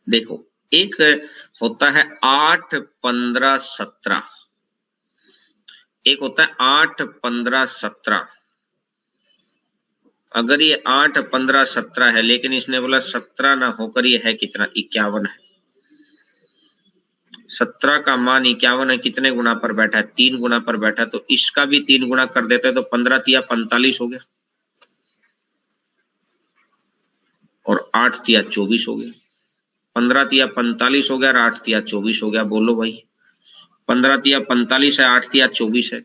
देखो, एक होता है 8, 15, 17, एक होता है 8, 15, 17। अगर ये 8, 15, 17 है, लेकिन इसने बोला 17 ना होकर ये है कितना, 51 है। 17 का मान 51 है, कितने गुना पर बैठा है, 3 गुना पर बैठा है, तो इसका भी 3 गुना कर देते हैं तो 15 तिया 45 हो गया, और 8 तिया 24 हो गया। 15 तिया 45 हो गया और 8 तिया 24 हो गया। बोलो भाई, 15 तिया 45 है, 8 तिया 24 है।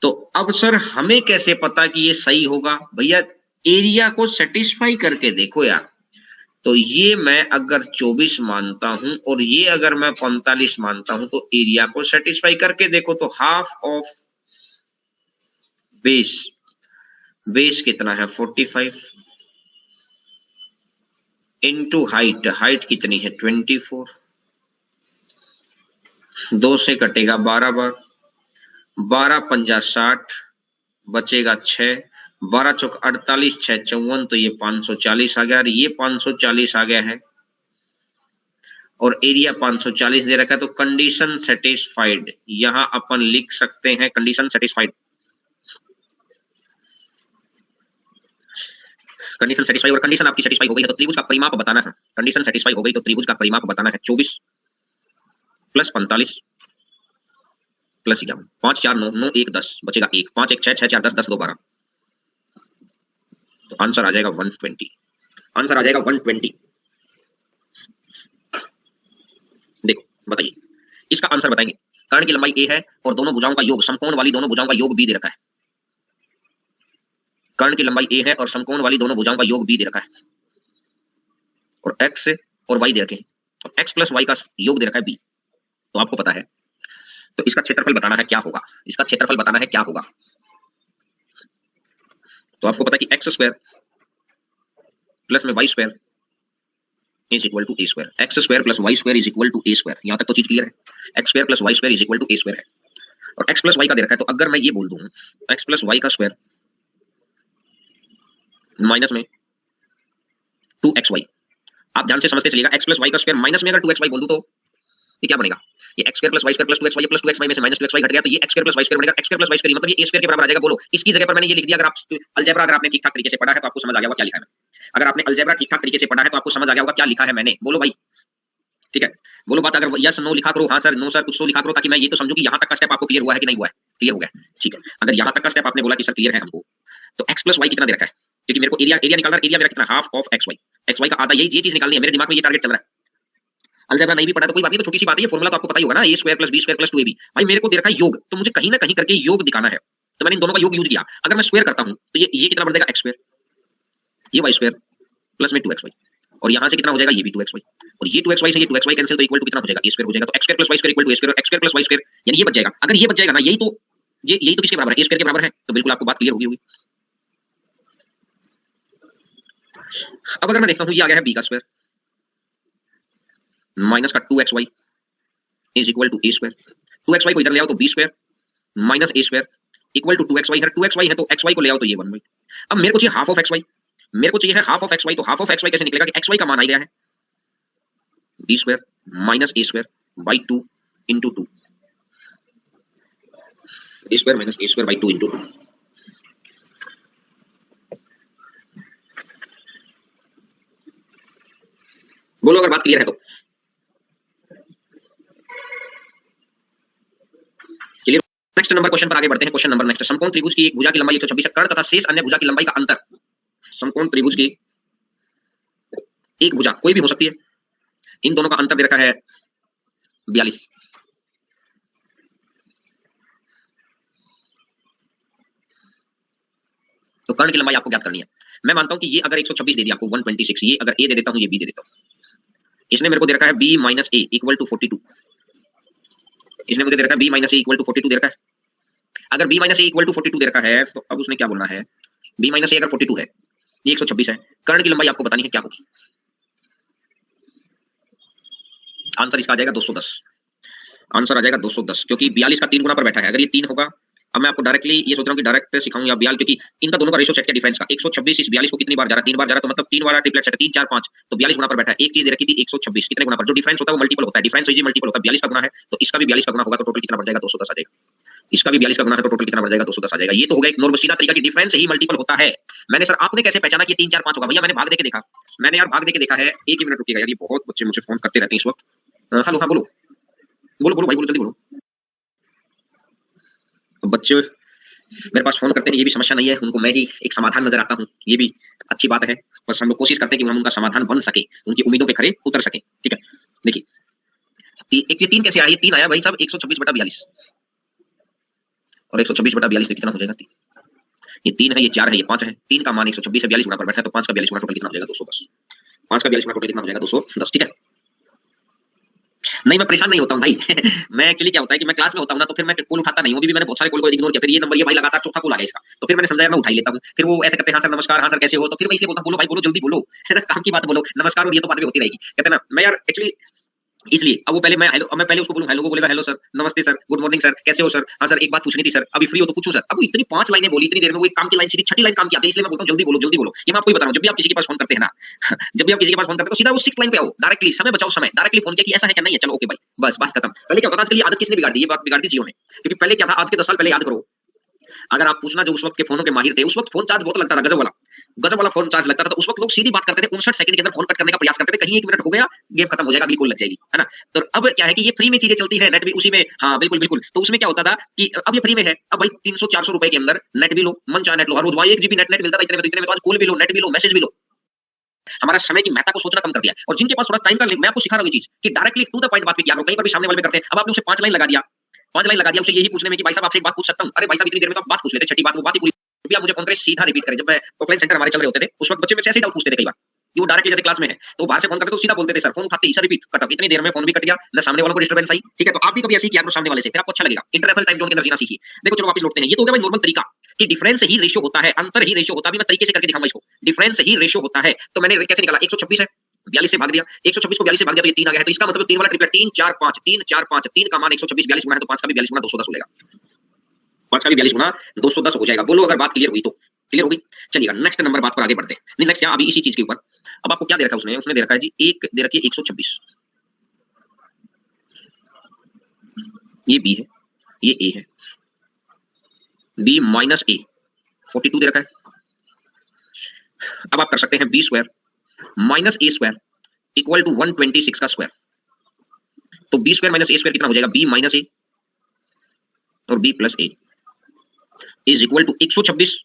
तो अब सर हमें कैसे पता कि ये सही होगा? भैया एरिया को सेटिस्फाई करके देखो यार। तो ये मैं अगर 24 मानता हूं और ये अगर मैं 45 मानता हूं, तो एरिया को सेटिस्फाई करके देखो। तो हाफ ऑफ बेस, बेस कितना है 45, इंटू हाइट, हाइट कितनी है 24, 2 से कटेगा 12 बार, 12 पंजा 60, बचेगा 6, 12 चौक 48, 6 54, तो ये 540 आ गया। और ये 540 आ गया है और एरिया 540 दे रखा है। तो कंडीशन सेटिस्फाइड यहां अपन लिख सकते हैं, कंडीशन सेटिस्फाइड। कंडीशन सेटिस्फाई, और कंडीशन आपकी सेटिस्फाई हो गई है तो त्रिभुज का परिमाप बताना है। कंडीशन सेटिस्फाई हो गई तो त्रिभुज का परिमाप बताना है। 24 प्लस 45 प्लस 11, 5 4 9 9 1 10, बचेगा 1, 5 1 6 6 4 10 10 2 12, तो आंसर आ जाएगा 120। आंसर आ जाएगा 120। देखो बताइए, इसका आंसर बताएंगे। कर्ण की लंबाई a है और दोनों भुजाओं का योग, समकोण वाली दोनों भुजाओं का योग b दे रखा है। कर्ण की लंबाई a है और समकोण वाली दोनों भुजाओं का योग b दे रखा है, और x और y दे रखे हैं, और x प्लस y का योग दे रखा है b। तो आपको पता है, तो इसका क्षेत्रफल बताना है क्या होगा, इसका क्षेत्रफल बताना है क्या होगा। तो आपको पता है कि एक्स स्क्वायर प्लस में Y square is equal to A square, X square plus Y square is equal to A square. यहां तक तो चीज क्लियर है, X square plus Y square is equal to A square है, और x plus Y का दे रखा है। तो अगर मैं ये बोल दूं एक्स प्लस वाई का स्क्वायर माइनस में 2xy, आप ध्यान से समझते चलिएगा, एक्स प्लस वाई का स्क्वायर माइनस में अगर 2xy बोल दूं तो ये क्या बनेगा, ये x square plus Y square plus 2xy plus 2xy में से माइनस 2xy घट गया, तो ये x square plus Y square बनेगा। X square plus Y square मतलब ये a स्क्वायर के बराबर आ जाएगा। बोलो, इसकी जगह पर मैंने ये लिख दिया। अगर आप अलजेब्रा अगर आपने ठीक ठाक तरीके से पढ़ा है तो आपको समझ आ गया होगा क्या लिखा है। अगर आपने अलजेब्रा ठीक ठाक तरीके से पढ़ा है तो आपको समझ आ गया होगा क्या लिखा है मैंने। बोलो भाई, ठीक है, बोलो बात। अगर यस नो लिखा करो, हाँ सर, नो सर, कुछ तो लिखा करो, ताकि मैं ये तो समझूं कि यहाँ तक का स्टेप आपको क्लियर हुआ है कि नहीं हुआ है। क्लियर हो गया, ठीक है। अगर यहाँ तक का स्टेप आपने बोला कि सर क्लियर है हमको, तो एक्स प्लस वाई कितना दे रखा है, क्योंकि मेरे को एरिया एरिया निकालना, एरिया मेरा कितना, half of X Y, X Y का आधा, यही चीज निकालनी है। मेरे दिमाग में ये टारगेट चल रहा है। अलजेब्रा नहीं भी पढ़ा तो कोई बात नहीं, तो छोटी सी बात है, ये फॉर्मूला तो आपको पता ही होगा ना, a square plus b square plus 2ab। भाई मेरे को दे रखा है योग, तो मुझे कहीं ना कहीं करके योग दिखाना है, तो मैंने इन दोनों का योग यूज किया। अगर मैं स्क्वायर करता हूं तो ये कितना बन जाएगा, एक्स स्क्वायर, ये वाई स्क्वायर प्लस में 2xy, और यहां से कितना हो जाएगा, ये भी 2xy, और ये 2xy से ये 2xy कैंसिल, तो इक्वल टू कितना हो जाएगा, a स्क्वायर हो जाएगा। तो x square plus y square equal to a square, x square plus y square, यानी ये बच जाएगा। अगर ये बच जाएगा ना, यही तो किसके बराबर है, a स्क्वायर के बराबर है। तो बिल्कुल आपको बात क्लियर होगी। अब अगर मैं देखता हूं, ये आ गया है b का स्क्वायर माइनस का 2xy is equal to a square, 2xy को इधर ले आओ तो b square minus a square equal to 2xy, इधर 2xy है तो xy को ले आओ तो ये 1/2। अब मेरे को चाहिए हाफ ऑफ xy, मेरे को चाहिए है हाफ ऑफ xy, तो हाफ ऑफ xy कैसे निकलेगा कि xy का मान आ गया है b square minus a square by 2 into 2, b square minus a square by 2 into 2। बोलो अगर बात क्लियर है तो। क्लियर। नेक्स्ट नंबर क्वेश्चन पर आगे बढ़ते हैं। क्वेश्चन नंबर नेक्स्ट, समकोण त्रिभुज की एक भुजा की लंबाई 126 है, कर्ण तथा शेष अन्य भुजा की लंबाई का अंतर। समकोण त्रिभुज की एक भुजा कोई भी हो सकती है, इन दोनों का अंतर दे रखा है 42। तो कर्ण की लंबाई आपको ज्ञात करनी है। मैं मानता हूं कि ये अगर 126 दे दिया आपको, 126, ये अगर a दे देता हूं, ये b दे देता हूं। इसने मेरे को दे रखा है b minus a equal to 42, इसने मुझे दे रखा है b minus a equal to 42 दे रखा है। अगर b minus a equal to 42 दे रखा है, तो अब उसने क्या बोलना है, b माइनस a अगर 42 है, ये 126 है, कर्ण की लंबाई आपको बतानी है क्या होगी। आंसर इसका आ जाएगा 210। आंसर आ जाएगा 210, क्योंकि 42 का 3 गुना पर बैठा है। अगर ये 3 होगा, अब मैं आपको डायरेक्टली ये सोच रहा हूँ कि डायरेक्ट सिखाऊंगा 42, क्योंकि इनका दोनों का रेशियो सेट किया डिफरेंस का। 126 इस 42 को कितनी बार जा रहा है? 3 बार जा रहा है, तो मतलब 3 बार ट्रिपलेट सेट है, 3 4 5, तो 42 गुना पर बैठा है। एक चीज दे रखी थी 126, कितने गुना पर? जो डिफरेंस होता है वो मल्टीपल होता है, डिफरेंस इज मल्टीपल होता है, 42 का गुना है तो इसका भी 42 का गुना होगा, तो टोटल कितना बढ़ जाएगा? 210 आ जाएगा। इसका भी 42 का गुना है तो टोटल कितना बढ़ जाएगा? 210 आ जाएगा। ये तो हो गया एक नॉर्मल सीधा तरीका कि डिफरेंस ही मल्टीपल होता है। मैंने सर आपने कैसे पहचाना कि 3 4 5 होगा? भैया मैंने भाग देके देखा, मैंने यार भाग देके देखा है। एक ही मिनट रुकिएगा यार, ये बहुत बच्चे मुझे फोन करते रहते हैं इस वक्त। हेलो, हाँ बोलो बोलो बोलो भाई, बोलो जल्दी बोलो। बच्चे मेरे पास फोन करते हैं, ये भी समस्या नहीं है, उनको मैं ही एक समाधान नजर आता हूँ, ये भी अच्छी बात है। बस हम लोग कोशिश करते हैं कि हम उनका समाधान बन सके, उनकी उम्मीदों पे खरे उतर सके। ठीक है, देखिए एक ये 3 कैसे आया? ये 3 आया भाई साहब 126/42, और 126/42 कितना हो जाएगा? 3, ये 3 है, ये 4 है, ये 5 है। 3 का मान 126 है, 42 गुना पर बैठा है, तो 5 का 42 गुना टोटल कितना हो जाएगा? 210। 5 का 42 गुना टोटल कितना हो जाएगा? 210। ठीक है, नहीं मैं परेशान नहीं होता हूँ भाई मैं एक्चुअली क्या होता है कि मैं क्लास में होता हूँ ना, तो फिर मैं कॉल उठाता नहीं हूँ। अभी भी मैंने बहुत सारे कॉल को इग्नोर किया, फिर ये नंबर, ये भाई लगातार चौथा कॉल आ गया इसका, तो फिर मैंने समझा मैं उठा ही लेता हूँ। फिर वो ऐसे कहते हैं हाँ सर नमस्कार, हाँ सर कैसे हो, तो फिर मैं इसलिए बोलता हूँ बोलो भाई बोलो जल्दी बोलो काम की बात बोलो, नमस्कार और ये तो बात भी होती रहेगी। कहते हैं ना, मैं यार एक्चुअली इसलिए अब वो पहले मैं हेलो, अब मैं पहले उसको बोलूं हेलो, वो बोलेगा हेलो सर, नमस्ते सर, गुड मॉर्निंग सर, कैसे हो सर, हाँ सर एक बात पूछनी थी सर, अभी फ्री हो तो पूछूं सर। अब वो इतनी 5 लाइनें बोली इतनी देर में, वो एक काम की लाइन सीधी 6ठी लाइन काम की आती है, इसलिए मैं बोलता हूं जल्दी बोलो जल्दी बोलो। ये मैं आपको ही बता रहा हूं, जब भी आप किसी के पास फोन करते हैं ना जब भी आप किसी के पास फोन करते हैं तो सीधा वो 6th लाइन पे आओ, डायरेक्टली समय बचाओ समय, डायरेक्टली फोन किया कि ऐसा है क्या? नहीं है, चलो ओके भाई, बस बात खत्म। पहले क्या होता था, आजकल ये आदत किसने बिगाड़ दी? ये बात बिगाड़ दी जियो ने। क्योंकि पहले क्या था, आज के 10 साल पहले याद करो, अगर आप पूछना जो उस वक्त के फोनों के माहिर थे, उस वक्त फोन चार्ज बहुत लगता था, गजब वाला फोन चार्ज लगता था। तो उस वक्त लोग सीधी बात करते थे, 59 सेकंड के अंदर फोन कट करने का प्रयास करते थे, कहीं 1 मिनट हो गया गेम खत्म हो जाएगा, बिल्कुल लग जाएगी, है ना। तो अब क्या है कि ये फ्री में चीजें चलती है, नेट भी उसी में, हाँ बिल्कुल बिल्कुल। तो उसमें क्या होता था कि अब ये फ्री में है, अब भाई 300-400 रुपए के अंदर नेट भी लो, मन चाहे नेट लो, हर रोज वहां 1 GB नेट मिलता था, इतने में तो इतने में तो आज कॉल भी लो, नेट भी लो, मैसेज भी लो। हमारा समय की महत्ता को सोचना कम कर दिया। और जिनके पास थोड़ा टाइम का, मैं आपको सिखा रहा हूं ये चीज कि डायरेक्टली टू द पॉइंट बात पे किया करो। कहीं पर भी सामने वाले में करते हैं, अब आपने उसे 5 लाइन लगा दिया, 5 लाइन लगा दिया उसे यही पूछने में कि भाई साहब आपसे एक बात पूछ सकता हूं? अरे भाई साहब इतनी देर में तो आप बात पूछ लेते, छठी बात वो बात ही पूरी। आप मुझे फोन करें सीधा रिपीट करें। जब मैं ऑफलाइन सेंटर हमारे चल रहे होते थे उस वक्त बच्चे मेरे से ऐसे डाउट पूछते थे कई बार, कि वो डायरेक्टली जैसे क्लास में है तो बाहर से फोन करते तो सीधा बोलते थे सर, फोन उठाते ही सर रिपीट कट, इतनी देर में फोन भी कट गया, ना सामने वालों को डिस्टर्बेंस आई। ठीक है, तो आप भी कभी ऐसे ही किया करो सामने वाले से, फिर आपको अच्छा लगेगा। इंटरनेशनल टाइम जोन के अंदर जीना सीखिए। देखो चलो वापस लौटते हैं, ये तो हो गया भाई नॉर्मल तरीका कि डिफरेंस ही रेशियो होता है, अंतर ही रेशियो होता है। अभी मैं तरीके से करके दिखाऊंगा इसको, डिफरेंस ही रेशियो होता है। तो मैंने कैसे निकाला, 126 है, 42 से भाग दिया, 126 को 42 से भाग दिया तो ये 3 आ गया है, तो इसका मतलब 3 वाला ट्रिपलेट 3 4 5, 3 4 5, 3 का मान 126, 42 गुना है तो 5 का भी 42 गुना 210 हो जाएगा। 5 का भी 42 गुना 210 हो जाएगा। बोलो अगर बात क्लियर हुई तो। क्लियर होगी? चलिएगा नेक्स्ट नंबर बात पर आगे बढ़ते हैं। नहीं नेक्स्ट क्या, अभी इसी चीज के ऊपर अब आपको क्या दे रखा है उसने दे रखा है जी, एक दे रखी है 126, ये बी है, ये ए है, बी माइनस ए 42 दे रखा है। अब आप कर सकते हैं B square minus A square equal to 126 का स्क्वायर। तो B square minus A square कितना हो जाएगा? बी माइनस ए और B plus A is equal to 126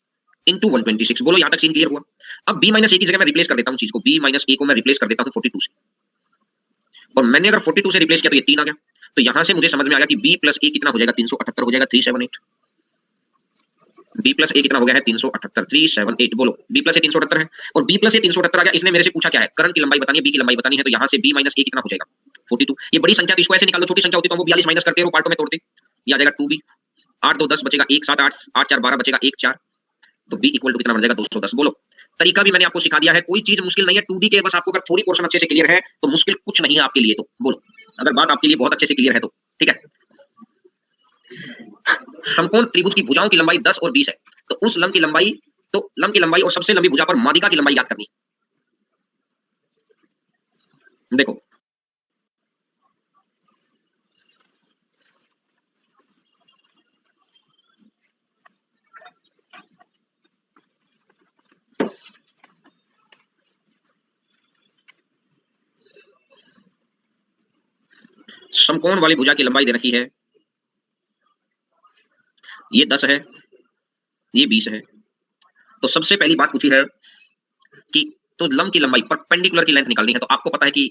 into 126। बोलो यहां तक सीन क्लियर हुआ? अब बी माइनस ए की जगह मैं रिप्लेस कर देता हूं चीज को, बी माइनस ए को मैं रिप्लेस कर देता हूं 42 से, और मैंने अगर 42 से रिप्लेस किया तो ये 3 आ गया। तो यहां से मुझे समझ में आ गया कि बी प्लस ए कितना हो जाएगा? 378 हो जाएगा, 378। बी प्लस ए कितना हो गया है? 378, 378। बोलो बी प्लस ए 378 है, और बी प्लस ए 378 आ गया। इसने मेरे से पूछा क्या है? करंट की लंबाई बतानी है, बी की लंबाई बतानी है। तो यहां से बी माइनस ए कितना हो जाएगा? 42। ये बड़ी संख्या तो इसको ऐसे निकाल दो, छोटी संख्या होती तो वो 42 माइनस करते रहो, पार्टों में तोड़ते, ये आ जाएगा 2b, 8 2 10 बचेगा 1 7 8, 8 4 12 बचेगा 1 4। तो b इक्वल टू कितना बन जाएगा? 210। बोलो तरीका भी मैंने आपको सिखा दिया है, कोई चीज मुश्किल नहीं है 2d के, बस आपको अगर थोड़ी पोर्शन अच्छे से क्लियर है तो मुश्किल कुछ नहीं है आपके लिए। तो बोलो अगर बात आपके लिए बहुत अच्छे से क्लियर है तो ठीक है। समकोण त्रिभुज की भुजाओं की लंबाई 10 और 20 है, तो उस लंब की लंबाई, तो लंब की लंबाई और सबसे लंबी भुजा पर माध्यिका की लंबाई याद करनी। देखो समकोण वाली भुजा की लंबाई दे रखी है, ये 10 है, ये 20 है। तो सबसे पहली बात पूछी है कि तो लंब की लंबाई परपेंडिकुलर की लेंथ निकालनी है। तो आपको पता है कि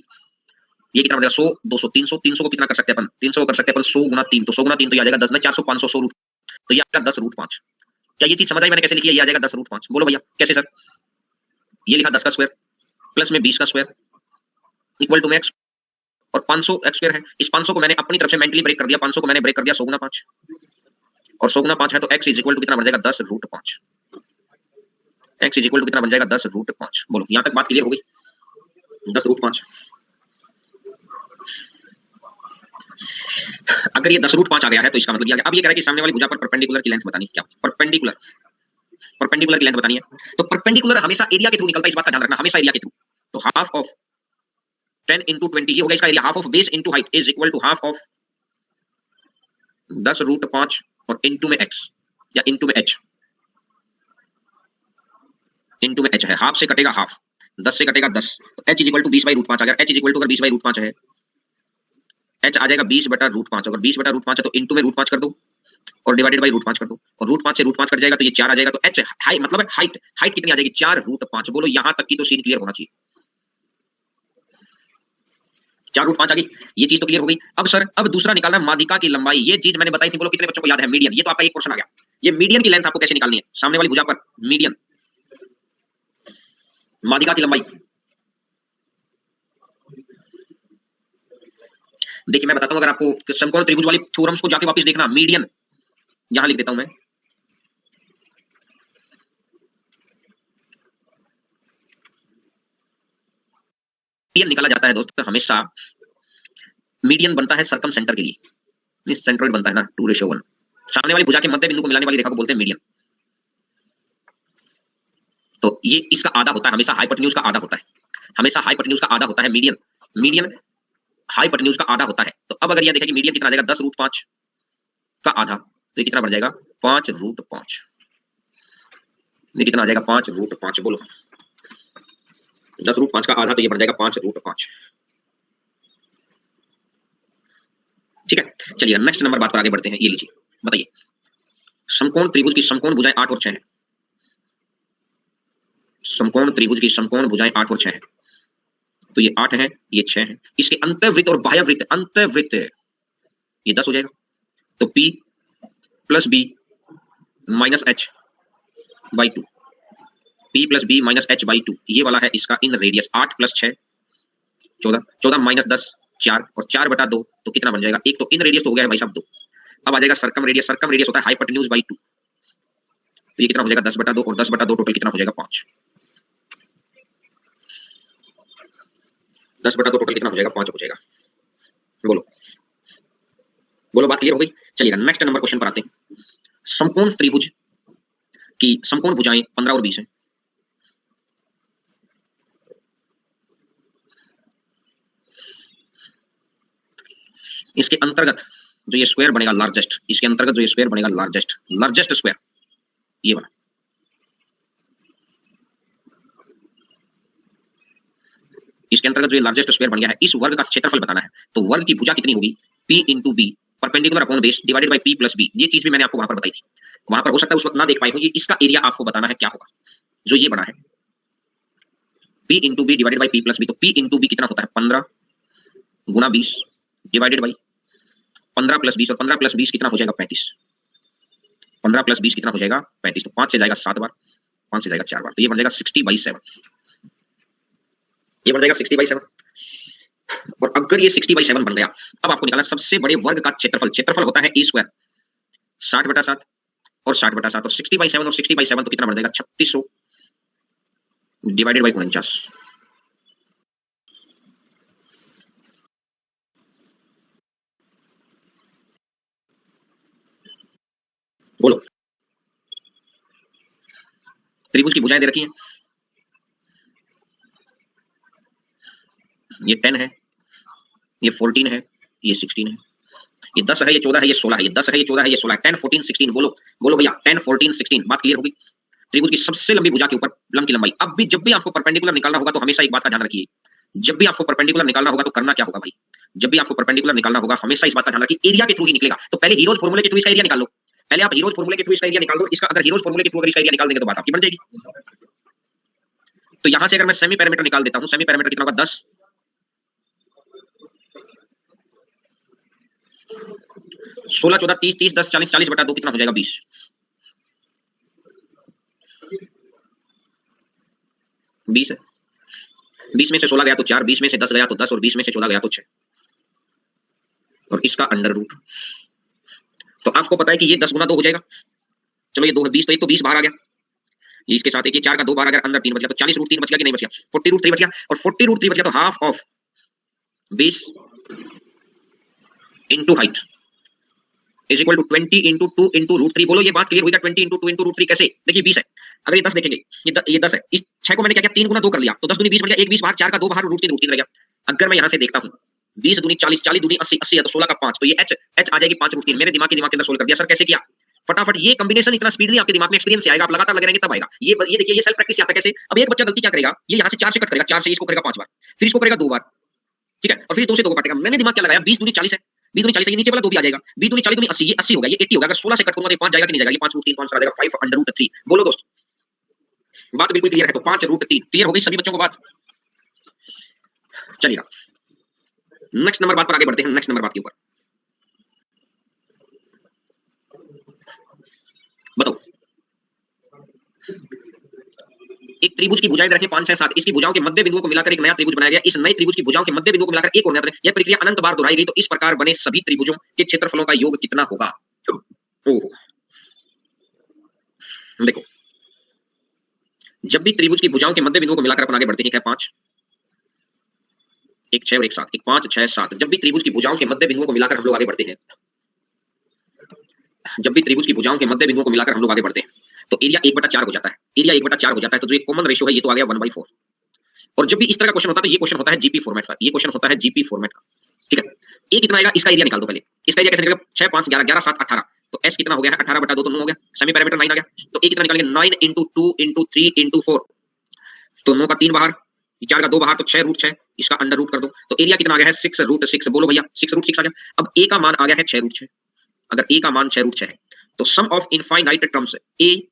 ये कितना बनेगा? 100 200 300, 300 को कितना कर सकते हैं अपन? 300 को कर सकते हैं अपन 100 गुना 3, तो 100 गुना 3 तो ये आ जाएगा 10 में 400 500 100 रूट, तो ये आएगा 10 रूट 5। क्या ये चीज समझ आई मैंने कैसे लिखी है? ये आ जाएगा 10 रूट 5। बोलो भैया कैसे सर? ये लिखा 10 का स्क्वायर प्लस में 20 का स्क्वायर इक्वल टू में x, और 500 x स्क्वायर है। इस 500 को मैंने अपनी तरफ से मेंटली ब्रेक कर दिया, 500 को मैंने ब्रेक कर दिया 100 गुना 5, और 100 गुना 5 है तो x इज इक्वल टू कितना बन जाएगा? 10 root 5। x is equal to कितना बन जाएगा? 10 रूट 5। बोलो यहां तक बात क्लियर हो गई? 10 रूट 5। अगर ये 10√5 आ गया है तो इसका मतलब ये आ गया। अब ये कह रहा है कि सामने वाली भुजा पर परपेंडिकुलर की लेंथ बतानी है। क्या परपेंडिकुलर, परपेंडिकुलर की लेंथ बतानी है। तो परपेंडिकुलर हमेशा एरिया के थ्रू निकलता है, इस बात का ध्यान रखना, हमेशा एरिया के थ्रू। तो हाफ ऑफ 10 into 20 ये हो गया इसका area. Half of base into height is equal to half of 10√5 और इंटू में x या इंटू में h, इंटू में h है। हाफ से कटेगा हाफ, 10 से कटेगा 10, तो h इज इक्वल टू 20/√5 आ गया। h इज इक्वल टू अगर 20/√5 है, h आ जाएगा 20/√5। अगर 20/√5 है तो इंटू में √5 कर दो और डिवाइडेड बाई √5 कर दो, और √5 से √5 कट जाएगा तो ये 4 आ जाएगा। तो h हाई मतलब हाइट, हाइट कितनी आ जाएगी 4√5। बोलो यहां तक की तो सीन क्लियर होना चाहिए। 4√5 आ गई, ये चीज तो क्लियर हो गई। अब सर अब दूसरा निकालना है माध्यिका की लंबाई। ये चीज मैंने बताई थी, बोलो कितने बच्चों को याद है? मीडियन, ये तो आपका एक क्वेश्चन आ गया। ये मीडियन की लेंथ आपको कैसे निकालनी है? सामने वाली भुजा पर मीडियन, माध्यिका की लंबाई। देखिए मैं बताता हूं, अगर आपको समकोण त्रिभुज वाली थ्योरम्स को जाके वापस देखना, मीडियन यहां लिख देता हूं मैं। मीडियन निकाला जाता है दोस्तों हमेशा, मीडियन बनता है सर्कम सेंटर के लिए, इस सेंट्रोइड बनता है ना 2:1। सामने वाली भुजा के मध्य बिंदु को मिलाने वाली रेखा को बोलते हैं मीडियन। तो ये इसका आधा होता है, हमेशा हाइपोटेन्यूज का आधा होता है, हमेशा हाइपोटेन्यूज का आधा होता है मीडियन। मीडियन हाइपोटेन्यूज का आधा होता है। तो अब अगर ये देखा कि मीडियन कितना आ जाएगा 10√5 का आधा, तो ये कितना बढ़ जाएगा 5√5। ये कितना आ जाएगा 5√5। बोलो 10√5 का आधा, तो ये बढ़ जाएगा 5√5। ठीक है, चलिए नेक्स्ट नंबर बात पर आगे बढ़ते हैं। ये लीजिए, बताइए समकोण त्रिभुज की समकोण भुजाएं 8 और 6 हैं। समकोण त्रिभुज की समकोण भुजाएं 8 और 6 हैं। तो ये 8 है, ये 6 है। इसके अंतःवृत्त और बाह्यवृत्त, अंतःवृत्त ये 10 हो जाएगा। तो P plus B minus H by 2, P plus B minus H by 2, ये वाला है इसका इन रेडियस। 8 प्लस 6 14, 14 माइनस 10 4, और 4/2 तो कितना बन जाएगा? एक तो इन रेडियस तो हो गया है भाई साहब 2। अब आ जाएगा सर्कम रेडियस। सर्कम रेडियस होता है हाइपोटेन्यूज बाई 2, तो ये कितना हो जाएगा 10/2, और 10/2 टोटल कितना हो जाएगा 5। 10/2 टोटल कितना हो जाएगा 5 हो जाएगा। बोलो बोलो, बात क्लियर हो गई? चलिएगा नेक्स्ट नंबर क्वेश्चन पर आते हैं। समकोण त्रिभुज की समकोण भुजाएं 15 और 20 हैं। इसके अंतर्गत जो ये स्क्वायर बनेगा लार्जेस्ट, इसके अंतर्गत जो ये स्क्वायर बनेगा लार्जेस्ट, लार्जेस्ट स्क्वायर ये बना। इसके अंतर्गत जो ये लार्जेस्ट स्क्वायर बन गया है, इस वर्ग का क्षेत्रफल बताना है। तो वर्ग की भुजा कितनी होगी? P into B perpendicular upon base divided by P plus B. ये चीज भी मैंने आपको वहां पर बताई थी, वहां पर हो सकता है उस वक्त ना देख पाए हो। ये इसका एरिया आपको बताना है क्या होगा, जो ये बना है P into B divided by P plus B. तो P इंटू बी कितना होता है 15 गुना 20 डिवाइडेड बाई 15 प्लस 20, और 15 प्लस 20 कितना हो जाएगा 35। 15 प्लस 20 कितना हो जाएगा 35। तो 5 से जाएगा 7 बार, 5 से जाएगा 4 बार, तो ये बन जाएगा 60/7। ये बन जाएगा 60/7। और अगर ये 60/7 बन गया, अब आपको निकालना सबसे बड़े वर्ग का क्षेत्रफल। क्षेत्रफल होता है ए स्क्वायर 60/7 और 60/7, और 60/7 और 60/7 तो कितना बन जाएगा 3600 डिवाइडेड बाई 49। बोलो त्रिभुज की भुजाएं दे रखी हैं, ये 10 है, ये 14 है, ये 16 है, ये 10 है, ये 14 है, ये 16 है, ये 10 है, ये 14 है, ये 16 है। 10 14 16। बोलो बोलो भैया 10 14 16। बात क्लियर होगी? त्रिभुज की सबसे लंबी भुजा के ऊपर लंब की लंबाई। अब भी जब भी आपको परपेंडिकुलर निकालना होगा तो हमेशा एक बात का ध्यान रखिए, जब भी आपको परपेंडिकुलर निकालना होगा तो करना क्या होगा भाई? जब भी आपको परपेंडिकुलर निकालना होगा हमेशा इस बात का ध्यान रखिए एरिया के थ्रू ही निकलेगा। तो पहले हीरोज फॉर्मूले के थ्रू इसका एरिया निकाल लो। पहले आप हीरोज फॉर्मूले के थ्रू इसका एरिया निकाल दो। इसका अगर हीरोज फॉर्मूले के थ्रू अगर इसका एरिया निकाल देंगे तो बात आपकी बन जाएगी। तो यहां से अगर मैं सेमी पैरामीटर निकाल देता हूं, सेमी पैरामीटर कितना होगा 10, 16 14 30 30 10 40 40/2 कितना हो जाएगा 20। 20 है, 20 में से 16 गया तो 4, 20 में से 10 गया तो 10, और 20 में से 14 गया तो 6, और इसका अंडर रूट। तो आपको पता है कि ये 10 गुना 2 हो जाएगा। चलो ये 2 है 20, तो एक तो 20 बाहर आ गया, ये इसके साथ एक ये 4 का 2 बाहर आ गया, अंदर 3 बच गया, तो 40√3 बच गया कि नहीं बच गया? 40√3 बच गया, और 40√3 बच गया तो half of 20 into height is equal to 20 into 2 into root 3। बोलो ये बात क्लियर हुई क्या? 20 इंटू 2 इंटू रूट 3 कैसे? देखिए 20 है, अगर ये 10 देखेंगे, ये 10 है, इस 6 को मैंने क्या किया, 3 गुना 2 कर लिया, तो 10 दूनी 20 बन गया, 1 20 बाहर, 4 का 2 बाहर, रूट 3 रह गया। अगर मैं यहां से देखता हूं 20 दूनी 40, 40 दूनी 80, 80 है तो 16 का 5, तो ये h आ जाएगी 5 रूट 3। मेरे दिमाग के अंदर सोल्व कर दिया। सर कैसे किया? फटाफट ये कॉम्बिनेशन इतना स्पीडली आपके दिमाग में एक्सपीरियंस से आएगा, आप लगातार लगे रहेंगे तब आएगा। ये देखिए, ये सेल्फ प्रैक्टिस से आता है कैसे? अब एक बच्चा गलती क्या करेगा, ये यहां से 4 से कट करेगा, 4 से इसको करेगा 5 बार, फिर इसको करेगा 2 बार, ठीक है, और फिर 2 से 2 को काटेगा। मैंने दिमाग क्या लगाया, 20 दूनी 40 है, 20 दूनी 40 है, ये नीचे वाला 2 भी आ जाएगा, 20 दूनी 40 दूनी 80, ये 80 हो गया, ये 80 हो गया। अगर 16 से कट करूंगा तो 5 जाएगा कि नहीं जाएगा? ये 5 रूट 3 कौन सा आ जाएगा? 5 अंडर रूट 3। बोलो दोस्त, बात बिल्कुल क्लियर है? तो 5 रूट 3 क्लियर हो गई सभी बच्चों को बात? चलिएगा नेक्स्ट नंबर बात पर आगे बढ़ते हैं। नेक्स्ट नंबर बात के ऊपर बताओ, एक त्रिभुज की भुजाएं रखें 5 6 7, इसकी भुजाओं के मध्य बिंदुओं को मिलाकर एक नया त्रिभुज बनाया गया। इस नए त्रिभुज की भुजाओं के मध्य बिंदुओं को मिलाकर एक और नया त्रिभुज, यह प्रक्रिया अनंत बार दोहराई गई तो इस प्रकार बने सभी त्रिभुजों के क्षेत्रफलों का योग कितना होगा? देखो, जब भी त्रिभुज की भुजाओं के मध्य बिंदुओं को मिलाकर अपन आगे बढ़ते हैं, क्या 5 एक 6 और एक 7, एक 5 6 7, जब भी त्रिभुज की भुजाओं के मध्य बिंदुओं को मिलाकर हम लोग आगे बढ़ते हैं, जब भी त्रिभुज की भुजाओं के मध्य बिंदुओं को मिलाकर हम लोग आगे बढ़ते हैं तो एरिया 1/4 हो जाता है। एरिया 1/4 हो जाता है, तो जो एक कॉमन रेशियो है ये तो आ गया 1/4। और जब भी इस तरह का क्वेश्चन होता है तो ये क्वेश्चन होता है जीपी फॉर्मेट का, ये क्वेश्चन होता है जीपी फॉर्मेट का, ठीक है। ए कितना आएगा, इसका एरिया निकाल दो पहले। इसका एरिया कैसे निकलेगा? 6 5 11 11 7 18, तो एस कितना हो गया है? 18/2 तो 9 हो गया, सेमी पैरामीटर 9 आ गया। तो ए कितना निकालेंगे? 9 इंटू 2 इंटू 3 इंटू 4, तो 9 का 3 बाहर, 4 का 2 बाहर, तो 6 रूट 6, इसका अंडर रूट कर दो, तो एरिया कितना आ गया है? 6 रूट 6। बोलो भैया 6 रूट 6 आ गया। अब ए का मान आ गया है 6 रूट 6। अगर ए का मान 6 रूट 6 है तो sum of infinite terms a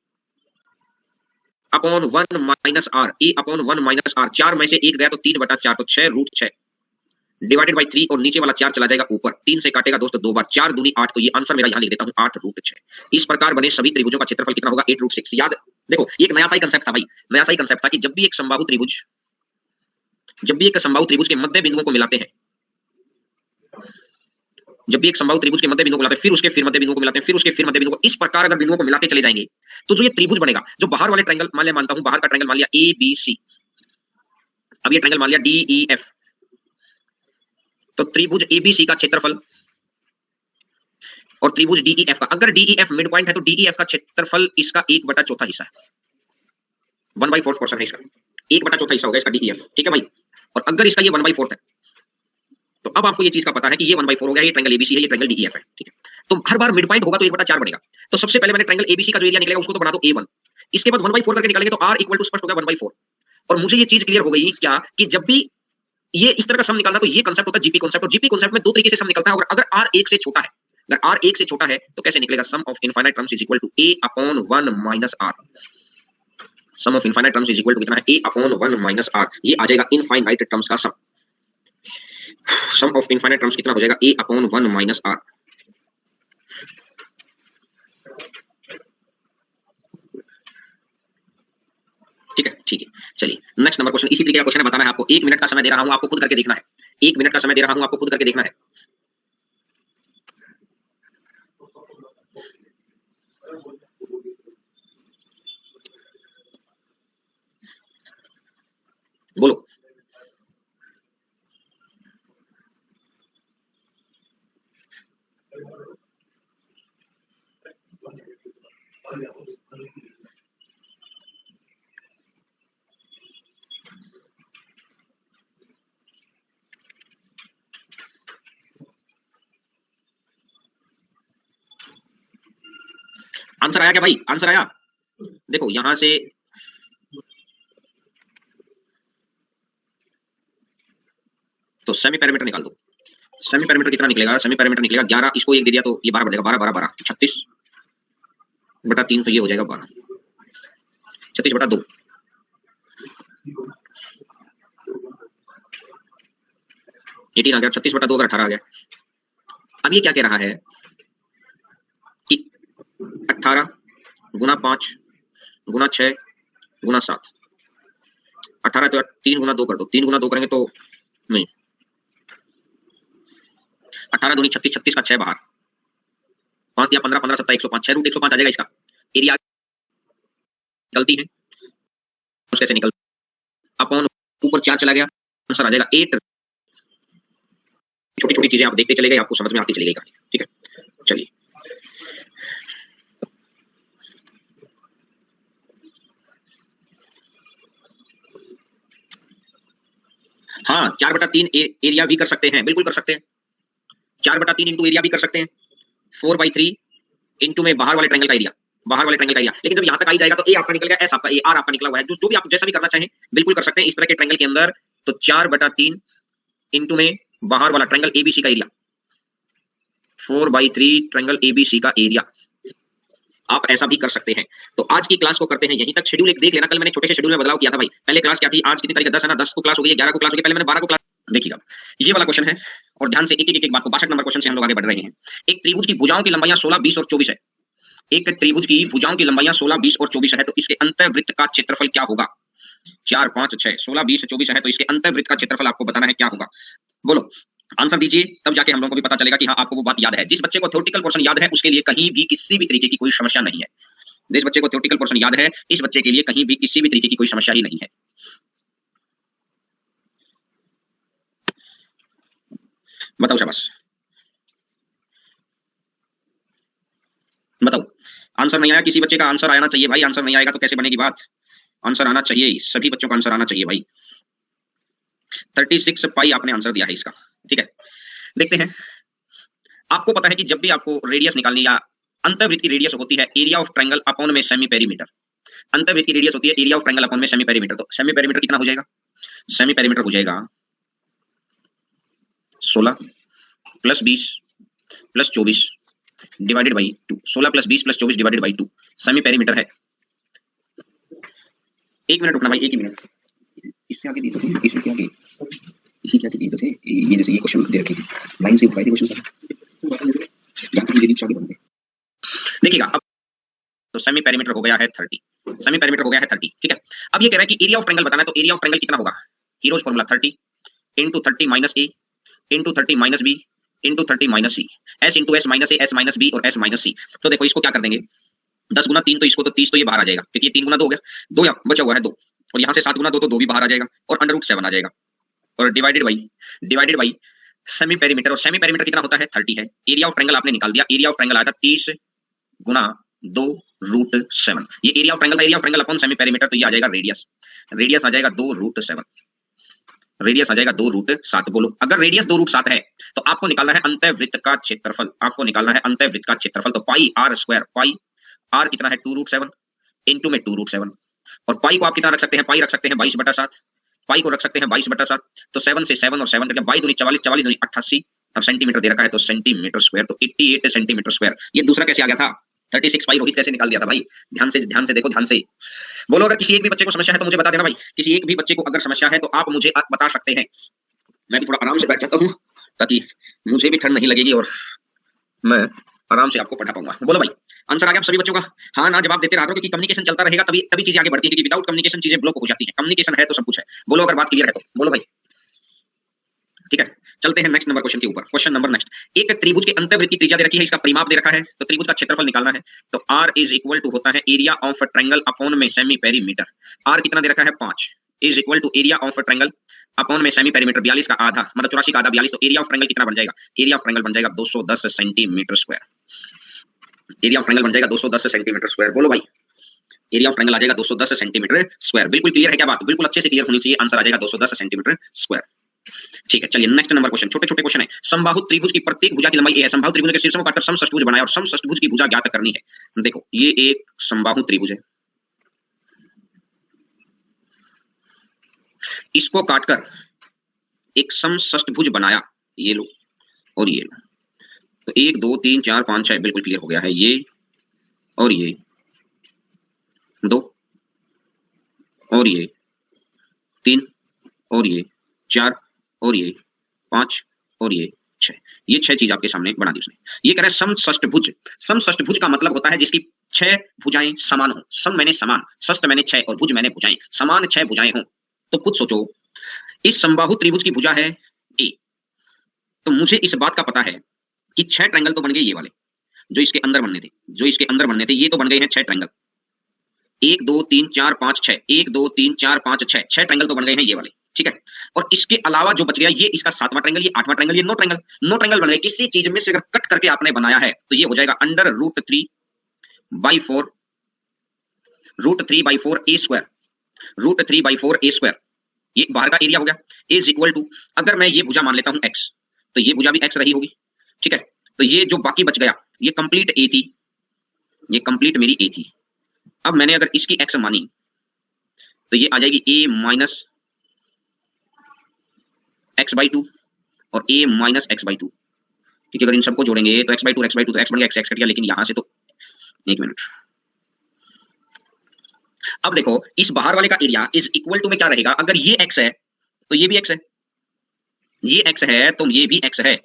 upon 1 minus r, a upon 1 minus r, 4 में से 1 गया तो 3/4, तो 6 रूट 6 डिवाइडेड बाई 3, और नीचे वाला 4 चला जाएगा ऊपर, 3 से काटेगा दोस्तों 2 बार, 4 दूनी 8, तो ये आंसर मेरा यहां लिख देता हूं 8 रूट 6। इस प्रकार बने सभी त्रिभुजों का क्षेत्रफल कितना होगा? 8 रूट 6। याद देखो, ये एक नया सा ही कंसेप्ट था भाई, नया सा ही कंसेप्ट था कि जब भी एक समबाहु त्रिभुज, जब भी एक समबाहु त्रिभुज के मध्य बिंदुओं को मिलाते हैं, जब भी एक समबाहु त्रिभुज के मध्य बिंदुओं को मिलाते हैं, फिर उसके फिर मध्य बिंदुओं को मिलाते हैं, फिर उसके फिर मध्य बिंदुओं को, इस प्रकार अगर बिंदुओं को मिलाते चले जाएंगे तो जो ये त्रिभुज बनेगा, जो बाहर वाले ट्रायंगल मान लिया, मानता हूं बाहर का ट्रायंगल मान लिया ए बी सी, अब ये ट्रायंगल मान लिया डी ई एफ, तो त्रिभुज एबीसी का क्षेत्रफल और त्रिभुज डीईएफ का, अगर डीईएफ मिड पॉइंट है तो डीईएफ का क्षेत्रफल इसका 1/4 हिस्सा है, 1/4 पोर्शन है इसका, 1/4 हिस्सा होगा इसका डीईएफ, ठीक है भाई। और अगर इसका ये 1/4 है तो अब आपको ये चीज का पता है कि ये 1/4 हो गया, ये ट्रायंगल एबीसी है, ये ट्रायंगल डीईएफ है, ठीक है। तो हर बार मिड पॉइंट होगा तो 1/4 बनेगा। तो सबसे पहले मैंने ट्रायंगल एबीसी का जो एरिया निकलेगा उसको तो बना दो A1, इसके बाद 1/4 करके निकालेंगे तो R इक्वल टू स्पष्ट हो गया 1/4। और मुझे ये चीज क्लियर हो गई क्या कि जब भी ये इस तरह का सम निकालना तो ये कांसेप्ट होता है जीपी कांसेप्ट, और जीपी कांसेप्ट में दो तरीके से सम निकलता है। और अगर R 1 से छोटा है, अगर R 1 से छोटा है तो कैसे निकलेगा? Sum of infinite terms is equal to A upon 1 minus R। Sum of infinite terms is equal to कितना है? A upon 1 minus R। ये आ जाएगा इनफाइनाइट टर्म्स का सम। सम ऑफ इनफाइनाइट टर्म्स कितना हो जाएगा? A upon 1 minus R। ठीक है, ठीक है। चलिए नेक्स्ट नंबर क्वेश्चन, इसी तरीके का क्वेश्चन बताना है आपको। 1 मिनट का समय दे रहा हूं, आपको खुद करके देखना है। 1 मिनट का समय दे रहा हूं, आपको खुद करके देखना है। बोलो आंसर आया क्या भाई? आंसर आया? देखो यहां से तो सेमी पैरामीटर निकाल दो। सेमी पैरामीटर कितना निकलेगा? सेमी पैरामीटर निकलेगा 11, इसको 1 दे दिया तो ये 12 बढ़ेगा, 12 12 12 36/3, तो ये हो जाएगा 12, 36/2। एटीन आ गया, 36/2 अगर 18 आ गया। अब ये क्या कह रहा है कि 18 गुना 5 गुना 6 गुना 7, 18 तो 3 गुना 2 कर दो, 3 गुना 2 करेंगे तो नहीं, 18 दूनी 36, 36 का 6 बाहर, 5 दिया 15, 15 7 105, 6 रूट 105 आ जाएगा इसका एरिया। निकलती है कैसे निकल, अपॉन ऊपर 4 चला गया, आंसर आ जाएगा 8 छोटी छोटी चीजें आप देखते चले गए, आपको समझ में आती चली गई कहानी। ठीक है, चलिए। हाँ, 4/3 एरिया भी कर सकते हैं, बिल्कुल कर सकते हैं। 4/3 इंटू एरिया भी कर सकते हैं। 4/3 इंटू में बाहर वाले ट्रायंगल का एरिया, बाहर वाले ट्रायंगल का एरिया। लेकिन जब यहां तक आ जाएगा तो ए आपका निकल गया, एस आपका, ए आर आपका निकला हुआ है। जो भी आप जैसा भी करना चाहें बिल्कुल कर सकते हैं इस तरह के ट्रायंगल के अंदर। तो 4/3 इंटू में बाहर वाला ट्रायंगल एबीसी का एरिया, 4/3 ट्रायंगल एबीसी का एरिया। आप ऐसा भी कर सकते हैं। तो आज की क्लास को करते हैं यहीं तक। शेड्यूल एक देख लेना, कल मैंने छोटे से शेड्यूल में बदलाव किया था भाई। पहले क्लास क्या थी, आज कितनी तारीख है, 10 है ना, 10 को क्लास हो गई, 11 को क्लास हो गई, पहले मैंने 12 को क्लास। देखिएगा, ये वाला क्वेश्चन है और ध्यान से एक एक बात को, 62 नंबर क्वेश्चन से हम लोग आगे बढ़ रहे हैं। एक त्रिभुज की भुजाओं की लंबाइयां 16, 20 और 24 है। एक त्रिभुज की भुजाओं की लंबाइयां 16, 20 और 24 है, तो इसके अंतःवृत्त का क्षेत्रफल क्या होगा? 4, 5, 6, 16, 20, 24 है, तो इसके अंतःवृत्त का क्षेत्रफल आपको बताना है क्या होगा। बोलो, आंसर दीजिए, तब जाके हम लोगों को भी पता चलेगा कि हाँ आपको वो बात याद है। जिस बच्चे को थ्योरेटिकल पोर्शन याद है उसके लिए कहीं भी किसी भी तरीके की कोई समस्या नहीं है। जिस बच्चे को थ्योरेटिकल पोर्शन याद है, इस बच्चे के लिए कहीं भी किसी भी तरीके की कोई समस्या ही नहीं है। बताओ शाबाश, बताओ। आंसर नहीं आया किसी बच्चे का? आंसर आना चाहिए भाई, आंसर नहीं आएगा तो कैसे बनेगी बात? आंसर आना चाहिए, सभी बच्चों का आंसर आना चाहिए भाई। 36 पाई आपने आंसर दिया है इसका। ठीक है, देखते हैं। आपको पता है कि जब भी आपको रेडियस निकालनी या अंतर्वृत्त की रेडियस होती है एरिया ऑफ ट्रायंगल अपॉन में सेमी पेरीमीटर। अंतर्वृत्त की रेडियस होती है एरिया ऑफ ट्रायंगल अपॉन में सेमी पेरीमीटर। तो सेमी पेरीमीटर कितना हो जाएगा? सेमी पेरीमीटर हो जाएगा 16 plus 20 plus 24 divided by 2। 16 plus 20 plus 24 divided by 2 semi perimeter है। एक मिनट रुकना भाई, एक ही मिनट। इससे आगे दी तो थे, इससे क्या आगे, इसी क्या दी तो थे, ये जैसे ये क्वेश्चन दे रखे लाइन से उठाए थे क्वेश्चन, या तो ये आगे बढ़ते। देखिएगा अब, तो सेमी पेरीमीटर हो गया है 30, सेमी पेरीमीटर हो गया है 30। ठीक है, अब ये कह रहा है कि एरिया ऑफ ट्रायंगल बताना है, तो एरिया ऑफ ट्रायंगल कितना होगा? Hero's formula 30 into 30 minus a into 30 minus b into 30 minus c, s into s minus a, s minus b और एस माइनस सी। तो देखो इसको क्या कर देंगे, 10 गुना 3 तो इसको तो 30, तो ये बाहर आ जाएगा क्योंकि ये 3 गुना 2 हो गया, 2 यहाँ बचा हुआ है 2, और यहाँ से 7 गुना 2 तो 2 भी बाहर आ जाएगा, और √7 आ जाएगा, और डिवाइडेड बाई सेमी पेरीमीटर। और सेमी पेरीमीटर कितना होता है? 30 है। एरिया ऑफ ट्रायंगल आपने निकाल दिया, एरिया ऑफ ट्रायंगल आया था 30 गुना 2√7। ये एरिया ऑफ ट्रायंगल था, area of triangle upon semi perimeter, तो ये आ जाएगा रेडियस, रेडियस आ जाएगा 2√7, रेडियस आ जाएगा 2√7। बोलो, अगर रेडियस 2√7 है तो आपको निकालना है अंतःवृत्त का क्षेत्रफल, आपको निकालना है अंतःवृत्त का क्षेत्रफल। तो पाई आर स्क्वायर, पाई आर कितना है 2√7 इंटू में 2√7, और पाई को आप कितना रख सकते हैं? पाई रख सकते हैं 22/7, पाई को रख सकते हैं 22/7। तो 7 से 7 और 7 करके 22 दूनी 44, 44 दूनी 88। अब सेंटीमीटर दे रखा है तो सेंटीमीटर स्क्वायर, तो 88 सेंटीमीटर स्क्वायर। ये दूसरा कैसे आ गया था? 36 पाई रोहित कैसे निकाल दिया था भाई? ध्यान से देखो, ध्यान से बोलो। अगर किसी एक भी बच्चे को समस्या है तो मुझे बता देना भाई, किसी एक भी बच्चे को अगर समस्या है तो आप मुझे बता सकते हैं। मैं भी थोड़ा आराम से बैठ जाता हूँ ताकि मुझे भी ठंड नहीं लगेगी और मैं आराम से आपको पढ़ा पाऊंगा। बोलो भाई, आंसर आ गया सभी बच्चों का? हाँ ना जवाब देते रहो, क्योंकि कम्युनिकेशन चलता रहेगा तभी तभी चीजें आगे बढ़ती है, क्योंकि विदाउट कम्युनिकेशन चीजें ब्लॉक हो जाती है। कम्युनिकेशन है तो सब कुछ है। बोलो अगर बात क्लियर है तो बोलो भाई। ठीक है, चलते हैं नेक्स्ट नंबर क्वेश्चन के ऊपर। क्वेश्चन नंबर नेक्स्ट, एक त्रिभुज के अंतर्वृत्त की त्रिज्या दे रखी है, इसका परिमाप दे रखा है, तो त्रिभुज का क्षेत्रफल निकालना है। तो आर इज इक्वल टू होता है एरिया ऑफ ट्रायंगल अपॉन में सेमी पेरीमीटर। आर कितना दे रखा है? 5 is equal to area of triangle upon में सेमी पेरीमीटर, 42 का आधा मतलब 84 का आधा 42। तो एरिया ऑफ ट्रायंगल कितना बन जाएगा? एरिया ऑफ ट्रायंगल बन जाएगा 210 centimetre square. Area of triangle बन जाएगा 210 सेंटीमीटर स्क्वायर। बोलो भाई, एरिया ऑफ ट्रायंगल आ जाएगा 210 सेंटीमीटर स्क्वायर। बिल्कुल क्लियर है क्या बात? बिल्कुल अच्छे से क्लियर होनी चाहिए। आंसर आ जाएगा 210 सेंटीमीटर स्क्वायर। ठीक है, चलिए नेक्स्ट नंबर क्वेश्चन। छोटे छोटे क्वेश्चन है। समबाहु त्रिभुज की प्रत्येक भुजा की लंबाई ए है। समबाहु त्रिभुज के शीर्षों को काटकर समषष्ठभुज बनाया और समषष्ठभुज की भुजा ज्ञात करनी है। देखो ये एक समबाहु त्रिभुज है, इसको काटकर एक समषष्ठभुज बनाया, ये लो और ये लो। तो 1 2 3 4 5 6 बिल्कुल क्लियर हो गया है। ये और ये 2 और ये 3 और ये 4 और ये 5 और ये 6, ये 6 चीज आपके सामने बना दी उसने। ये कह रहा है समषष्ठभुज। समषष्ठभुज का मतलब होता है जिसकी 6 भुजाएं समान हो। सम मैंने समान, षष्ठ मैंने 6 और भुज मैंने भुजाएं, समान 6 भुजाएं हो। तो खुद सोचो, इस समबाहु त्रिभुज की भुजा है ए, तो मुझे इस बात का पता है कि 6 ट्रायंगल तो बन गए ये वाले जो इसके अंदर बनने थे, जो इसके अंदर बनने थे, ये तो बन गए हैं 6 ट्रायंगल। 1 2 3 4 5 6, 1 2 3 4 5 6, 6 ट्रायंगल तो बन गए हैं ये वाले। ठीक है। और इसके अलावा जो बच गया ये इसका 7वां ट्रायंगल, ये 8वां ट्रायंगल, ये 9 ट्रायंगल, 9 ट्रायंगल बन गए। किसी चीज में से अगर कट करके आपने बनाया है तो ये हो जाएगा under root 3/4 a square, root 3/4 a square. ये बाहर का एरिया हो गया, इज इक्वल टू, अगर मैं ये भुजा मान लेता हूं x, तो ये भुजा भी x रही होगी, ठीक है। तो ये जो बाकी बच गया ये कंप्लीट a थी, ये कंप्लीट मेरी a थी। अब मैंने अगर इसकी x मानी तो ये आ जाएगी a माइनस x/2 और a माइनस x/2, क्योंकि अगर इन सबको जोड़ेंगे तो x/2 तो x बन गया, x कट गया, लेकिन यहां से तो एक मिनट। अब देखो इस बाहर वाले का एरिया इज इक्वल टू में क्या रहेगा, अगर ये x है तो ये भी x है, ये x है तो ये भी x है,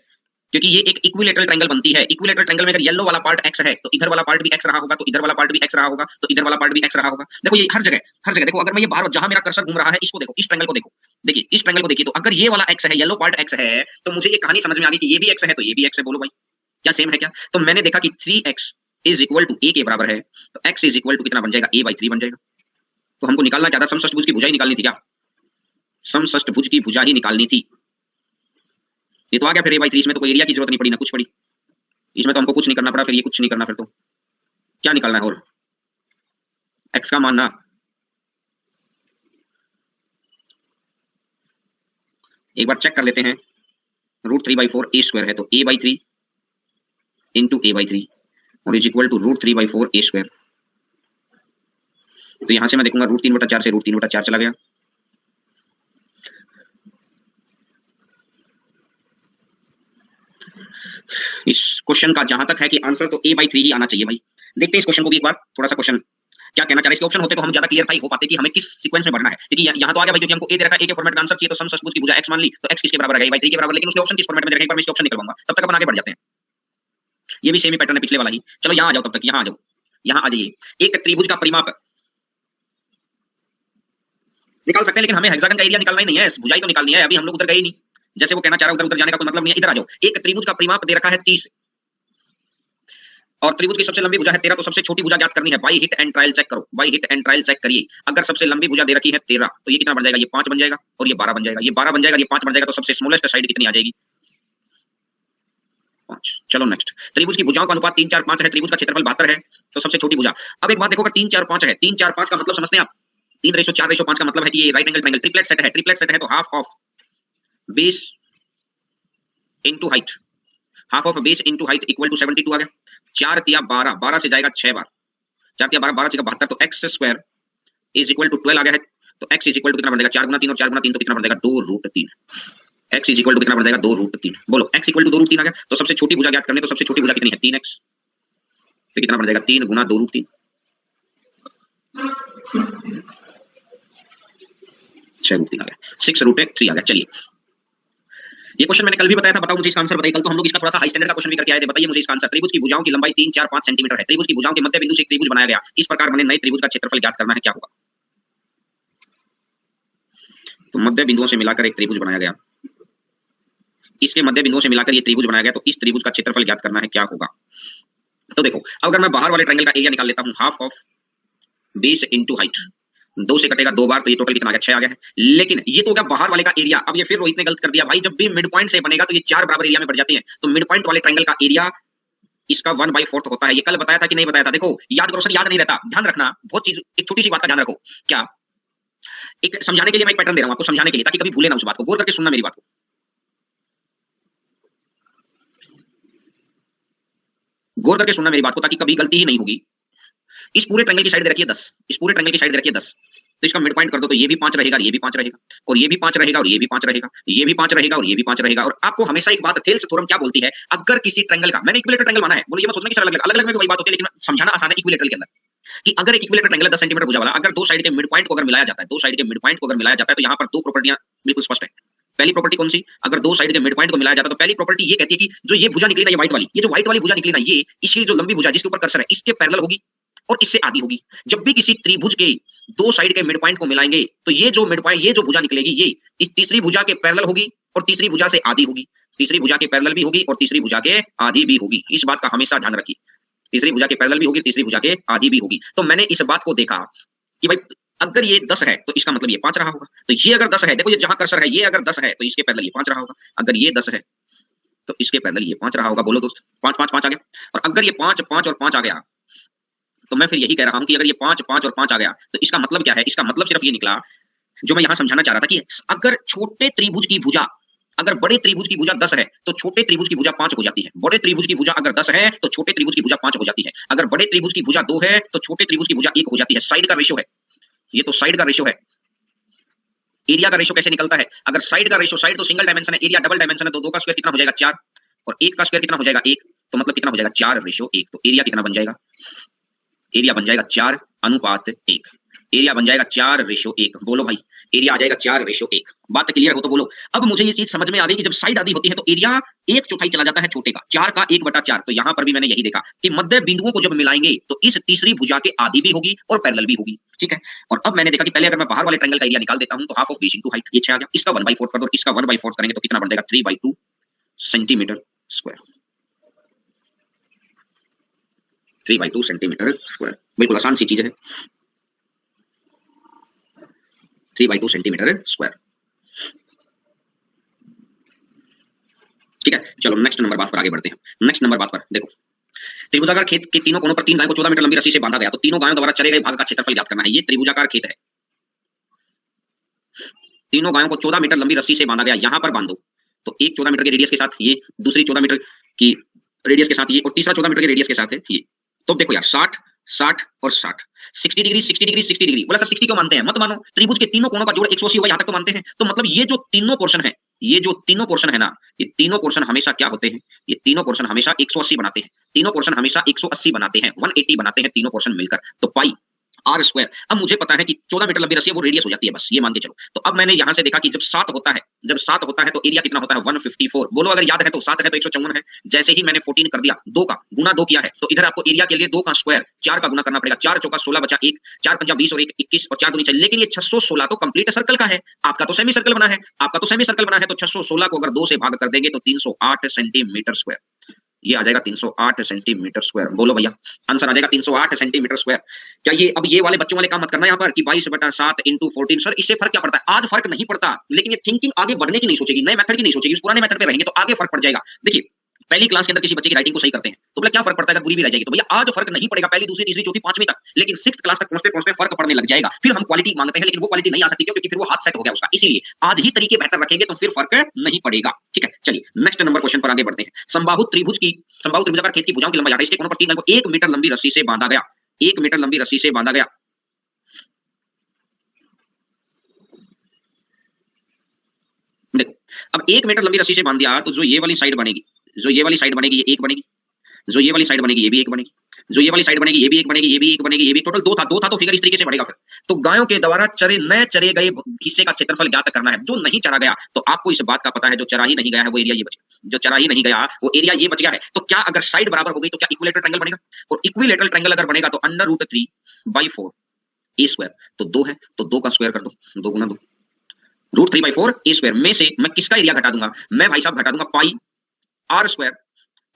क्योंकि ये एक इक्विलेटरल ट्रायंगल बनती है। इक्विलेटरल ट्रायंगल में अगर येलो वाला पार्ट x है तो इधर वाला पार्ट भी x रहा होगा, तो इधर वाला पार्ट भी x रहा होगा, तो इधर वाला पार्ट भी x रहा होगा। देखो ये हर जगह देखो, अगर मैं ये बाहर जहां मेरा कर्सर घूम रहा है इसको देखो, इस ट्रायंगल को देखो, देखिए इस ट्रायंगल को देखिए, तो अगर ये वाला x है, येलो पार्ट x है, तो मुझे ये कहानी समझ में आ गई कि ये भी x है तो ये भी x है। बोलो भाई क्या सेम है क्या? तो मैंने देखा कि 3x is equal to a के बराबर है, तो x इज इक्वल टू कितना बन जाएगा, a/3 बन जाएगा। तो हमको निकालना क्या था, समषष्टभुज की भुजा ही निकालनी थी क्या? समषष्टभुज की भुजा ही निकालनी थी। ये तो आ गया फिर a/3, इसमें तो कोई एरिया की जरूरत नहीं पड़ी ना कुछ पड़ी, इसमें तो हमको कुछ नहीं करना पड़ा, फिर ये कुछ नहीं करना, फिर तो क्या निकालना है और x का मान ना, एक बार चेक कर लेते हैं। रूट 3/4 a स्क्वायर है तो a/3 इंटू a/3 और is equal to root 3/4 a square. तो यहां से मैं देखूंगा रूट 3/4 से रूट 3/4 चला गया, इस क्वेश्चन का जहां तक है कि आंसर तो a/3 ही आना चाहिए भाई। देखते हैं इस क्वेश्चन को भी एक बार, थोड़ा सा क्वेश्चन क्या कहना चाह रहे हैं। इसके ऑप्शन होते तो हम ज्यादा क्लियर भाई हो पाते कि हमें किस सीक्वेंस में बढ़ना है, क्योंकि यहाँ तो आ गया भाई, क्योंकि हमको a दे रखा है, a के फॉर्मेट में आंसर चाहिए, तो समषष्टभुज की भुजा x मान ली, तो x किसके बराबर है, a/3 के बराबर, लेकिन उसने ऑप्शन किस फॉर्मेट में दे रखा है, एक बार मैं इसके ऑप्शन निकलवाऊंगा, तब तक अपन आगे बढ़ जाते हैं। ये भी सेम ही पैटर्न है पिछले वाला ही। चलो यहाँ आ जाओ, तब तक यहाँ आ जाओ, यहाँ आ जाइए। एक त्रिभुज का परिमाप निकाल सकते हैं, लेकिन हमें हेक्सागन का एरिया निकालना ही नहीं है, भुजाई तो निकालनी है। अभी हम लोग उधर गए ही नहीं, जैसे वो कहना चाह रहा है उधर जाने का कोई मतलब नहीं है। इधर आ जाओ, एक त्रिभुज का परिमाप दे रखा है 30 और त्रिभुज की सबसे लंबी भुजा है 13, तो सबसे छोटी भुजा ज्ञात करनी है। By hit and trial check करो, by hit and trial check करिए। अगर सबसे लंबी भुजा दे रखी है 13, तो ये कितना बन जाएगा, ये 5 बन जाएगा और ये 12 बन जाएगा, ये 12 बन जाएगा, ये 5 बन जाएगा, तो सबसे स्मॉलेस्ट साइड कितनी आ जाएगी, 5। चलो नेक्स्ट, त्रिभुज की भुजाओं का अनुपात 3, 4, 5 है, त्रिभुज का क्षेत्रफल 72 है, तो सबसे छोटी भुजा। अब एक बात देखो, अगर 3, 4, 5 है, 3, 4, 5 का मतलब समझते हैं आप, 3:4:5 का मतलब है कि ये right angle triangle triplet set है, ट्रिपलेट सेट है, तो half of base into height, half of base into height equal to 72 आ गया। 4 तिया 12, 12 से जाएगा 6 बार, 4 तिया 12, 12 से 72, तो x square is equal to 12 आ गया है। तो x इज इक्वल टू कितना बन जाएगा, 4 गुना 3 और 4 गुना 3 तो कितना बन जाएगा, 2√3। x इज इक्वल टू कितना बन जाएगा, 2√3। बोलो x इक्वल टू 2√3 आ गया, तो सबसे छोटी भुजा ज्ञात करने, तो सबसे छोटी भुजा कितनी है, 3x, तो कितना बन जाएगा, 3 गुना 2√3, 6√3 आ गया, 6√3 आ गया। चलिए ये क्वेश्चन मैंने कल भी बताया था, बताओ मुझे इसका आंसर बताइए। कल तो हम लोग इसका थोड़ा सा हाई स्टैंडर्ड का क्वेश्चन भी करके आए थे, बताइए मुझे इसका आंसर। त्रिभुज की भुजाओं की लंबाई 3, 4, 5 सेंटीमीटर है, त्रिभुज की भुजाओं के मध्य बिंदु से एक त्रिभुज बनाया गया, इस प्रकार बने नए त्रिभुज का क्षेत्रफल ज्ञात करना है, क्या होगा। तो मध्य बिंदुओं से मिलाकर एक त्रिभुज बनाया गया, इसके मध्य बिंदुओं से मिलाकर ये त्रिभुज बनाया गया, तो इस त्रिभुज का क्षेत्रफल ज्ञात करना है, क्या होगा। तो देखो अगर मैं बाहर वाले ट्रायंगल का एरिया निकाल लेता हूं, half of base into height, 2 से कटेगा 2 बार, तो ये टोटल कितना आ गया, 6 आ गया है। लेकिन ये तो हो गया बाहर वाले का एरिया। अब ये फिर रोहित ने गलत कर दिया भाई, जब भी मिड पॉइंट से बनेगा तो ये 4 बराबर एरिया में बढ़ जाते हैं, तो मिड पॉइंट वाले ट्रायंगल का एरिया इसका 1/4 होता है। ये कल बताया था कि नहीं बताया था, देखो याद करो सर, याद नहीं रहता, ध्यान रखना बहुत चीज, एक छोटी सी बात का ध्यान रखो। क्या, एक समझाने के लिए मैं एक पैटर्न दे रहा हूं आपको, समझाने के लिए, ताकि कभी भूले ना उस बात को, गौर करके सुनना मेरी बात को। गौर करके सुनना मेरी बात को, ताकि कभी गलती ही नहीं होगी। इस पूरे ट्रायंगल की साइड दे रखी है 10, इस पूरे ट्रायंगल की साइड दे रखी है 10, तो इसका मिड पॉइंट कर दो, तो ये भी 5 रहेगा, ये भी 5 रहेगा, और ये भी 5 रहेगा, और ये भी 5 रहेगा, ये भी 5 रहेगा, और ये भी 5 रहेगा। और आपको हमेशा एक बात, थेल्स थ्योरम क्या बोलती है, अगर किसी ट्रायंगल का, मैंने इक्विलेटरल ट्रायंगल माना है, बोलो ये मत सोचना कि अलग अलग में भी वही बात होती है, लेकिन समझाना आसान है इक्विलेटरल के अंदर, कि अगर एक इक्विलेटरल ट्रायंगल है 10 सेंटीमीटर भुजा वाला, अगर दो साइड के मिड पॉइंट को अगर मिलाया जाता है, दो साइड के मिड पॉइंट को अगर मिलाया जाता है, तो यहाँ पर दो प्रॉपर्टियां बिल्कुल स्पष्ट है। पहली प्रॉपर्टी कौन सी, अगर दो साइड के मिड पॉइंट को मिलाया जाता है, तो पहली प्रॉपर्टी ये कहती है कि जो ये भुजा निकली ना, ये व्हाइट वाली, ये जो व्हाइट वाली भुजा निकली ना, ये इसकी जो लंबी भुजा जिसके ऊपर कर्सर है, इसके पैरेलल होगी और इससे आधी होगी। जब भी किसी त्रिभुज के दो साइड के मिड पॉइंट को मिलाएंगे, तो ये जो मिड पॉइंट, ये जो भुजा निकलेगी, ये इस तीसरी भुजा के पैरेलल होगी और तीसरी भुजा से आधी होगी, तीसरी भुजा के पैरेलल भी होगी और तीसरी भुजा के आधी भी होगी। इस बात का हमेशा ध्यान रखिए, तीसरी भुजा के पैरेलल भी होगी, तीसरी भुजा के आधी भी होगी। तो मैंने इस बात को देखा कि भाई अगर ये 10 है तो इसका मतलब ये 5 रहा होगा। तो ये अगर 10 है, देखो ये जहां कर्सर है, ये अगर 10 है तो इसके पैरेलल ये 5 रहा होगा। अगर ये 10 है तो इसके पैरेलल ये 5 रहा होगा। बोलो दोस्त, 5 5 5 आ गया। और अगर ये 5 5 और 5 आ गया तो मैं फिर यही कह रहा हूं कि अगर ये 5 5 और 5 आ गया तो इसका मतलब क्या है? इसका मतलब सिर्फ ये निकला जो मैं यहां समझाना चाह रहा था कि अगर छोटे त्रिभुज की भुजा, अगर बड़े त्रिभुज की भुजा 10 है तो छोटे त्रिभुज की भुजा 5 हो जाती है। बड़े त्रिभुज की भुजा अगर 10 है तो छोटे त्रिभुज की भुजा 5 हो जाती है। अगर बड़े त्रिभुज की भुजा 2 है तो छोटे त्रिभुज की भुजा 1 हो जाती है। साइड का रेशियो है ये, तो साइड का रेशियो है। एरिया का रेशियो कैसे निकलता है? अगर साइड का रेशियो, साइड तो सिंगल डायमेंशन है, एरिया डबल डायमेंशन है, तो 2 का स्क्वायर कितना हो जाएगा? 4, और 1 का स्क्वायर कितना हो जाएगा? 1, तो मतलब कितना हो जाएगा? 4 रेशियो 1। तो एरिया कितना बन जाएगा? एरिया बन जाएगा 4 अनुपात 1। एरिया बन जाएगा 4 रेशियो 1। बोलो भाई, एरिया आ जाएगा 4 रेशियो 1। बात क्लियर हो तो बोलो। अब मुझे ये चीज समझ में आ गई कि जब साइड आधी होती है तो एरिया 1/4 चला जाता है छोटे का, 4 का 1/4। तो यहां पर भी मैंने यही देखा कि मध्य बिंदुओं को जब मिलाएंगे तो इस तीसरी भुजा के आधी भी होगी और पैरेलल भी होगी। ठीक है, और अब मैंने देखा कि पहले अगर मैं बाहर वाले ट्रायंगल का एरिया निकाल देता हूं तो half of base into height, ये 6 आ गया। इसका 1/4 कर दो, इसका 1/4 करेंगे तो कितना बन जाएगा? 3/2 सेंटीमीटर स्क्वायर। 3/2 सेंटीमीटर स्क्वायर, बिल्कुल आसान सी चीज है। 3/2 सेंटीमीटर स्क्वायर। ठीक है, चलो नेक्स्ट नंबर बात पर आगे बढ़ते हैं। नेक्स्ट नंबर बात पर देखो, त्रिभुजाकार खेत के तीनों कोनों पर 3 गायों को 14 मीटर लंबी रस्सी से बांधा गया। तो तीनों गायों द्वारा चरे गए भाग का क्षेत्रफल ज्ञात करना है। ये त्रिभुजाकार खेत है, तीनों गायों को 14 मीटर लंबी रस्सी से बांधा गया। यहां पर बांधो तो एक 14 मीटर के रेडियस के साथ ये, दूसरी 14 मीटर की रेडियस के साथ ये, और तीसरा 14 मीटर के रेडियस के साथ है ये। तो देखो यार, 60 60 और 60, 60 डिग्री 60 डिग्री 60 डिग्री। बोला सर 60 क्यों मानते हैं? मत मानो, त्रिभुज के तीनों कोनों का जोड़ 180 होगा, यहां तक तो मानते हैं। तो मतलब ये जो तीनों पोर्शन है, ये जो तीनों पोर्शन है ना, ये तीनों पोर्शन हमेशा क्या होते हैं? ये तीनों पोर्शन हमेशा 180 बनाते हैं। तीनों पोर्शन हमेशा 180 बनाते हैं, 180 बनाते हैं तीनों पोर्शन मिलकर। तो पाई आर स्क्वायर। अब मुझे पता है कि 14 मीटर लंबी रस्सी है, वो रेडियस हो जाती है, बस ये मान के चलो। तो अब मैंने यहां से देखा कि जब 7 होता है, जब 7 होता है तो एरिया कितना होता है? 154। बोलो अगर याद है तो 7 है तो 154 है। जैसे ही मैंने 14 कर दिया, 2 का गुना 2 किया है, तो इधर आपको एरिया के लिए 2 का स्क्वायर 4 का गुना करना पड़ेगा। 4 चौका 16 बचा 1, 4 पंजा 20 और 1 21 और 4 दूनी चाहिए। लेकिन ये 616 तो कंप्लीट सर्कल का है, आपका तो सेमी सर्कल बना है। आपका तो सेमी सर्कल बना है, तो 616 को अगर 2 से भाग कर देंगे तो 308 सेंटीमीटर स्क्वायर। ये आ जाएगा 308 सेंटीमीटर स्क्वायर। बोलो भैया, आंसर आ जाएगा 308 सेंटीमीटर स्क्वायर। क्या ये, अब ये वाले बच्चों वाले काम मत करना यहाँ पर कि 22/7 इंटू 14। सर इससे फर्क क्या पड़ता है? आज फर्क नहीं पड़ता, लेकिन ये थिंकिंग आगे बढ़ने की नहीं सोचेगी, नए मेथड की नहीं सोचेगी। उस पुराने मेथड पे रहेंगे तो आगे फर्क पड़ जाएगा। देखिए, पहली क्लास के अंदर किसी बच्चे की राइटिंग को सही करते हैं तो बोला क्या फर्क पड़ता है अगर पूरी भी रह जाएगी? तो भैया आज फर्क नहीं पड़ेगा, पहली दूसरी तीसरी चौथी पांचवीं तक, लेकिन 6th क्लास तक पहुंचते पहुंचते फर्क पड़ने लग जाएगा। फिर हम क्वालिटी मांगते हैं, लेकिन वो क्वालिटी नहीं आ सकती क्योंकि फिर वो हाथ सेट हो गया उसका। इसीलिए आज ही तरीके बेहतर रखेंगे तो फिर फर्क नहीं पड़ेगा। ठीक है, चलिए नेक्स्ट नंबर क्वेश्चन पर आगे बढ़ते हैं। समबाहु त्रिभुजाकार खेत की भुजाओं की लंबाई 28 के कोनों पर 3 गायों को 1 मीटर लंबी रस्सी से बांधा गया। 1 मीटर लंबी रस्सी से बांधा गया। देखो, अब 1 मीटर लंबी रस्सी से बांध दिया तो जो ये वाली साइड बनेगी, जो ये वाली साइड बनेगी, ये 1 बनेगी। जो ये वाली साइड बनेगी, ये भी 1 बनेगी। जो ये वाली साइड बनेगी, ये भी 1 बनेगी, ये भी 1 बनेगी, ये भी। टोटल 2 था तो फिगर इस तरीके से बढ़ेगा फिर। तो गायों के द्वारा न चरे गए हिस्से का क्षेत्रफल ज्ञात करना है। जो नहीं चरा गया, तो आपको इस बात का पता है, जो चरा ही नहीं गया है वो एरिया ये बच गया। जो चरा ही नहीं गया वो एरिया ये बच गया है। तो क्या अगर साइड बराबर हो गई तो क्या इक्विलेटरल ट्रायंगल बनेगा? और इक्विलेटरल ट्रायंगल अगर बनेगा तो √3/4 ए स्क्वायर। तो 2 है तो 2 का स्क्वायर कर दो, 2 गुना 2, √3/4 ए स्क्वायर में से मैं किसका एरिया घटा दूंगा? मैं भाई साहब घटा दूंगा पाई आर स्क्वायर।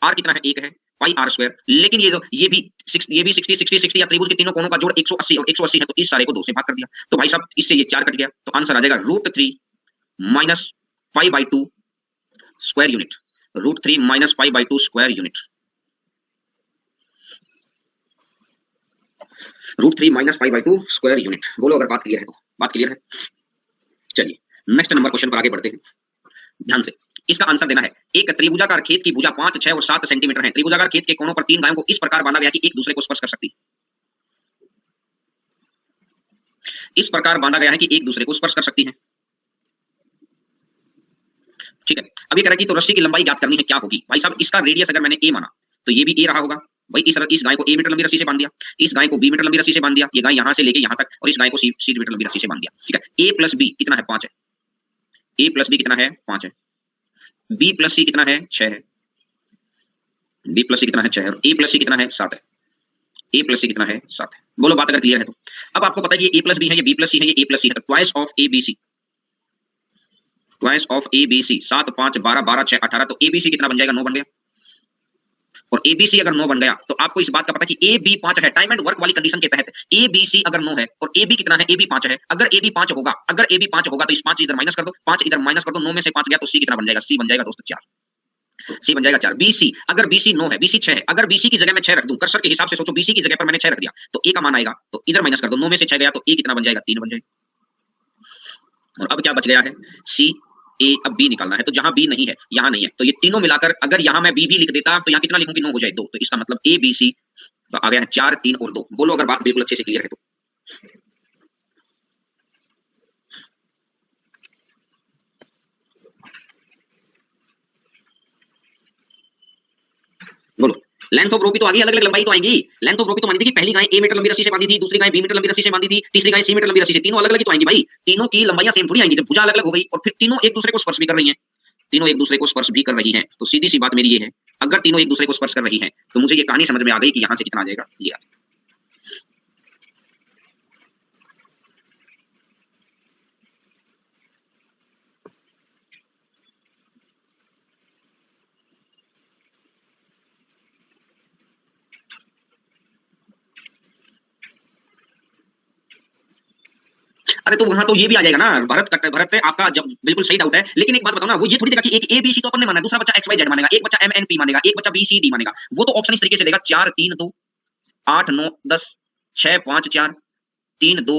आर कितना है? 1 है, पाई आर स्क्वायर। लेकिन ये भी 60 60 60 या त्रिभुज के तीनों कोनों का जोड़ 180 और 180 है, तो इस सारे को 2 से भाग कर दिया। तो भाई साहब इससे ये 4 कट गया, तो आंसर आ जाएगा √3 minus π/2 square unit. √3 minus π/2 square unit. √3 minus π/2 square unit. बोलो अगर बात क्लियर है तो। बात क्लियर है? चलिए नेक्स्ट नंबर क्वेश्चन पर आगे बढ़ते हैं, ध्यान से। इसका आंसर देना है। एक त्रिभुजाकार खेत की भुजा 5, 6 और 7 सेंटीमीटर है। त्रिभुजाकार खेत के कोनों पर 3 गायों को इस प्रकार बांधा गया कि एक दूसरे को स्पर्श कर सकती। इस प्रकार बांधा गया है कि एक दूसरे को स्पर्श कर सकती है। ठीक है, अभी कह रहा है कि तो रस्सी की लंबाई ज्ञात करनी है, क्या होगी? भाई साहब इसका रेडियस अगर मैंने ए माना तो ये भी ए रहा होगा। भाई इस गाय को ए मीटर लंबी रस्सी से बांध दिया, इस गाय को बी मीटर लंबी रस्सी से बांध दिया, ये गाय यहां से लेके यहां तक, और इस गाय को सी मीटर लंबी रस्सी से बांध दिया। ठीक है, ए प्लस बी कितना है? 5 है। ए प्लस बी कितना है? 5 है। बी प्लस सी कितना है? 6 है। बी प्लस सी कितना है? 6 है। ए प्लस सी कितना है? 7 है। ए प्लस सी कितना है? 7 है। बोलो बात अगर क्लियर है तो। अब आपको पता है ये ए प्लस बी है, ये बी प्लस सी है, ये ए प्लस सी है, तो twice of A B C, twice of A B C. 7 5 12 12 6 18, तो ए बी सी कितना बन जाएगा? 9 बन गया। और एबीसी अगर 9 बन गया तो आपको इस बात का पता है कि ए बी 5 है। टाइम एंड वर्क वाली कंडीशन के तहत ए बी सी अगर 9 है और ए बी कितना है, ए बी 5 है। अगर ए बी 5 होगा, अगर ए बी 5 होगा तो इस 5 इधर माइनस कर दो, 5 इधर माइनस कर दो, 9 में से 5 गया तो सी कितना बन जाएगा, सी बन जाएगा दोस्तों 4। सी बन जाएगा 4। बीसी अगर बीसी 9 है, बीसी 6 है, अगर बीसी की जगह मैं 6 रख दूं, कर्सर के हिसाब से सोचो, बीसी की जगह पर मैंने 6 रख दिया तो ए का मान आएगा, तो इधर माइनस कर दो, 9 में से 6 गया तो ए कितना बन जाएगा, 3 बन जाएगा। और अब क्या बच गया है, सी ए। अब बी निकालना है, तो जहां बी नहीं है, यहां नहीं है, तो ये तीनों मिलाकर अगर यहां मैं बी भी लिख देता तो यहां कितना लिखूं कि 9 हो जाए 2, तो इसका मतलब ए बी सी आ गया है 4 3 और 2। बोलो अगर बात बिल्कुल अच्छे से क्लियर है तो। बोलो लेंथ ऑफ रोपी तो आगे, अलग अलग लंबाई तो आएंगी। लेंथ ऑफ रोपी तो मानी थी कि पहली गाय ए मीटर लंबी रस्सी से बांधी थी, दूसरी गाय बी मीटर लंबी रस्सी से बांधी थी, तीसरी गाय सी मीटर लंबी रस्सी से, तीनों अलग अलग ही तो आएंगी भाई। तीनों की लंबाइयां सेम थोड़ी आएंगी जब भुजा अलग अलग हो गई और फिर तीनों एक दूसरे को स्पर्श भी कर रही हैं, तीनों एक दूसरे को स्पर्श भी कर रही हैं। तो सीधी सी बात मेरी ये है, अगर तीनों एक दूसरे को स्पर्श कर रही हैं तो मुझे ये कहानी समझ में आ गई कि यहां से कितना आ जाएगा, ये अरे तो वहां तो ये भी आ जाएगा ना, भरत पे आपका जब बिल्कुल सही डाउट है। लेकिन एक बात बताओ ना, वो ये थोड़ी देगा कि एक ए बी सी तो अपन ने माना, दूसरा बच्चा एक्स वाई जेड मानेगा, एक बच्चा एम एन पी मानेगा, एक बच्चा बी सी डी मानेगा। वो तो ऑप्शन इस तरीके से देगा 4 3 2 8 9 10 6 5 4 3 2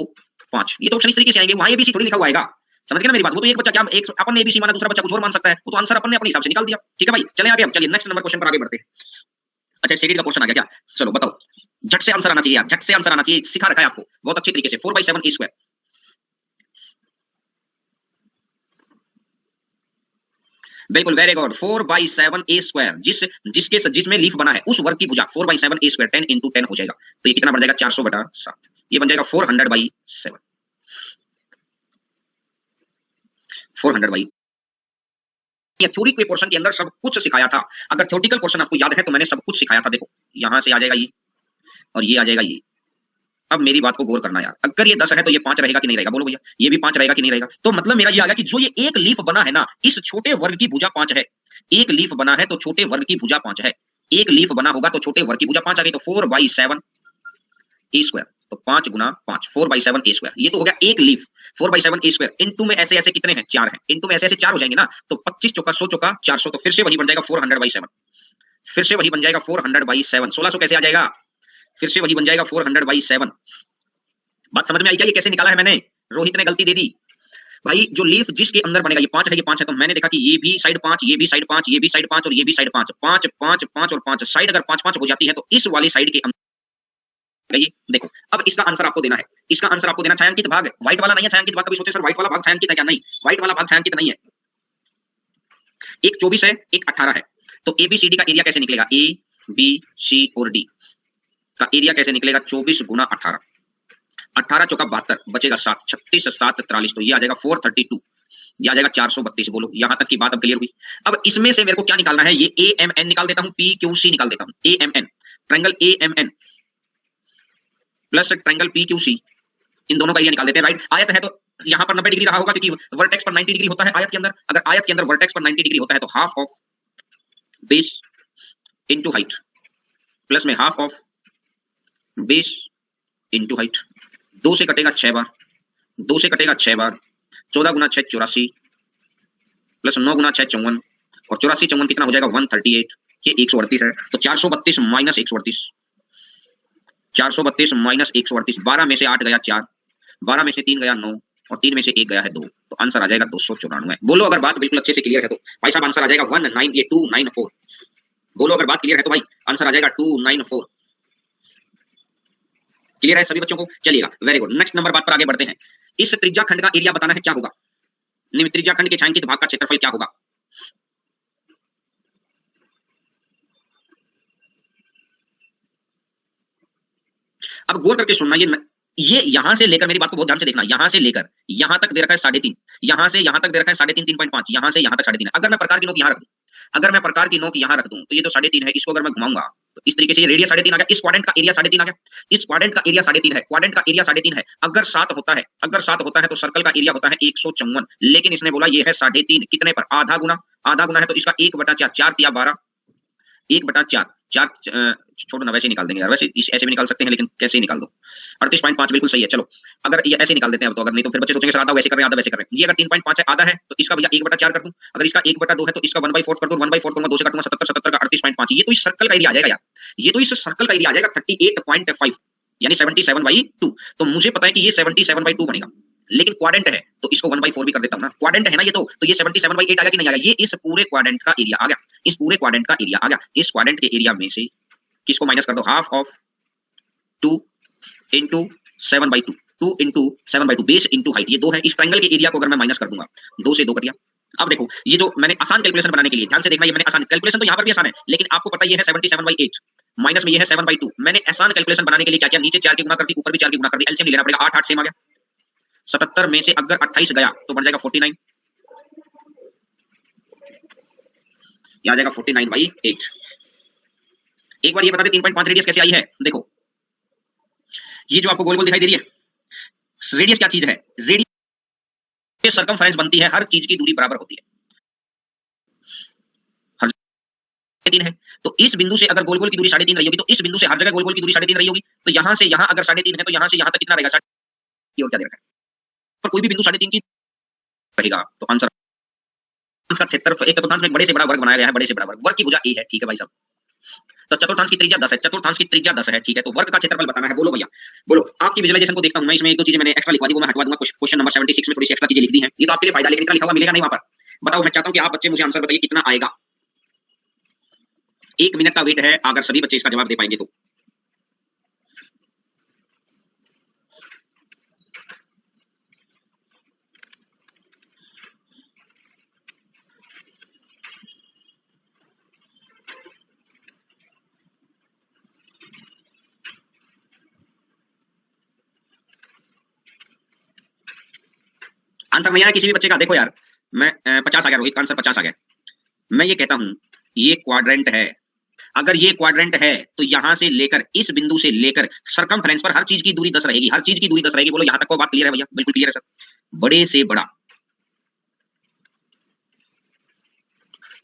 5। ये तो ऑप्शन इस तरीके से आएंगे, वहां एबीसी थोड़ी लिखा हुआ आएगा। समझ गए ना मेरी बात। वो तो एक बच्चा क्या, एक अपन ने एबीसी माना, दूसरा बच्चा कुछ और मान सकता है, वो तो आंसर अपन ने अपने हिसाब से निकाल दिया। ठीक है भाई, चले आगे। अब चलिए नेक्स्ट नंबर क्वेश्चन पर आगे बढ़ते हैं। अच्छा सेकंड का क्वेश्चन आ गया क्या, चलो बताओ, झट से आंसर आना चाहिए यार, झट से आंसर आना चाहिए, सिखा रखा है आपको बहुत अच्छी तरीके से। 4/7 ए स्क्वायर, बिल्कुल वेरी गुड। 4/7 ए स्क्वायर, जिसमें लीफ बना है उस वर्ग की भुजा 4/7 ए स्क्वायर 10 × 10 हो जाएगा। तो ये कितना बन जाएगा, 400/7। ये बन जाएगा 400/7, 400 थ्योरी के पोर्शन के अंदर सब कुछ सिखाया था। अगर थ्योरेटिकल पोर्शन आपको याद है तो मैंने सब कुछ सिखाया था। देखो यहां से आ जाएगा ये और ये आ जाएगा ये। अब मेरी बात को गौर करना यार, अगर ये 10 है तो ये 5 रहेगा कि नहीं रहेगा, बोलो भैया। ये भी 5 रहेगा कि नहीं रहेगा। तो मतलब मेरा ये आ गया कि जो ये एक लीफ बना है ना, इस छोटे वर्ग की भुजा 5 है। एक लीफ बना है तो छोटे वर्ग की भुजा 5 है। एक लीफ बना होगा तो छोटे वर्ग की भुजा 5 आ गई, तो 4/7 ए स्क्वायर, तो 5 × 5 4/7 ए स्क्वायर। ये तो हो गया एक लीफ 4/7 ए स्क्वायर। इनटू में ऐसे ऐसे कितने हैं, 4 हैं। इनटू में ऐसे ऐसे 4 हो जाएंगे ना, तो 25 चौका 100 चौका 400, तो फिर से वही बन जाएगा 400/7। फिर से वही बन जाएगा 400/7। 1600 कैसे आ जाएगा, फिर से वही बन जाएगा 400/7। बात समझ में आई क्या, ये कैसे निकाला है मैंने। रोहित ने गलती दे दी भाई। जो लीफ जिसके अंदर बनेगा, ये 5 है, ये 5 है, तो मैंने देखा कि ये भी साइड 5, ये भी साइड 5, ये भी साइड 5 और ये भी साइड 5, 5 5 5 और 5 साइड अगर 5 5 हो जाती है तो इस वाली साइड के अंदर देखो। अब इसका आंसर आपको देना है, इसका आंसर आपको देना छायांकित भाग, व्हाइट वाला नहीं है छायांकित भाग। कभी सोचे सर व्हाइट वाला भाग छायांकित है क्या, नहीं, व्हाइट वाला भाग छायांकित नहीं है। एक 24 है, एक 18 है, तो एबीसीडी का एरिया कैसे निकलेगा, ए बी सी और डी का एरिया कैसे निकलेगा, 24 × 18, 18 चौका 72, बचेगा 7, 36 7 43, तो ये आ जाएगा 432, ये आ जाएगा 432। बोलो यहां तक की बात अब क्लियर हुई। अब इसमें से मेरे को क्या निकालना है, ये ए एम एन निकाल देता हूं, पी क्यू सी निकाल देता हूं। A m n, triangle a m n plus triangle p q c, इन दोनों का एरिया निकाल देते हैं। राइट, आयत है तो यहां पर 90 डिग्री रहा होगा क्योंकि वर्टेक्स पर 90 डिग्री होता है आयत के अंदर। अगर आयत के अंदर वर्टेक्स पर 90 डिग्री होता है तो half of base into height, plus में half of base into height. 2 से कटेगा 6 बार, 2 से कटेगा 6 बार, 14 × 6 84, प्लस 9 × 6 54, और 84 54 कितना हो जाएगा 138, ये 138 है। तो 432 माइनस 138, 432 माइनस 138, 12 में से 8 गया 4, 12 में से 3 गया 9, और 3 में से 1 गया है 2, तो आंसर आ जाएगा 294। बोलो अगर बात बिल्कुल अच्छे से क्लियर है तो भाई साहब आंसर आ जाएगा 294। बोलो अगर बात क्लियर है तो भाई आंसर आ जाएगा 294। क्लियर है सभी बच्चों को, चलिएगा वेरी गुड। नेक्स्ट नंबर बात पर आगे बढ़ते हैं। इस त्रिज्या खंड का एरिया बताना है, क्या होगा, निम्न त्रिज्या खंड के छायांकित भाग का क्षेत्रफल क्या होगा। अब गौर करके सुनना, ये यहां से लेकर, मेरी बात को बहुत ध्यान से देखना, यहां से लेकर यहां तक दे रखा है 3.5, यहां से यहां तक दे रखा है 3.5 3.5, यहां से यहां तक 3.5 है। अगर मैं प्रकार की नोक यहां रख दूं, अगर मैं प्रकार की नोक यहां रख दूं तो ये तो 3.5 है, इसको अगर मैं घुमाऊंगा तो इस तरीके से ये रेडियस 3.5 आ गया। इस क्वाड्रेंट का एरिया 3.5 आ गया, इस क्वाड्रेंट का एरिया 3.5 है, क्वाड्रेंट का एरिया 3.5 है। अगर 7 होता है, अगर 7 होता है तो सर्कल का एरिया होता है 154, लेकिन इसने बोला ये है 3.5, कितने पर, आधा गुना, आधा गुना है तो इसका 1/4, 4 × 12, 1/4, 4 छोड़ो ना, वैसे ही निकाल देंगे यार, वैसे ऐसे भी निकाल सकते हैं, लेकिन कैसे ही निकाल दो। 38.5 बिल्कुल सही है। चलो अगर ये ऐसे निकाल देते हैं अब तो, अगर नहीं तो फिर बच्चे सोचेंगे सर आधा वैसे कर रहे हैं आधा वैसे कर रहे हैं। ये अगर 3.5 है आधा है तो इसका भैया 1/4 कर दूं, अगर इसका 1/2 है तो इसका 1/4 कर दूं, 1/4 करूंगा 2 से काटूंगा 77, 77 का 38.5, ये तो इस सर्कल का एरिया आ जाएगा यार, ये तो इस सर्कल का एरिया आ जाएगा 38.5 यानी 77/2। तो मुझे पता है कि ये 77/2 बनेगा, लेकिन क्वाड्रेंट है तो इसको 1/4 भी कर देता हूं ना, क्वाड्रेंट है ना ये, तो ये 77/8 आ गया कि नहीं आ गया, ये इस पूरे क्वाड्रेंट का एरिया आ गया, इस पूरे क्वाड्रेंट का एरिया आ गया। इस क्वाड्रेंट के एरिया में से किसको माइनस कर दो, half of 2 into 7/2, 2 into 7/2 base into height, ये 2 है। इस ट्रायंगल के एरिया को अगर मैं माइनस कर दूंगा, 2 से 2 कट गया। अब देखो ये जो मैंने आसान कैलकुलेशन बनाने के लिए, ध्यान से देखना, ये मैंने आसान कैलकुलेशन तो यहां पर भी आसान है, लेकिन आपको पता ये है 77/8 माइनस में ये है 7/2। मैंने आसान कैलकुलेशन बनाने के लिए क्या किया, नीचे 4 की गुणा कर दी, ऊपर भी 4 की गुणा कर दी, एलसीएम ले लेना पड़ेगा। 8 8 सेम आ गया, 77 में से अगर 28 गया तो बन जाएगा 49, ये आ जाएगा 49/8। एक बार ये बता दे 3.5 रेडियस कैसे आई है। देखो ये जो आपको गोल गोल दिखाई दे रही है, रेडियस क्या चीज है, रेडियस सर्कमफेरेंस बनती है, हर चीज की दूरी बराबर होती है, हर जगह 3 है। तो इस बिंदु से अगर गोल गोल की दूरी 3.5 रही होगी, तो इस बिंदु से हर जगह गोल गोल की दूरी 3.5 रही होगी, तो यहां से यहां अगर 3.5 है तो यहां से यहां तक कितना रहेगा, और क्या देगा, पर कोई भी बिंदु 3.5 की रहेगा। तो आंसर का क्षेत्रफल, एक चतुर्थांश में एक बड़े से बड़ा वर्ग बनाया गया है, बड़े से बड़ा वर्ग की भुजा ए है, ठीक है भाई साहब। तो चतुर्थांश की त्रिज्या 10 है, चतुर्थांश की त्रिज्या 10 है, ठीक है। तो वर्ग का क्षेत्रफल बताना है, बोलो भैया बोलो। आपकी विजुअलाइजेशन को देखता हूं मैं, इसमें एक दो चीजें मैंने एक्स्ट्रा लिखवा दी, वो मैं हटवा दूंगा। क्वेश्चन नंबर 76 में थोड़ी सी एक्स्ट्रा चीजें लिख दी हैं, ये तो आपके लिए फायदा, लेकिन इतना लिखा हुआ मिलेगा नहीं वहां पर। बताओ, मैं चाहता हूं कि आप बच्चे मुझे आंसर बताइए कितना आएगा। 1 मिनट का वेट है, अगर सभी बच्चे इसका जवाब दे पाएंगे तो। आंसर नहीं आया किसी भी बच्चे का, देखो यार मैं 50 आ गया, रोहित का आंसर 50 आ गया। मैं ये कहता हूं ये क्वाड्रेंट है, अगर ये क्वाड्रेंट है तो यहां से लेकर इस बिंदु से लेकर सरकमफ्रेंस पर हर चीज की दूरी 10 रहेगी, हर चीज की दूरी 10 रहेगी। बोलो यहां तक को बात क्लियर है भैया, बिल्कुल क्लियर है सर। बड़े से बड़ा,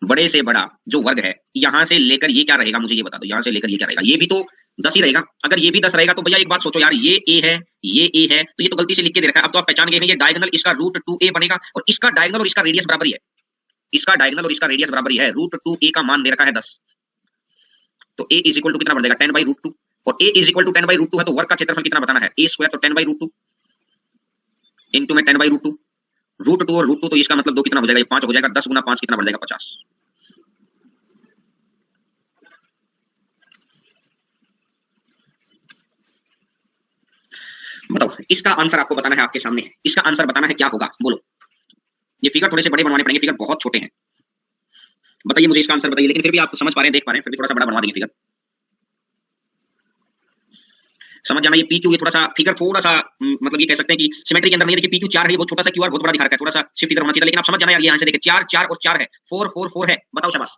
बड़े से बड़ा जो वर्ग है यहां से लेकर ये क्या रहेगा, मुझे ये बता दो, यहां से लेकर ये क्या रहेगा, ये भी तो 10 ही रहेगा। अगर ये भी 10 रहेगा तो भैया एक बात सोचो यार, ये ए है, ये ए है, तो ये तो गलती से लिख के दे रखा है। अब तो आप पहचान गए हैं, ये डायगोनल इसका √2a बनेगा, और इसका डायगोनल और इसका रेडियस बराबर ही है, इसका डायगोनल और इसका रेडियस बराबर ही है। √2a का मान दे रखा है 10, तो a इज इक्वल टू कितना बन जाएगा, 10/√2, और a इज इक्वल टू 10/√2 है, तो वर्ग का क्षेत्रफल कितना बताना है, a स्क्वायर, तो 10/√2 इंटू में 10/√2, √2 और √2 तो इसका मतलब 2 कितना हो जाएगा, ये 5 हो जाएगा, 10 गुना 5 कितना बढ़ जाएगा, 50। बताओ इसका आंसर आपको बताना है, आपके सामने है, इसका आंसर बताना है क्या होगा, बोलो। ये फिगर थोड़े से बड़े बनवाने पड़ेंगे, फिगर बहुत छोटे हैं। बताइए मुझे इसका आंसर बताइए, लेकिन फिर भी आप समझ पा रहे हैं, देख पा रहे हैं, फिर भी थोड़ा सा बड़ा बनवा देंगे फिगर। समझ जाना, ये पी क्यू, ये थोड़ा सा फिगर थोड़ा सा मतलब ये कह सकते हैं कि सिमेट्री के अंदर नहीं है। देखिए पी क्यू 4 है, ये बहुत छोटा सा, क्यू आर बहुत बड़ा दिखा रखा है, थोड़ा सा शिफ्ट इधर होना चाहिए, लेकिन आप समझ जाना यार, यहाँ से देखिए 4 4 और 4 है, 4 4 4 है। बताओ शाबाश।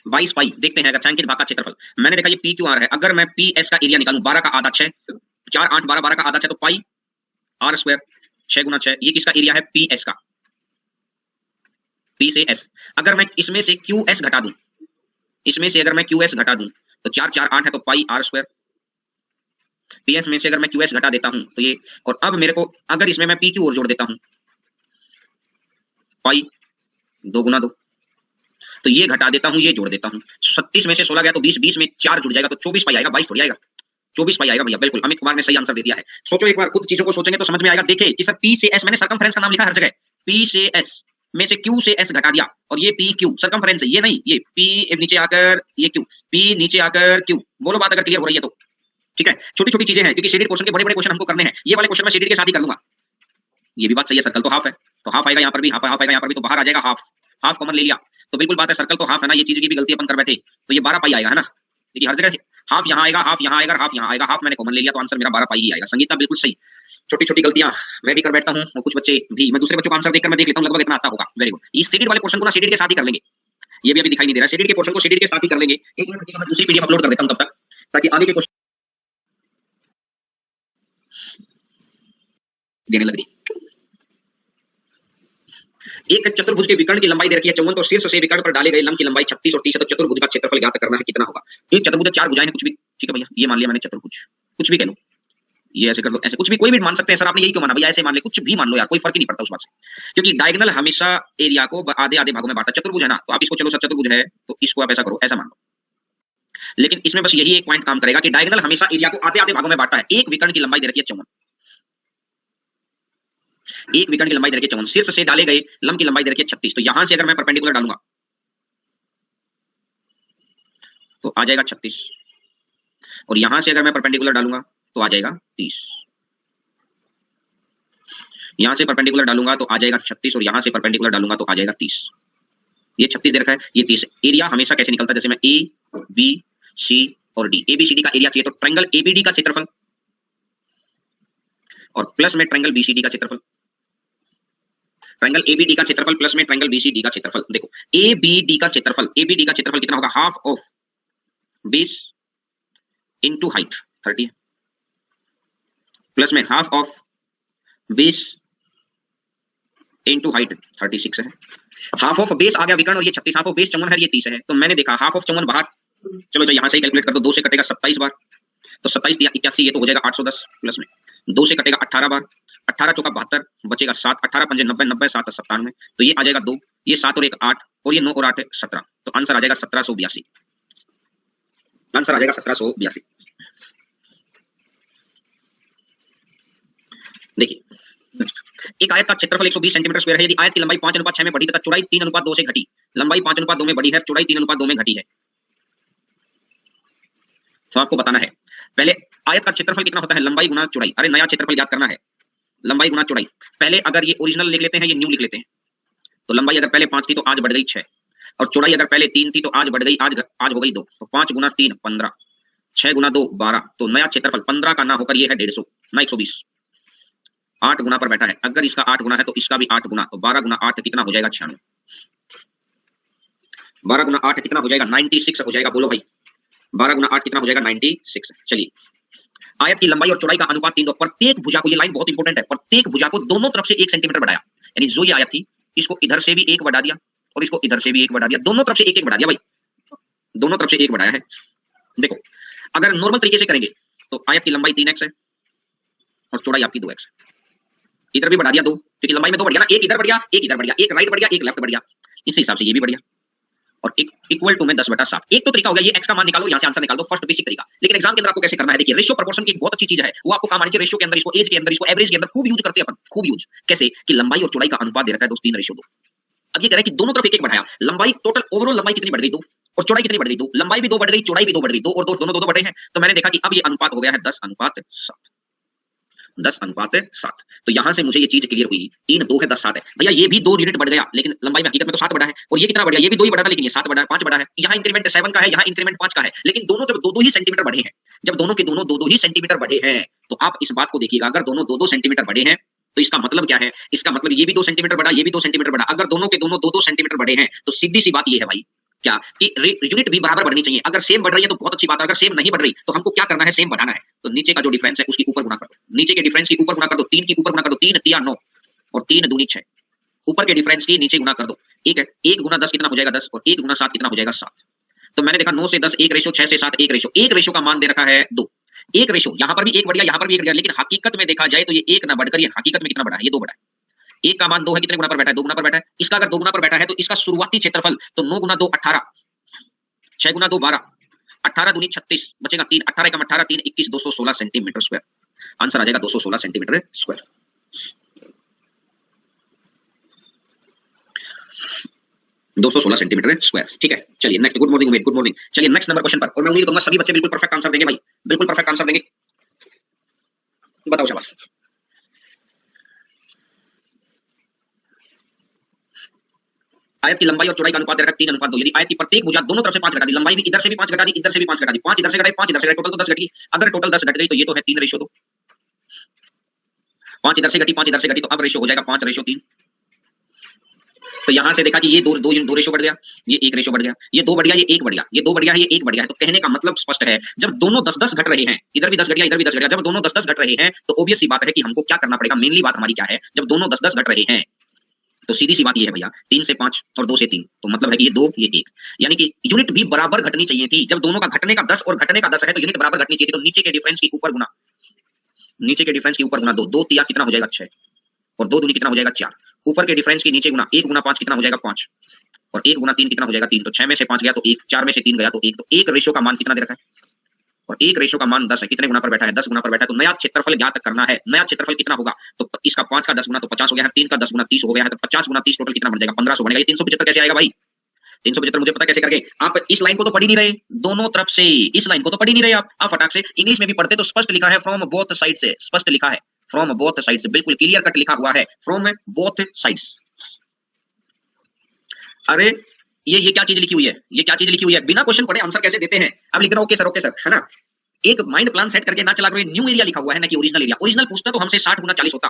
बाईस पाई देखते हैं, अगर छायांकित भाग का क्षेत्रफल मैंने देखा ये पी क्यू आर है, अगर मैं पी एस का एरिया निकालूं, 12 का आधा 6, 4 8 12, 12 का आधा 6, तो पाई आर स्क्वायर 6 गुना 6, ये किसका एरिया है, पी एस का, पी से एस। अगर मैं इसमें से क्यू एस घटा दूं, इसमें से अगर मैं क्यू एस घटा दूं तो 4 4 8 है, तो पाई आर स्क्वायर। पी एस में से अगर मैं क्यू एस घटा देता हूं तो ये, और अब मेरे को अगर इसमें मैं पी क्यू और जोड़ देता हूं, पाई 2 गुना 2, तो ये घटा देता हूं, ये जोड़ देता हूं, 36 में से 16 गया तो 20, 20 में 4 जुड़ जाएगा तो 24 पाई आएगा, 22 थोड़ी आएगा, 24 पाई आएगा भैया, बिल्कुल अमित कुमार ने सही आंसर दे दिया है। सोचो एक बार, खुद चीजों को सोचेंगे तो समझ में आएगा। देखिए कि सर पी से एस, मैंने सर्कमफ्रेंस का नाम लिखा हर जगह, पी से एस में से क्यू से एस घटा दिया, और ये पी क्यू सर्कमफ्रेंस, ये नहीं, ये पी नीचे आकर ये क्यू, पी नीचे आकर क्यू। बोलो बात अगर क्लियर हो रही है तो, ठीक है। छोटी छोटी चीजें हैं, क्योंकि शेडेड पोर्शन के बड़े बड़े क्वेश्चन हमको करने हैं, ये वाले क्वेश्चन में शेडेड के साथ ही कर दूंगा। ये भी बात सही है, सर्कल तो हाफ है, तो हाफ आएगा यहाँ पर भी, हाफ आएगा यहाँ पर भी, तो बाहर आ जाएगा हाफ, हाफ कॉमन ले लिया, तो बिल्कुल बात है, सर्कल तो हाफ है ना, ये चीज की भी गलती अपन कर बैठे, तो ये 12 पाई आएगा है ना, देखिए हर जगह हाफ यहाँ आएगा, हाफ यहाँ आएगा, हाफ यहाँ आएगा, हाफ मैंने कॉमन ले लिया तो आंसर मेरा 12 पाई ही आएगा। संगीता बिल्कुल सही। छोटी छोटी गलतियां मैं भी कर बैठता हूँ और कुछ बच्चे भी, मैं दूसरे बच्चों का आंसर देखकर मैं देख लेता हूँ लगभग इतना आता होगा। Very good. इस सीडेड वाले पोर्शन को ना सीडेड के साथ ही कर लेंगे, ये भी अभी दिखाई नहीं दे रहा है। सीडेड के पोर्शन को सीडेड के साथ ही कर लेंगे। एक मिनट रुकिएगा, मैं दूसरी पीडीएफ अपलोड कर देता हूं तब तक, ताकि आगे के क्वेश्चन देने लग रही। एक चतुर्भुज के विकर्ण की लंबाई दे रखी है 54, तो शीर्ष से विकर्ण पर डाले गए लंब की लंबाई 36 और 30 है, तो चतुर्भुज का क्षेत्रफल ज्ञात करना है कितना होगा। एक चतुर्भुज में 4 भुजाएं हैं, कुछ भी ठीक है भैया, ये मान लिया मैंने चतुर्भुज, कुछ भी कह लो, ये ऐसे कर दो, ऐसे कुछ भी, कोई भी मान सकते हैं सर, आपने यही क्यों माना भैया, ऐसे मान ले, कुछ भी मान लो यार, कोई फर्क ही नहीं पड़ता उस बात से, क्योंकि डायगोनल हमेशा एरिया को आधे आधे भागों में बांटता है। चतुर्भुज है ना, तो आप इसको चलो सर चतुर्भुज है तो इसको आप ऐसा करो, ऐसा मान लो, लेकिन इसमें बस यही एक पॉइंट काम करेगा कि डायगोनल हमेशा एरिया को आधे आधे भागों में बांटता है। एक विकर्ण की लंबाई दे रखी है 54, एक विकर्ण की लंबाई दे रखी है 54, शीर्ष से डाले गए लंब की लंबाई दे रखी है 36, तो यहां से अगर मैं परपेंडिकुलर डालूंगा तो आ जाएगा 36, और यहां से अगर मैं परपेंडिकुलर डालूंगा तो आ जाएगा 30, यहां से परपेंडिकुलर डालूंगा तो आ जाएगा 36, और यहां से परपेंडिकुलर डालूंगा तो आ जाएगा 30। ये 36 दे रखा है, ये 30। एरिया हमेशा कैसे निकलता है, जैसे मैं ए बी सी और डी, एबीसीडी का एरिया चाहिए तो ट्रायंगल एबीडी का क्षेत्रफल और प्लस में ट्रायंगल बीसीडी का क्षेत्रफल, ट्रायंगल एबीडी का क्षेत्रफल प्लस में ट्रायंगल बीसीडी का क्षेत्रफल। देखो एबीडी का क्षेत्रफल, एबीडी का क्षेत्रफल कितना होगा, half of base into height 30 plus में half of base into height 36 है। हाफ ऑफ बेस आ गया विकर्ण और ये 36, हाफ ऑफ बेस 54 है, ये 30 है, तो मैंने देखा हाफ ऑफ 54 बाहर, चलो जो यहां से ही कैलकुलेट कर दो, 2 से कटेगा 27 बार, तो 27 दिया 81, ये तो हो जाएगा 810, प्लस में 2 से कटेगा 18 बार, 18 चौका 72, बचेगा 7, 18 पंजे 90, 90 7 97, तो ये आ जाएगा 2, ये 7 और 1 8, और ये 9 और 8 17, तो आंसर आ जाएगा 1782, आंसर आ जाएगा 1782। देखिए एक आयत का क्षेत्रफल 120 सेंटीमीटर स्क्वायर है, यदि आयत की लंबाई 5:6 में बढ़ी तथा चौड़ाई 3:2 से घटी, लंबाई 5:2 में बढ़ी है, चौड़ाई 3:2 में घटी है, तो आपको बताना है पहले आयत का क्षेत्रफल कितना होता है, लंबाई गुना चौड़ाई। अरे नया क्षेत्रफल ज्ञात करना है, लंबाई गुना चौड़ाई। पहले अगर ये ओरिजिनल लिख लेते हैं, ये न्यू लिख लेते हैं, तो लंबाई अगर पहले 5 थी तो आज बढ़ गई 6, और चौड़ाई अगर पहले 3 थी तो आज बढ़ गई, आज हो गई 2, तो 5 गुना 3 15, 6 गुना 2 12, तो नया क्षेत्रफल 15 का ना होकर ये है 150 ना 120, 8 गुना पर बैठा है, अगर इसका 8 गुना है तो इसका भी 8 गुना, तो 12 गुना 8 कितना हो जाएगा, 96, 12 गुना 8 कितना हो जाएगा, 96 हो जाएगा, बोलो भाई 12 गुना 8 कितना हो जाएगा, 96। चलिए आयत की लंबाई और चौड़ाई का अनुपात 3 दो, प्रत्येक भुजा को, ये लाइन बहुत इंपॉर्टेंट है, प्रत्येक भुजा को दोनों तरफ से 1 सेंटीमीटर बढ़ाया, यानी जो ये आयत थी इसको इधर से भी 1 बढ़ा दिया और इसको इधर से भी 1 बढ़ा दिया, दोनों तरफ से 1 1 बढ़ा दिया भाई, दोनों तरफ से 1 बढ़ाया है। देखो अगर नॉर्मल तरीके से करेंगे तो आयत की लंबाई 3x है और चौड़ाई आपकी 2x है, इधर भी बढ़ा दिया 2, क्योंकि लंबाई में 2 बढ़ गया ना, एक इधर बढ़ गया, एक इधर बढ़ गया, एक राइट बढ़ गया, एक लेफ्ट बढ़ गया, इस हिसाब से ये भी बढ़ गया, और एक इक्वल टू में 10/7। एक तो तरीका हो गया, ये x का मान निकालो, यहां से आंसर निकाल दो, फर्स्ट बेसिक तरीका। लेकिन एग्जाम के अंदर आपको कैसे करना है, देखिए रेशियो प्रोपोर्शन की एक बहुत अच्छी चीज है, वो आपको काम आनी चाहिए रेशियो के अंदर, इसको एज के अंदर, इसको एवरेज के अंदर खूब यूज करते हैं अपन, खूब यूज कैसे कि लंबाई और चौड़ाई का अनुपात दे रखा है 3:2। अब ये कह रहा है कि दोनों तरफ 1 1 बढ़ाया, लंबाई टोटल ओवरऑल लंबाई कितनी बढ़ गई 2, और चौड़ाई कितनी बढ़ गई 2, लंबाई भी 2 बढ़ गई, चौड़ाई भी 2 बढ़ गई, 2 और 2 दोनों 2 बढ़े हैं, तो मैंने देखा कि अब ये अनुपात हो गया है 10:7, 10:7। तो यहां से मुझे ये चीज क्लियर हुई, 3 2 है 10 7 है भैया, ये भी 2 यूनिट बढ़ गया, लेकिन लंबाई में हकीकत में तो 7 बढ़ा है, और ये कितना बढ़ गया, ये भी 2 ही बढ़ा था, लेकिन ये 7 बढ़ा है, 5 बढ़ा है, यहां इंक्रीमेंट 7 का है, यहां इंक्रीमेंट 5 का है, लेकिन दोनों जब 2 2 ही सेंटीमीटर बढ़े हैं, जब दोनों के दोनों 2 2 ही सेंटीमीटर बढ़े हैं, तो आप इस बात को देखिएगा, अगर दोनों 2 2 सेंटीमीटर बढ़े हैं तो इसका मतलब क्या है, इसका मतलब ये भी 2 सेंटीमीटर बढ़ा, ये भी 2 सेंटीमीटर बढ़ा, अगर दोनों के दोनों 2 2 सेंटीमीटर बढ़े हैं तो सीधी सी बात ये है भाई क्या कि यूनिट भी बराबर बढ़नी चाहिए। अगर सेम बढ़ रही है तो बहुत अच्छी बात है, अगर सेम नहीं बढ़ रही तो हमको क्या करना है, सेम बढ़ाना है, तो नीचे का जो डिफरेंस है उसकी ऊपर गुना कर दो, नीचे के डिफरेंस की ऊपर गुना कर दो, 3 की ऊपर गुना कर दो, 3 3 9 और 3 दूनी 6, ऊपर के डिफरेंस की नीचे गुना कर दो, ठीक है, 1 गुना 10 कितना हो जाएगा 10, और 1 गुना 7 कितना हो जाएगा 7, तो मैंने देखा 9 से 10 1 रेशो, 6 से 7 1 रेशो का मान दे रखा है 2, 1 रेशो, यहां पर भी 1 बढ़ गया, यहां पर भी 1 बढ़ गया, लेकिन हकीकत में देखा जाए तो ये 1 ना बढ़कर ये हकीकत में कितना बढ़ा है, ये 2 बढ़ा है, 1 का मान 2 है, कितने गुना पर बैठा है, 2 गुना पर बैठा है, इसका अगर 2 गुना पर बैठा है तो इसका शुरुआती क्षेत्रफल तो 9 गुना 2 18, 6 गुना 2 12, 18 दूनी 36, बचेगा 3, 18 कम 18 3 21, 216 सेंटीमीटर स्क्वायर, आंसर आ जाएगा 216 सेंटीमीटर स्क्वायर। 216 सेंटीमीटर स्क्वायर, ठीक है। चलिए next, good morning Umed, good morning. चलिए नेक्स्ट नंबर क्वेश्चन पर, और मैं उम्मीद करूंगा सभी बच्चे बिल्कुल परफेक्ट आंसर देंगे भाई, बिल्कुल परफेक्ट आंसर देंगे, बताओ शाबाश। आयत की लंबाई और चौड़ाई का अनुपात रखा 3:2। यदि आयत की प्रत्येक भुजा दोनों तरफ से 5 घटा दी, लंबाई भी इधर से भी 5 घटा दी, इधर से भी 5 घटा दी, 5 इधर से घटाई, 5 इधर से घटाई, टोटल तो 10 घटी। अगर टोटल 10 घट गई तो ये तो है 3:2। 5 इधर से घटी, 5 इधर से घटी, तो अब रेशियो हो जाएगा 5:3। तो यहां से देखा कि ये दो रेशियो बढ़ गया, ये एक रेशियो बढ़ गया, ये 2 बढ़ गया, ये 1 बढ़ गया, ये 2 बढ़ गया है, ये 1 बढ़ गया है। तो कहने का मतलब स्पष्ट है, जब दोनों 10-10 घट रहे हैं, इधर भी 10 घट गया, इधर भी 10 घट गया, जब दोनों 10-10 घट रहे हैं तो ऑब्वियस सी बात है कि हमको क्या करना पड़ेगा। मेनली बात हमारी क्या है, जब दोनों 10-10 घट रहे हैं तो सीधी सी बात ये है भैया, 3 से 5 और 2 से 3, तो मतलब है कि ये 2 ये 1, यानी कि यूनिट भी बराबर घटनी चाहिए थी। जब दोनों का घटने का 10 और घटने का 10 है तो यूनिट बराबर घटनी चाहिए थी। तो नीचे के डिफरेंस के ऊपर गुना, नीचे के डिफरेंस के ऊपर गुना 2, 2 तिया कितना हो जाएगा 6, और 2 दूनी कितना हो जाएगा 4, ऊपर के डिफरेंस के नीचे गुना 1 गुना 5 कितना हो जाएगा 5, और 1 गुना 3 कितना हो जाएगा 3। तो 6 में से 5 गया तो 1, 4 में से 3 गया तो 1। तो एक रेशियो का मान कितना दे रखा है, और एक रेशियो का मान 10 है। कितने गुना पर बैठा है, 10 गुना पर बैठा है। तो नया क्षेत्रफल ज्ञात करना है। नया क्षेत्रफल कितना होगा, तो इसका 5 का 10 गुना तो 50 हो गया है, 3 का 10 गुना 30 हो गया है, तो 50 गुना 30 टोटल कितना बन जाएगा 1500 बनेगा। ये 375 कैसे आएगा भाई, 375 मुझे पता कैसे करके। आप इस लाइन को तो पढ़ ही नहीं रहे, दोनों तरफ से इस लाइन को तो पढ़ ही नहीं रहे आप फटाक से। इंग्लिश में भी पढ़ते तो स्पष्ट लिखा है फ्रॉम बोथ साइड से, स्पष्ट लिखा है फ्रॉम बोथ साइड से, बिल्कुल क्लियर कट लिखा हुआ है फ्रॉम बोथ साइड्स। अरे ये क्या चीज लिखी हुई है, ये क्या चीज लिखी हुई है, बिना क्वेश्चन पढ़े आंसर कैसे देते हैं। अब लिख रहा हूं ओके सर है ना। एक माइंड प्लान सेट करके ना चला करो। न्यू एरिया लिखा हुआ है ना कि ओरिजिनल एरिया। ओरिजिनल पूछता तो हमसे 60 गुना 40 होता,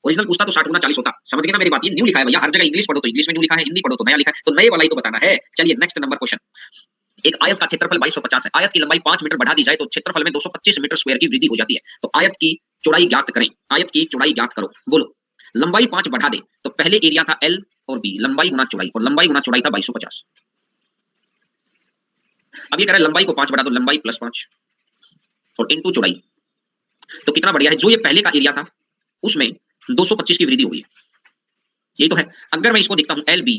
ओरिजिनल पूछता तो 60 गुना 40 होता। समझ गए ना मेरी बात। ये न्यू लिखा है भैया, हर जगह इंग्लिश पढ़ो तो इंग्लिश में न्यू लिखा है, हिंदी पढ़ो तो नया लिखा है, तो नए वाला ही तो बताना है। चलिए नेक्स्ट नंबर क्वेश्चन। एक आयत का क्षेत्रफल 2250 है। आयत की लंबाई 5 मीटर बढ़ा दी जाए तो क्षेत्रफल में 225 मीटर स्क्वायर की वृद्धि हो जाती है। तो आयत की चौड़ाई ज्ञात करें। आयत की चौड़ाई ज्ञात करो। बोलो, लंबाई 5 बढ़ा दे तो पहले एरिया था L और B, लंबाई गुना चौड़ाई, और लंबाई गुना चौड़ाई था 2250। अब ये कह रहा है लंबाई को 5 बढ़ा दो, लंबाई प्लस 5 और इनटू चौड़ाई, तो कितना बढ़ गया है। जो ये पहले का एरिया था उसमें 225 की वृद्धि हो गई, यही तो है। अगर मैं इसको देखता हूं LB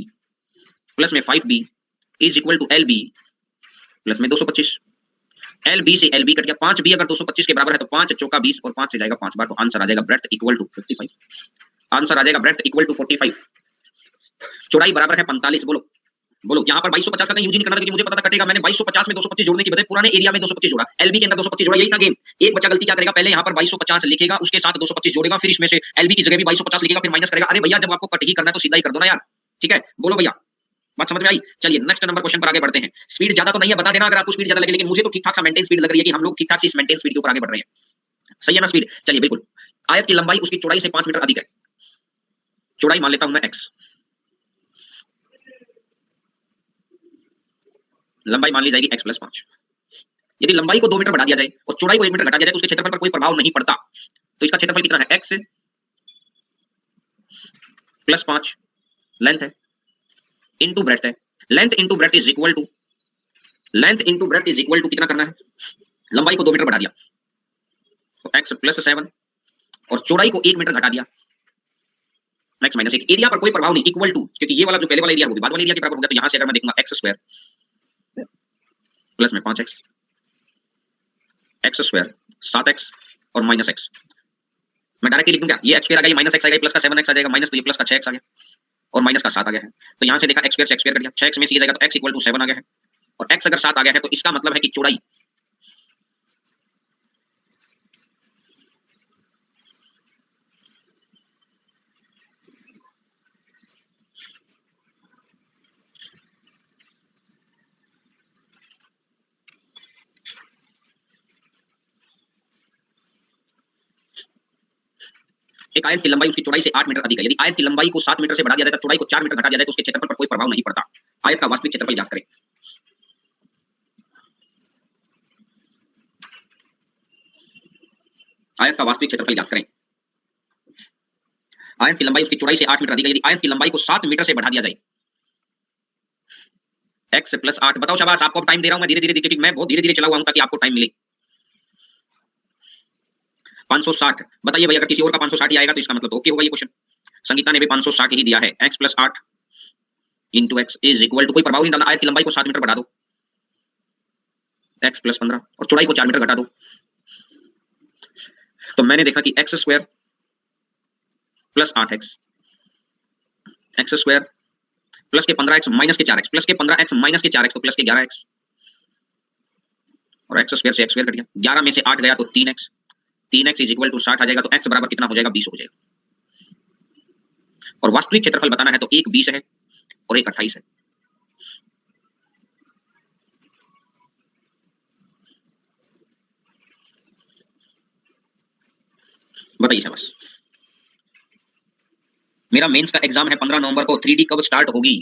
प्लस में 5B is equal to LB plus में 225। LB से LB कट गया, 5B अगर 225 के बराबर है तो 5 चौका 20 और 5 से जाएगा 5 बार, तो आंसर आ जाएगा ब्रेड्थ इक्वल टू 55। आंसर आ जाएगा ब्रेड्थ इक्वल टू 45। चौड़ाई बराबर है 45। बोलो बोलो, यहाँ पर 2250 का यूज नहीं करना था क्योंकि मुझे पता था कटेगा। मैंने 2250 में 225 जोड़ने की बजाय पुराने एरिया में 225 जोड़ा, LB के अंदर 225 जोड़ा, यही था गेम। एक बच्चा गलती क्या करेगा, पहले यहाँ पर 2250 लिखेगा, उसके साथ 225 जोड़ेगा, फिर इसमें से LB की जगह भी 2250 लिखेगा, फिर माइनस करेगा। अरे भैया जब आपको कट ही करना है तो सीधा ही कर दो ना यार, ठीक है। बोलो भैया, बात समझ में आई। चलिए नेक्स्ट नंबर क्वेश्चन पर आगे बढ़ते हैं। स्पीड ज्यादा तो नहीं है, बता देना अगर आपको स्पीड ज्यादा लगे, लेकिन मुझे तो ठीक ठाक सा मेंटेन स्पीड लग रही है कि हम लोग ठीक ठाक सी मेंटेन स्पीड के ऊपर आगे बढ़ रहे हैं। सही है ना स्पीड। चलिए बिल्कुल। आयत की लंबाई उसकी चौड़ाई से 5 मीटर अधिक है। चौड़ाई मान लेता हूं मैं x, लंबाई मान ली जाएगी x प्लस 5। यदि लंबाई को 2 मीटर बढ़ा दिया जाए और चौड़ाई को 1 मीटर घटा दिया जाए तो उसके क्षेत्रफल पर कोई प्रभाव नहीं पड़ता। तो इसका क्षेत्रफल कितना है, x प्लस 5 लेंथ है इनटू ब्रेड्थ है। Length into breadth is equal to, length into breadth is equal to कितना करना है, लंबाई को 2 मीटर बढ़ा दिया तो x प्लस 7 और चौड़ाई को 1 मीटर घटा दिया x माइनस 1। एरिया पर कोई प्रभाव नहीं, इक्वल टू, क्योंकि ये वाला जो पहले वाला एरिया होगा बाद वाले एरिया के बराबर होगा। तो यहां से अगर मैं देखूंगा x स्क्वायर प्लस में 5x, x स्क्वायर 7x और माइनस x, मैं डायरेक्टली लिख दूं क्या, ये x स्क्वायर आ गया, माइनस x आ गया, प्लस का 7x आ जाएगा, माइनस तो ये प्लस का 6x आ गया और माइनस का 7 आ गया है। तो यहां से देखा x स्क्वायर से x स्क्वायर कर दिया, 6x में से ये जाएगा तो x इक्वल टू 7 आ गया है, और x अगर 7 आ गया है तो इसका मतलब है कि चौड़ाई एक आयत की लंबाई उसकी चौड़ाई से 8 मीटर अधिक है। यदि आयत की लंबाई को 7 मीटर से बढ़ा दिया जाए तो चौड़ाई को 4 मीटर घटा दिया जाए तो उसके क्षेत्रफल पर कोई प्रभाव नहीं पड़ता। आयत का वास्तविक क्षेत्रफल ज्ञात करें। आयत का वास्तविक क्षेत्रफल ज्ञात करें। आयत की लंबाई उसकी चौड़ाई से 8 मीटर अधिक है। यदि आयत की लंबाई को 7 मीटर से बढ़ा दिया जाए, x प्लस 8, बताओ शाबाश, आपको टाइम दे रहा हूं मैं धीरे धीरे, क्योंकि मैं बहुत धीरे धीरे चला हुआ हूं ताकि आपको टाइम मिले। 560 बताइए भैया, अगर किसी और का 560 ही आएगा तो इसका मतलब ओके होगा ये क्वेश्चन। संगीता ने भी 560 ही दिया है। x plus 8 into X is equal to, कोई प्रभाव नहीं डालना, आयत की लंबाई को 7 मीटर बढ़ा दो, x प्लस 15 और चौड़ाई को 4 मीटर घटा दो। तो मैंने देखा कि x square plus 8x, x square plus के 15x माइनस के 4x, प्लस के 15x माइनस के 4x तो प्लस के 11x, और x स्क्वायर से x स्क्वायर कट गया, 11 में से 8 गया तो 3x, 3x is equal to 60 आ जाएगा, तो x बराबर कितना हो जाएगा, 20 हो जाएगा। और वास्तविक क्षेत्रफल बताना है तो एक 20 है और एक 28 है। बताइए शाबाश। मेरा मेंस का एग्जाम है 15 नवंबर को, 3D कब स्टार्ट होगी?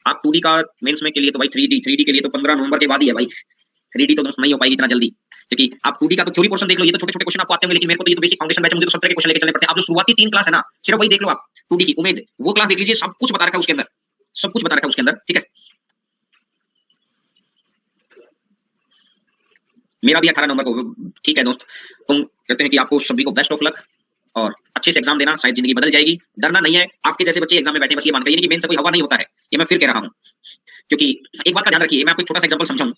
आप 2D का मेंस में के लिए तो भाई 3D के लिए तो 15 नवंबर के बाद ही है भाई। 3D तो नहीं हो पाएगी इतना जल्दी, क्योंकि आप 2D का तो थ्योरी पोर्शन देख लो, ये तो छोटे छोटे क्वेश्चन आपको आते होंगे, लेकिन मेरे को तो ये तो बेसिक फाउंडेशन बैच है, मुझे तो 17 के क्वेश्चन लेके चलने पड़ते हैं। आप जो शुरुआती 3 क्लास है ना, सिर्फ वही देख लो आप। 2D की उम्मीद वो क्लास देख लीजिए, सब कुछ बता रखा है उसके अंदर, सब कुछ बता रखा है उसके अंदर, ठीक है। मेरा भी 18 नंबर को, ठीक है दोस्त। तुम कहते हैं कि आपको सभी को बेस्ट ऑफ लक और अच्छे से एग्जाम देना, शायद जिंदगी बदल जाएगी। डरना नहीं है, आपके जैसे बच्चे एग्जाम में बैठे बस ये मानकर, ये नहीं कि मेन से कोई हवा नहीं होता है, ये मैं फिर कह रहा हूं। क्योंकि एक बात का ध्यान रखिए, मैं आपको एक छोटा सा एग्जांपल समझाऊं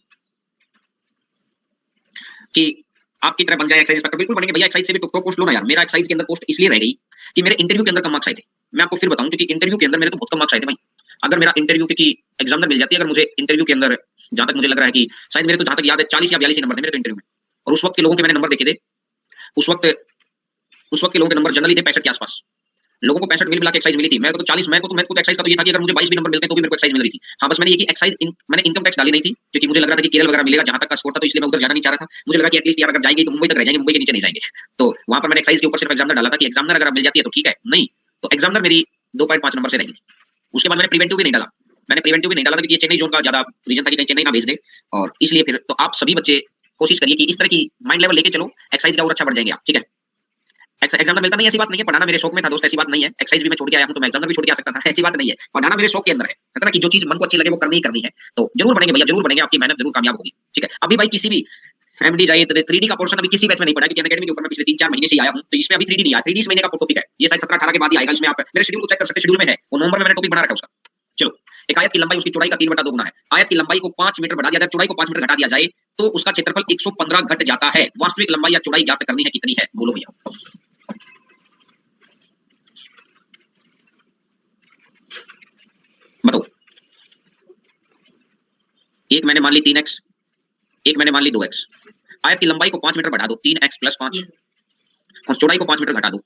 कि आपकी तरह बन जाए एक्साइज इंस्पेक्टर, बिल्कुल बनेंगे भैया। एक्साइज से भी तो पोस्ट लो ना यार। मेरा एक्साइज के अंदर पोस्ट इसलिए रह गई कि मेरे इंटरव्यू के अंदर कम मार्क्स आए थे। मैं आपको फिर बताऊं, क्योंकि इंटरव्यू के अंदर मेरे तो बहुत कम मार्क्स आए थे भाई। अगर मेरा इंटरव्यू की एग्जामिनर मिल जाती है, अगर मुझे इंटरव्यू के अंदर, जहां तक मुझे लग रहा है कि शायद मेरे तो, जहां तक याद है 40 या 42 नंबर थे मेरे तो इंटरव्यू में। और उस वक्त के लोगों के मैंने नंबर देखे थे, उस वक्त के लोगों के नंबर जनरली थे 65 के आसपास। लोगों को 65 मिला के एक्साइज मिली थी, मेरे को तो 40। मेरे को तो एक्साइज का तो ये था कि अगर मुझे 22 भी नंबर मिलते तो भी मेरे को एक्साइज मिल रही थी। हाँ, बस मैंने ये कि एक्साइज मैंने इनकम टैक्स डाली नहीं थी, क्योंकि मुझे लग रहा था कि केरल वगैरह मिलेगा जहां तक का स्कोर था, तो इसलिए मैं उधर जाना नहीं चाह रहा था। मुझे लगा कि एटलीस्ट यार अगर जाएंगे तो मुंबई तक रह जाएंगे, मुंबई के नीचे नहीं जाएंगे। तो वहां पर मैंने एक्साइज के ऊपर सिर्फ एग्जामिनर डाला था कि एग्जामिनर अगर मिल जाती है तो ठीक है, नहीं तो एग्जामिनर मेरी 2.5 नंबर से रहेगी। उसके बाद मैंने प्रीवेंटिव भी नहीं डाला। मैंने प्रीवेंटिव भी नहीं डाला क्योंकि ये चेन्नई जोन का ज्यादा रीजन था कि कहीं चेन्नई ना भेज दे। और इसलिए फिर तो आप सभी बच्चे कोशिश करिए कि इस तरह की माइंड लेवल लेके चलो, एक्साइज का और अच्छा बढ़ जाएंगे आप, ठीक है। एग्जाम मिलता नहीं, ऐसी बात नहीं है। पढ़ाना मेरे शौक में था दोस्त, ऐसी बात नहीं है। एक्साइज भी मैं छोड़ के आया हूं तो मैं एग्जाम भी छोड़ के आ सकता था, ऐसी बात नहीं है। पढ़ाना मेरे शौक के अंदर है, कहता ना कि जो चीज मन को अच्छी लगे वो करनी ही करनी है। तो जरूर बनेंगे भैया, जरूर बनेंगे, आपकी मेहनत जरूर कामयाब होगी, ठीक है। अभी भाई किसी भी एमडी जाइए, 3D का पोर्शन अभी किसी बैच में नहीं पढ़ा, क्योंकि अकेडमी के ऊपर मैं पिछले 3-4 महीने से आया हूं, तो इसमें अभी 3D नहीं आया। 3D इस महीने का टॉपिक है, ये शायद 17-18 के बाद ही आएगा। इसमें आप मेरे शेड्यूल को चेक कर सकते हैं, शेड्यूल में है वो, नवंबर में मैंने टॉपिक बना रखा है उसका। चलो, एक आयत की लंबाई उसकी चौड़ाई का 3/2 गुना है। आयत की लंबाई को 5 मीटर बढ़ा दिया जाए, चौड़ाई को 5 मीटर घटा दिया जाए तो उसका क्षेत्रफल 115 घट जाता है। वास्तविक लंबाई या चौड़ाई ज्ञात करनी है, कितनी है बोलो भैया। बताओ। एक मैंने मान ली 3x, एक मैंने मान ली 2x। आयत की लंबाई को 5 मीटर बढ़ा दो, 3x + 5, और चौड़ाई को 5 मीटर घटा दो।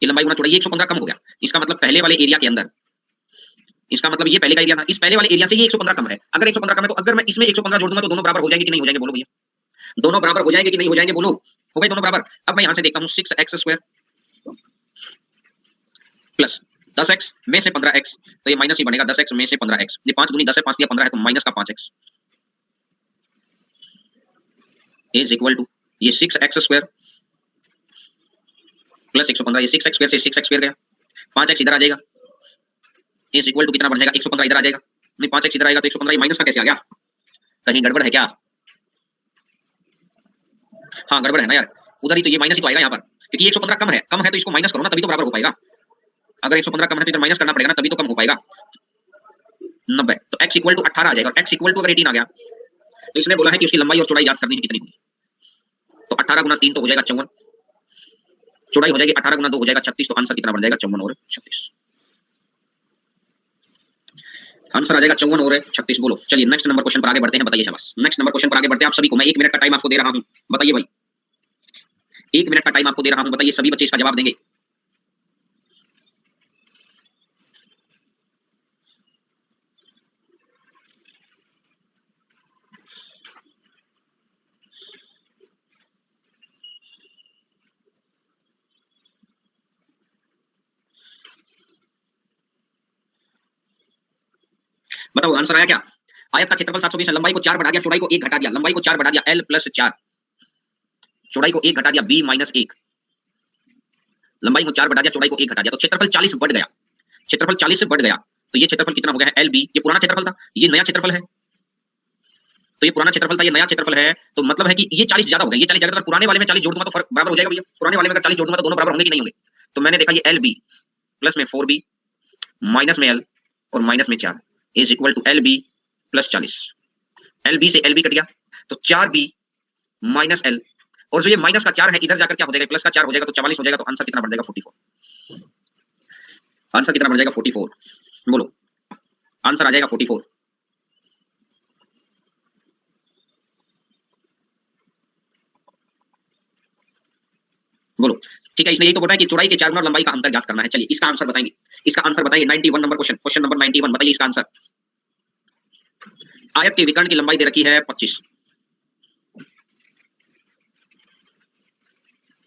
ये लंबाई गुना चौड़ाई, 115 कम हो गया। इसका मतलब पहले वाले एरिया के अंदर, इसका मतलब ये पहले का एरिया था, इस पहले वाले एरिया से ये 115 कम है। अगर 115 कम है तो अगर मैं इसमें 115 जोड़ दूंगा तो दोनों बराबर हो जाएंगे कि नहीं हो जाएंगे बोलो भैया। दोनों बराबर हो जाएंगे कि नहीं हो जाएंगे बोलो। हो गए दोनों बराबर। अब मैं यहां से देखता हूं 6x² प्लस 10x में से 15x, तो ये माइनस ही बनेगा। 10x में से 15x, ये 5 दूनी 10 है, 5 दिया 15 है, तो माइनस का 5x इज इक्वल टू ये 6x² प्लस 115। ये 6x² से 6x² गया, 5x इधर आ जाएगा, इज इक्वल टू कितना बन जाएगा, 115 इधर आ जाएगा। नहीं 5x इधर आएगा तो 115 माइनस का कैसे आ गया? कहीं गड़बड़ है क्या? हाँ गड़बड़ है ना यार, उधर ही तो ये माइनस ही तो आएगा यहाँ पर, क्योंकि 115 कम है तो इसको माइनस करो ना, तभी तो बराबर हो पाएगा। अगर 115 कम है तो इधर माइनस करना पड़ेगा ना, तभी तो कम हो पाएगा। 90, तो x इक्वल टू 18 आ जाएगा, और x इक्वल टू अगर 18 आ गया तो इसने बोला है कि उसकी लंबाई और चौड़ाई याद करनी है कितनी होगी। तो 18 गुना 3 तो हो जाएगा 54, चौड़ाई हो जाएगी 18 गुना 2 हो जाएगा 36, तो आंसर कितना बन जाएगा 54 और 36। आंसर आ जाएगा 54 और 36। बोलो चलिए नेक्स्ट नंबर क्वेश्चन पर आगे बढ़ते हैं। बताइए शाबाश, नेक्स्ट नंबर क्वेश्चन पर आगे बढ़ते हैं। आप सभी को मैं 1 मिनट का टाइम आपको दे रहा हूं, बताइए भाई 1 मिनट का टाइम आपको दे रहा हूं, बताइए सभी बच्चे इसका जवाब देंगे। बताओ आंसर आया क्या? आयत का क्षेत्रफल 720 है, लंबाई को 4 बढ़ा दिया, चौड़ाई को 1 घटा दिया, लंबाई को 4 बढ़ा दिया l + 4, चौड़ाई को 1 घटा दिया b - 1, लंबाई को 4 बढ़ा दिया, चौड़ाई को 1 घटा दिया, तो क्षेत्रफल 40 बढ़ गया। क्षेत्रफल 40 से बढ़ गया तो ये क्षेत्रफल कितना हो गया है lb। ये पुराना क्षेत्रफल था, ये नया क्षेत्रफल है। तो ये पुराना क्षेत्रफल था, ये नया क्षेत्रफल है, तो मतलब है कि ये 40 ज्यादा हो गया। ये 40 ज्यादा, पुराने वाले में 40 जोड़ दूंगा तो फर्क बराबर हो जाएगा भैया। पुराने वाले में अगर 40 जोड़ दूंगा तो दोनों बराबर होंगे कि नहीं होंगे? तो मैंने देखा ये lb प्लस में 4b माइनस में l और माइनस में 4 is equal to lb + 40। lb से lb कट गया तो 4b माइनस l, और जो ये माइनस का 4 है इधर जाकर क्या हो जाएगा, प्लस का 4 हो जाएगा तो 44 हो जाएगा। तो आंसर कितना बन जाएगा 44। आंसर कितना बन जाएगा 44, बोलो आंसर आ जाएगा 44। बोलो ठीक है, इसने यही तो बोला है कि चौड़ाई के 4 गुना लंबाई का अंतर ज्ञात करना है। चलिए इसका आंसर बताएंगे, इसका आंसर बताएंगे 91 नंबर क्वेश्चन, क्वेश्चन नंबर 91 बताइए इसका आंसर। आयत के विकर्ण की लंबाई दे रखी है 25,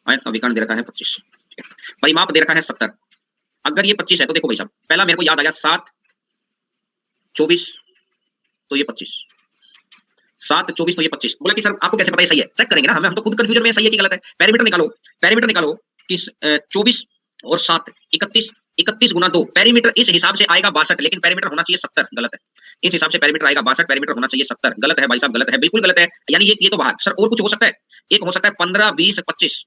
आयत का विकर्ण दे रखा है 25, परिमाप दे रखा है 70। अगर ये 25 है तो देखो भाई साहब, पहला मेरे को याद आ गया 7 24, तो ये 25, 7 24 तो ये 25। बोला कि सर आपको कैसे पता ये सही है? चेक करेंगे ना, हम तो खुद कंफ्यूजन में सही है कि गलत है। पैरामीटर निकालो, पैरामीटर निकालो कि 24 और 7 31, 31 गुना 2 पैरामीटर इस हिसाब से आएगा 62, लेकिन पैरामीटर होना चाहिए 70, गलत है। इस हिसाब से पैरामीटर आएगा 62, पैरामीटर होना चाहिए 70, गलत है भाई साहब, गलत है, बिल्कुल गलत है। यानी ये तो बाहर। सर और कुछ हो सकता है? एक हो सकता है 15 20 25,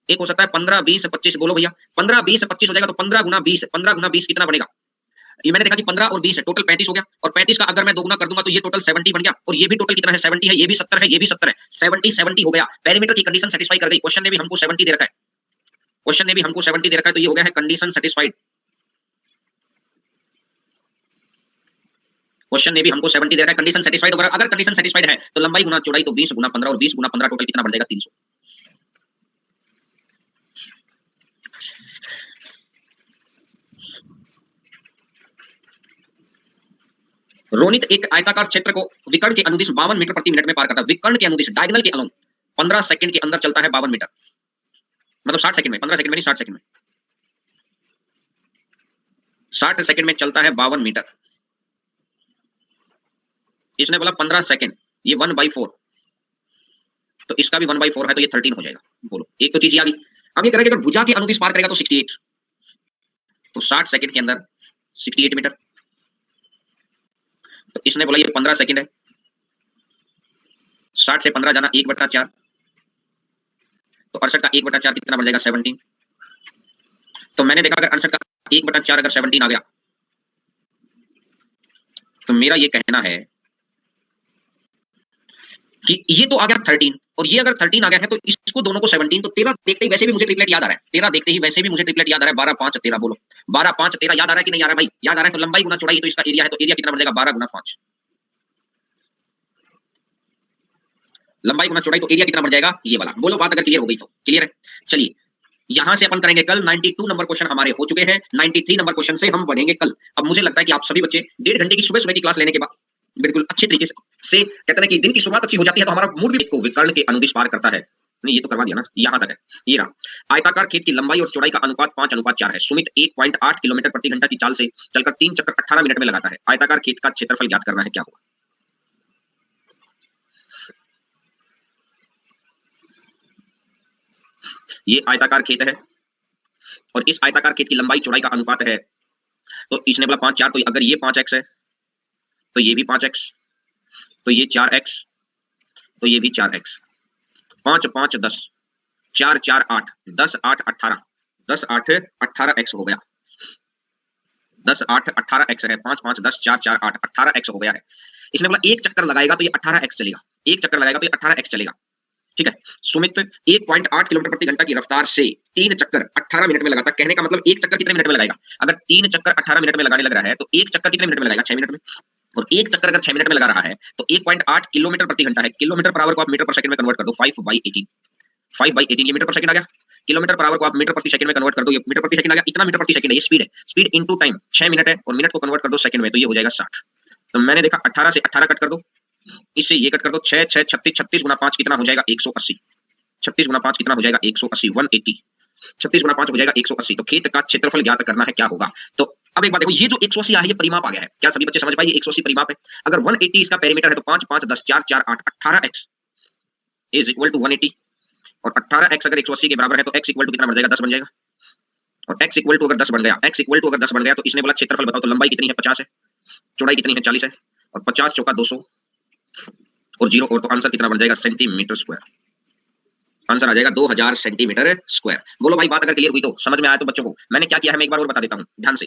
एक हो सकता है 15 20 25। बोलो भैया 15 20 25 हो जाएगा तो 15 गुना 20, 15 गुना 20 कितना बनेगा? ये मैंने देखा कि 15 और 20 है, टोटल 35 हो गया, और 35 का अगर मैं दोगुना कर दूंगा तो ये टोटल 70 बन गया, और ये भी टोटल कितना है? 70 है, ये भी 70 है, ये भी 70 है, 70 70 हो गया। पैरामीटर की कंडीशन सेटिस्फाई कर गई। क्वेश्चन ने भी हमको 70 दे रखा है, क्वेश्चन ने भी हमको 70 दे रखा है, तो ये हो गया है कंडीशन सेटिस्फाइड। क्वेश्चन ने भी हमको 70 दे रखा है, कंडीशन सेटिस्फाइड होगा। अगर कंडीशन सेटिस्फाइड है तो लंबाई गुना चौड़ाई तो 20 गुना 15, और 20 गुना 15 टोटल कितना बन जाएगा? 300। रोनित एक आयताकार क्षेत्र को विकर्ण के अनुदिश 52 मीटर प्रति मिनट में पार करता है। विकर्ण के अनुदिश, डायगोनल के अलोंग 15 सेकंड के अंदर चलता है 52 मीटर, मतलब 60 सेकंड में, 15 सेकंड में नहीं, 60 सेकंड में, 60 सेकंड में चलता है 52 मीटर। इसने बोला 15 सेकंड, ये 1/4, तो इसका भी 1/4 है, तो ये 13 हो जाएगा। बोलो, एक तो चीज आ गई। अब ये करेंगे अगर भुजा के अनुदिश पार करेगा तो 68, तो 60 सेकंड के अंदर 68 मीटर। तो इसने बोला ये 15 सेकंड है, 60 से 15 जाना 1/4, तो 68 का 1/4 कितना बन जाएगा? 17। तो मैंने देखा अगर 68 का 1/4 अगर 17 आ गया, तो मेरा ये कहना है कि ये तो आ गया 13, और ये अगर 13 आ गया है तो इसको दोनों को 17, तो 13 देखते ही वैसे भी मुझे ट्रिपलेट याद आ रहा है, 13 देखते ही वैसे भी मुझे ट्रिपलेट याद आ रहा है, 12 5 13। बोलो 12 5 13 याद आ रहा है कि नहीं आ रहा है भाई? याद आ रहा है। तो लंबाई गुना चौड़ाई, तो इसका एरिया है, तो एरिया कितना बन जाएगा? 12 गुना 5। लंबाई गुना चौड़ाई, तो एरिया कितना बन जाएगा? ये वाला। बोलो बात अगर क्लियर हो गई तो। क्लियर है? चलिए यहां से अपन करेंगे कल 92 नंबर क्वेश्चन हमारे हो चुके हैं, 93 नंबर क्वेश्चन से हम बढ़ेंगे कल। अब मुझे लगता है कि आप सभी बच्चे 1.5 घंटे की सुबह सुबह की क्लास लेने के बाद बिल्कुल अच्छे तरीके से कहते हैं कि दिन की शुरुआत अच्छी हो जाती है, तो हमारा मूड भी को विकर्ण के अनुदिश पार करता है। नहीं, ये तो करवा दिया ना, यहां तक है। ये रहा आयताकार खेत की लंबाई और चौड़ाई का अनुपात 5:4 है। सुमित 1.8 किलोमीटर प्रति घंटा की चाल से चलकर 3 चक्कर 18 मिनट में लगाता है। आयताकार खेत का क्षेत्रफल ज्ञात करना है, क्या होगा? ये आयताकार खेत है, और इस आयताकार खेत की लंबाई चौड़ाई का अनुपात है, तो इसने बोला 5 4, तो अगर ये 5x है तो ये भी 5x, तो ये 4x, तो ये भी 4x, 5 5 10, 4 4 8, 10 8 18, 10 8 18x हो गया, 10 8 18x है, 5 5 10 4 4 8 18x हो गया है। इसने बोला एक चक्कर लगाएगा तो ये 18x चलेगा, एक चक्कर लगाएगा तो ये 18x चलेगा। ठीक है, सुमित 1.8 किलोमीटर प्रति घंटा की रफ्तार से 3 चक्कर 18 मिनट में लगाता। कहने का मतलब एक चक्कर कितने मिनट में लगाएगा? अगर 3 चक्कर 18 मिनट में लगाने लग रहा है तो एक चक्कर कितने मिनट में लगाएगा? 6 मिनट में। और एक चक्कर अगर 6 मिनट में लगा रहा है तो 1.8 किलोमीटर प्रति घंटा है, किलोमीटर पर आवर को आप मीटर पर सेकंड में कन्वर्ट कर दो, 5/18, 5/18 ये मीटर पर सेकंड आ गया। किलोमीटर पर आवर को आप मीटर प्रति सेकंड में कन्वर्ट कर दो, ये मीटर प्रति सेकंड आ गया। इतना मीटर प्रति सेकंड है, ये स्पीड है, स्पीड इनटू टाइम 6 मिनट है, और मिनट को कन्वर्ट कर दो सेकंड में, तो ये हो जाएगा 60। तो मैंने देखा 18 से 18 कट कर दो, इससे ये कट कर दो, 6 6 36, 36 गुना 5 कितना हो जाएगा? 180, 36 गुना 5 कितना हो जाएगा? 180, 180, 36 गुना 5 हो जाएगा 180। तो खेत का क्षेत्रफल ज्ञात करना है, क्या होगा? तो अब एक बात देखो, ये जो 180 आया है ये परिमाप आ गया है, क्या सभी बच्चे समझ पाए? ये 180 परिमाप है। अगर 180 इसका पेरीमीटर है तो 5 5 10 4 4 8 18x इज इक्वल टू 180, और 18x अगर 180 के बराबर है तो x इक्वल टू कितना बन जाएगा? 10 बन जाएगा। और x इक्वल टू अगर 10 बन गया, x इक्वल टू अगर 10 बन गया, तो इसने बोला क्षेत्रफल बताओ, तो लंबाई कितनी है? 50 है, चौड़ाई कितनी है? 40 है, और 50 चौका 200 और 0 और, तो आंसर कितना बन जाएगा? Centimetre square. आंसर आ जाएगा 2000 सेंटीमीटर स्क्वायर। बोलो भाई बात अगर क्लियर हुई तो, समझ में आया तो बच्चों को मैंने क्या किया है मैं एक बार और बता देता हूं ध्यान से,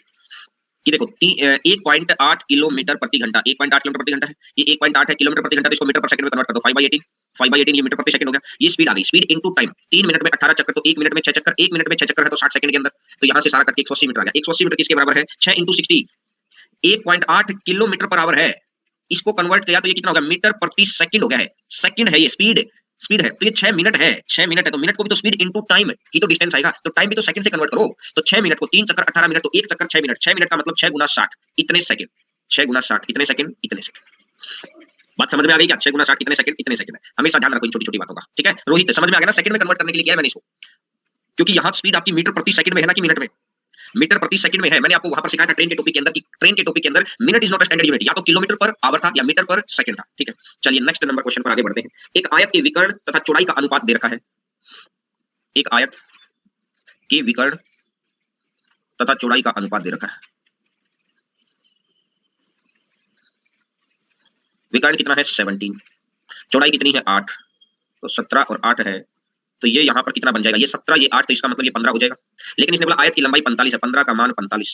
कि देखो 1.8 किलोमीटर प्रति घंटा, 1.8 किलोमीटर प्रति घंटा है, ये 1.8 है किलोमीटर प्रति घंटा, तो इसको मीटर पर सेकंड में कन्वर्ट कर दो, 5/18, 5/18 ये मीटर प्रति सेकंड हो गया। ये स्पीड आ गई, स्पीड इनटू टाइम, 3 मिनट में 18 चक्कर, तो 1 मिनट में 6 चक्कर, 1 मिनट में 6 चक्कर है तो 60 सेकंड के अंदर, तो यहां से सारा कट के 180 मीटर आ गया। 180 मीटर किसके बराबर है? 6 × 60, 1.8 किलोमीटर पर आवर है, इसको कन्वर्ट किया तो ये कितना हो गया? मीटर प्रति सेकंड हो गया है, सेकंड है ये स्पीड, स्पीड है, तो ये 6 मिनट है, 6 मिनट है, तो मिनट को भी तो स्पीड इनटू टाइम की तो डिस्टेंस आएगा, तो टाइम भी तो सेकंड से कन्वर्ट करो। तो 6 मिनट को 3 चक्कर 18 मिनट, तो 1 चक्कर 6 मिनट, 6 मिनट का मतलब 6 गुना 60 इतने सेकंड, 6 गुना 60 इतने सेकंड, इतने सेकंड। बात समझ में आ गई क्या? 6 गुना 60 इतने सेकंड, इतने सेकंड है। हमेशा ध्यान रखो इन छोटी छोटी बातों का, ठीक है रोहित? समझ में आ गया ना? सेकंड में कन्वर्ट करने के लिए किया है मैंने इसको, क्योंकि यहाँ स्पीड आपकी मीटर प्रति सेकंड में है ना कि मिनट में, मीटर प्रति सेकंड में है। मैंने आपको वहां पर सिखाया था ट्रेन के टॉपिक के अंदर कि ट्रेन के टॉपिक के अंदर minute is not a standard unit, या तो किलोमीटर पर आवर था या मीटर पर सेकंड था, ठीक है। चलिए नेक्स्ट नंबर क्वेश्चन पर आगे बढ़ते हैं। एक आयत के विकर्ण तथा चौड़ाई का अनुपात दे रखा है, एक आयत के विकर्ण तथा चौड़ाई का अनुपात दे रखा है। विकर्ण कितना है 17, चौड़ाई कितनी है 8, तो 17 और 8 है, तो ये यहाँ पर कितना बन जाएगा? ये 17 ये 8, तो इसका मतलब ये 15 हो जाएगा। लेकिन इसने बोला आयत की लंबाई 45 है, 15 का मान 45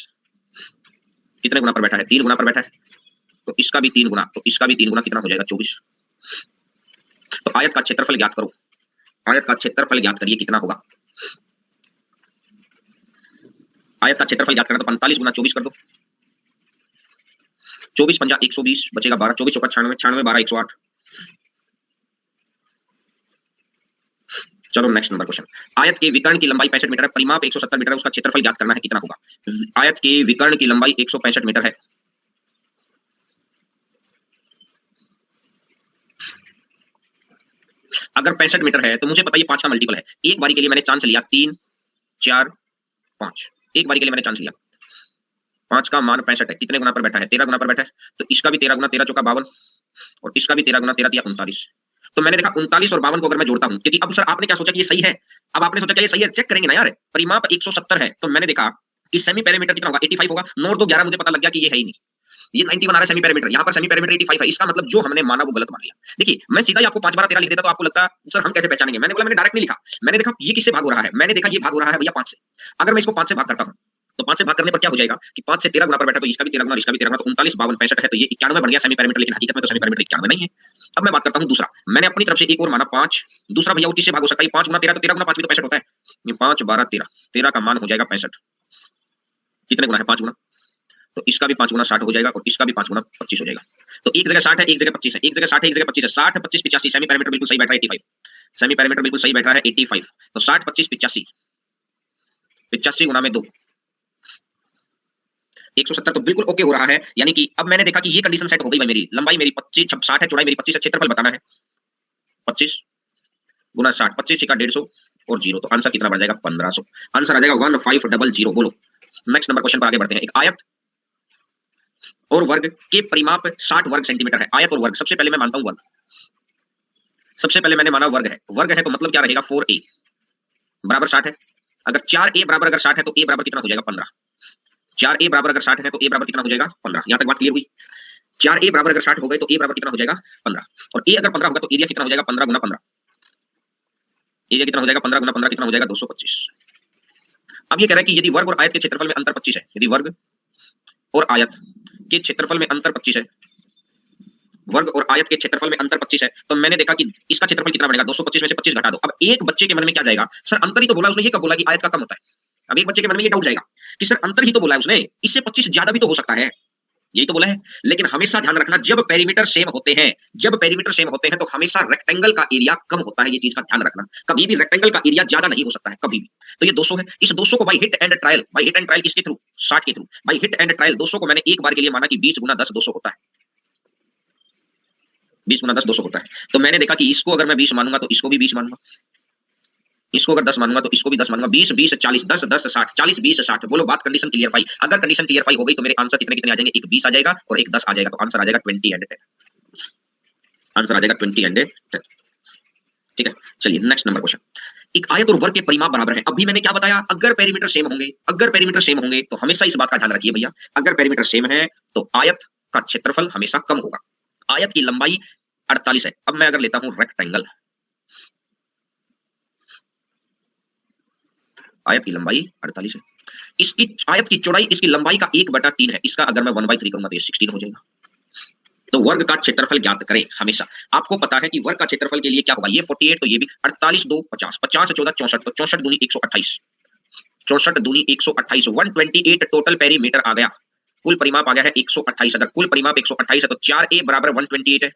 कितने गुना पर बैठा है? 3 गुना पर बैठा है, तो इसका भी 3 गुना, तो इसका भी 3 गुना, कितना हो जाएगा? 24। तो आयत का क्षेत्रफल ज्ञात करो, आयत का क्षेत्रफल ज्ञात करिए कितना होगा। आयत का क्षेत्रफल ज्ञात करना, तो 45 गुना 24 कर दो, 24 पंजा 120 बचेगा 12, 24 चौका 96, 96 12 108। चलो नेक्स्ट नंबर क्वेश्चन। आयत के विकर्ण की लंबाई 65 मीटर है, परिमाप 170 मीटर है, उसका क्षेत्रफल ज्ञात करना है कितना होगा। आयत के विकर्ण की लंबाई 165 मीटर है, अगर 65 मीटर है तो मुझे पता ये 5 का मल्टीपल है। एक बारी के लिए मैंने चांस लिया 3 4 5, एक बारी के लिए मैंने चांस लिया, 5 का मान 65 है, कितने गुना पर बैठा है? 13 गुना पर बैठा है, तो इसका भी 13 गुना, 13 चौका 52, और इसका भी 13 गुना 13 दिया 39। तो मैंने देखा 39 और 52 को अगर मैं जोड़ता हूं, क्योंकि अब सर आपने क्या सोचा कि ये सही है, अब आपने सोचा कि ये सही है, चेक करेंगे ना यार। परिमाप 170 है, तो मैंने देखा कि सेमी पैरामीटर कितना होगा? 85 होगा। 9 2 11 मुझे पता लग गया कि ये है ही नहीं, ये 91 आ रहा है सेमी पैरामीटर, यहाँ पर सेमी पैरामीटर 85 है, इसका मतलब जो हमने माना वो गलत मान लिया। देखिए मैं सीधा ही आपको 5 12 13 लिख देता तो आपको लगता सर हम कैसे पहचानेंगे। मैंने बोला मैंने डायरेक्ट नहीं लिखा, मैंने देखा ये किससे भाग हो रहा है, मैंने देखा ये भाग हो रहा है भैया 5 से। अगर मैं इसको 5 से भाग करता हूं तो 5 से भाग करने पर क्या हो जाएगा कि 5 से 13 गुना पर बैठा, तो इसका भी 13 गुना, इसका भी 13 गुना, तो 39 52 65 है, तो ये 91 बन गया सेमी पैरामीटर, लेकिन हकीकत में तो सेमी पैरामीटर 91 नहीं है। अब मैं बात करता हूं दूसरा, मैंने अपनी तरफ से एक और माना 5, दूसरा भैया किससे भाग हो सकता है? 5 गुना 13, तो 13 गुना 5 भी तो 65 होता है, ये 5 12 13, 13 का मान हो जाएगा 65, कितने गुना है? 5 गुना, तो इसका भी 5 गुना 60 हो जाएगा, और इसका भी 5 गुना 25 हो जाएगा। तो एक जगह 60 है, एक जगह 25 है, एक जगह 60 है, एक जगह 25 है, 60 25 85, सेमी पैरामीटर बिल्कुल सही बैठ रहा है 85, सेमी पैरामीटर बिल्कुल सही बैठ रहा है 85, तो 60 25 85, 85 गुना में 2 170, तो बिल्कुल ओके हो रहा है। यानी कि अब मैंने देखा कि ये कंडीशन सेट हो गई भाई, मेरी लंबाई मेरी 25 60 है, चौड़ाई मेरी 25 है, क्षेत्रफल बताना है 25 गुना 60, 25 का 150 और 0, तो आंसर कितना बढ़ जाएगा? 1500, आंसर आ जाएगा 1500। बोलो नेक्स्ट नंबर क्वेश्चन पर आगे बढ़ते हैं। एक आयत और वर्ग के परिमाप 60 वर्ग सेंटीमीटर है, आयत और वर्ग, सबसे पहले मैं मानता हूं वर्ग, सबसे पहले मैंने माना वर्ग है, वर्ग है तो मतलब क्या रहेगा? 4a बराबर 60 है, अगर 4a बराबर अगर 60 है तो a बराबर कितना हो जाएगा? 15, 4a बराबर अगर 60 है तो a बराबर कितना हो जाएगा? 15, यहां तक बात क्लियर हुई? 4a बराबर अगर 60 हो गए तो a बराबर कितना हो जाएगा? 15, और a अगर 15 होगा तो एरिया कितना हो जाएगा? 15 गुना 15, एरिया कितना हो जाएगा? 15 गुना 15 कितना हो जाएगा? 225। अब ये कह रहा है कि यदि वर्ग और आयत के क्षेत्रफल में अंतर 25 है, यदि वर्ग और आयत के क्षेत्रफल में अंतर 25 है, वर्ग और आयत के क्षेत्रफल में अंतर 25 है, तो मैंने देखा कि इसका क्षेत्रफल कितना बनेगा? 225 में से 25 घटा दो। अब एक बच्चे के मन में क्या जाएगा? सर अंतर ही तो बोला उसने, ये कब बोला कि आयत का कम होता है? अब एक बच्चे के मन में ये डाउट जाएगा कि सर अंतर ही तो बोला है उसने, इससे 25 ज्यादा भी तो हो सकता है, यही तो बोला है। लेकिन हमेशा ध्यान रखना जब पेरीमीटर सेम होते हैं, जब पेरीमीटर सेम होते हैं तो हमेशा रेक्टेंगल का एरिया कम होता है, ये चीज का ध्यान रखना। कभी भी रेक्टेंगल का एरिया ज्यादा नहीं हो सकता है कभी भी। तो ये 200 है, इस 200 को by hit and trial, by hit and trial किसके थ्रू? 60 के through, by hit and trial 200 को मैंने एक बार के लिए माना कि 20 गुना 10 200 होता है, 20 गुना 10 200 होता है। तो मैंने देखा कि इसको अगर मैं 20 मानूंगा तो इसको भी 20 मानूंगा, इसको अगर 10 मानूंगा तो इसको भी 10 मानूंगा, 20 20 40 10 10 60 40 20 60। बोलो बात कंडीशन क्लियर फाई? अगर कंडीशन क्लियर फाई हो गई तो मेरे आंसर कितने कितने आ जाएंगे? एक 20 आ जाएगा और एक 10 आ जाएगा, तो आंसर आ जाएगा 20 एंड 10, आंसर आ जाएगा 20 एंड 10। ठीक है, चलिए नेक्स्ट नंबर क्वेश्चन। एक आयत और वर्ग के परिमाप बराबर है। अभी मैंने क्या बताया? अगर पेरीमीटर सेम होंगे, अगर पेरीमीटर सेम होंगे तो हमेशा इस बात का ध्यान रखिए भैया, अगर पेरीमीटर सेम है तो आयत का क्षेत्रफल हमेशा कम होगा। आयत की लंबाई 48 है, अब मैं अगर लेता हूं रेक्टेंगल, आयत की लंबाई 48 है, इसकी आयत की चौड़ाई इसकी लंबाई का 1/3 है, इसका अगर मैं 1/3 करूंगा तो ये 16 हो जाएगा। तो वर्ग का क्षेत्रफल ज्ञात करें। हमेशा आपको पता है कि वर्ग का क्षेत्रफल के लिए क्या होगा? ये 48 तो ये भी 48 2 50, 50 14 64, तो 64 दूनी 128, 64 दूनी 128, 128 टोटल पेरीमीटर आ गया, कुल परिमाप आ गया है 128। अगर कुल परिमाप 128 है तो 4a बराबर 128 है,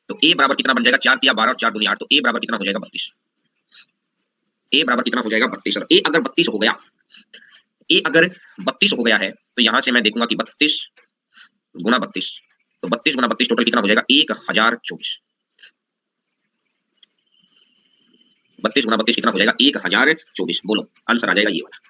तो ए बराबर कितना बन जाएगा, 4 तिया 12 और 4 दूनी 8, तो ए बराबर कितना हो जाएगा 32। ए बराबर कितना हो जाएगा 32। और ए अगर 32 हो गया, ए अगर 32 हो गया है तो यहां से मैं देखूंगा कि 32 गुना 32, तो 32 गुना 32 टोटल कितना हो जाएगा 1024। 32 गुना 32 कितना हो जाएगा 1024। बोलो आंसर आ जाएगा ये वाला।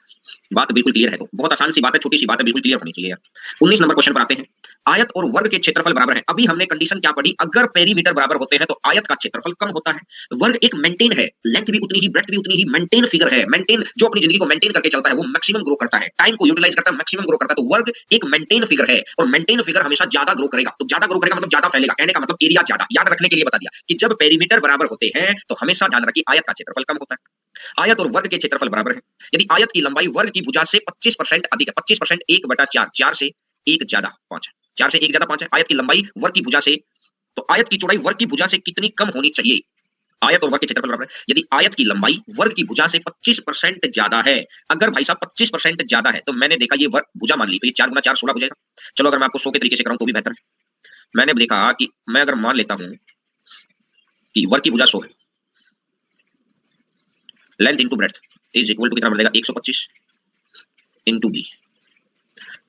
बात बिल्कुल क्लियर है, तो बहुत आसान सी बात है, छोटी सी बात है, बिल्कुल क्लियर होनी चाहिए यार। 19 नंबर क्वेश्चन पर आते हैं। आयत और वर्ग के क्षेत्रफल बराबर है। अभी हमने कंडीशन क्या पढ़ी, अगर पेरीमीटर बराबर होते हैं तो आयत का क्षेत्रफल कम होता है। वर्ग एक मेंटेन है, लेंथ भी उतनी ही, ब्रेड्थ भी उतनी ही, मेंटेन फिगर है। मेंटेन जो अपनी जिंदगी को मेंटेन करके चलता है वो मैक्सिमम ग्रो करता है, टाइम को यूटिलाइज करता है, मैक्सिमम ग्रो करता है। तो वर्ग एक मेंटेन फिगर है और मेंटेन फिगर हमेशा ज्यादा ग्रो करेगा। तो ज्यादा ग्रो करेगा मतलब ज्यादा फैलेगा, कहने का मतलब एरिया ज्यादा। याद रखने के लिए बता दिया कि जब पेरीमीटर बराबर होते हैं तो हमेशा ध्यान रखिए आयत का क्षेत्रफल कम होता है। आयत और वर्ग के क्षेत्रफल बराबर है। यदि आयत की लंबाई वर्ग की भुजा से 25% अधिक है, 25% 1/4, 4 से 1 ज्यादा 5 है, 4 से 1 ज्यादा 5 है। आयत की लंबाई वर्ग की भुजा से, तो आयत की चौड़ाई वर्ग की भुजा से कितनी कम होनी चाहिए। आयत और वर्ग के क्षेत्रफल बराबर है। यदि आयत की लंबाई वर्ग की भुजा से 25% ज्यादा है, अगर भाई साहब 25% ज्यादा है, तो मैंने देखा ये वर्ग भुजा मान ली, तो ये 4 गुना 4 16 हो जाएगा। चलो अगर मैं आपको 100 के तरीके से कराऊं तो भी बेहतर है। मैंने देखा कि मैं अगर मान लेता हूं कि वर्ग की भुजा 100 है, length into breadth is equal to कितना बन जाएगा 125 इंटू बी।